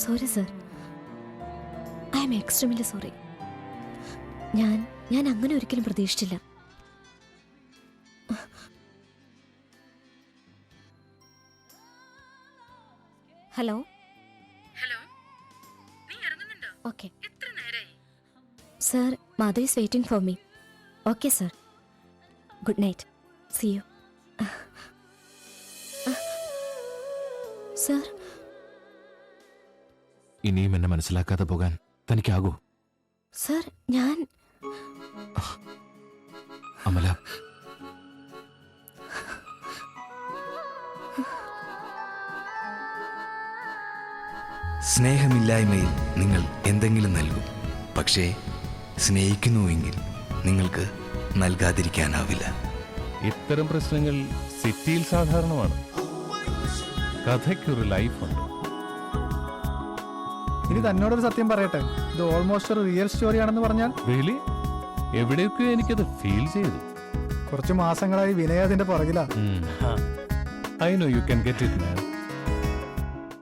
Sorry sir. I am extremely sorry. ഞാൻ അങ്ങനെ ഒരിക്കലും പ്രതീക്ഷിച്ചില്ല. ഹലോ ഹലോ, നീ ഇറങ്ങുന്നുണ്ടോ? ഓക്കെ എത്ര നേരായി? Sir, Madhav is waiting for me. Okay sir, good night. See you. Sir, ഇനിയും എന്നെ മനസ്സിലാക്കാതെ പോകാൻ തനിക്കാകൂ? സർ, ഞാൻ അമല, സ്നേഹമില്ലായ്മയിൽ നിങ്ങൾ എന്തെങ്കിലും നൽകും. പക്ഷേ സ്നേഹിക്കുന്നുവെങ്കിൽ നിങ്ങൾക്ക് നൽകാതിരിക്കാനാവില്ല. ഇത്തരം പ്രശ്നങ്ങൾ സിറ്റിയിൽ സാധാരണമാണ്. കഥയ്ക്കൊരു ലൈഫുണ്ട്. ഇനി തന്നോടൊരു സത്യം പറയട്ടെ, ഇത് ഓൾമോസ്റ്റ് ഒരു റിയൽ സ്റ്റോറി ആണെന്ന് പറഞ്ഞാൽ റിയലി എവിടെയൊക്കെ എനിക്കത് ഫീൽ ചെയ്തു. കുറച്ച് മാസങ്ങളായി വിനയ അതിന്റെ പുറകിലാ. I know you can get it, man.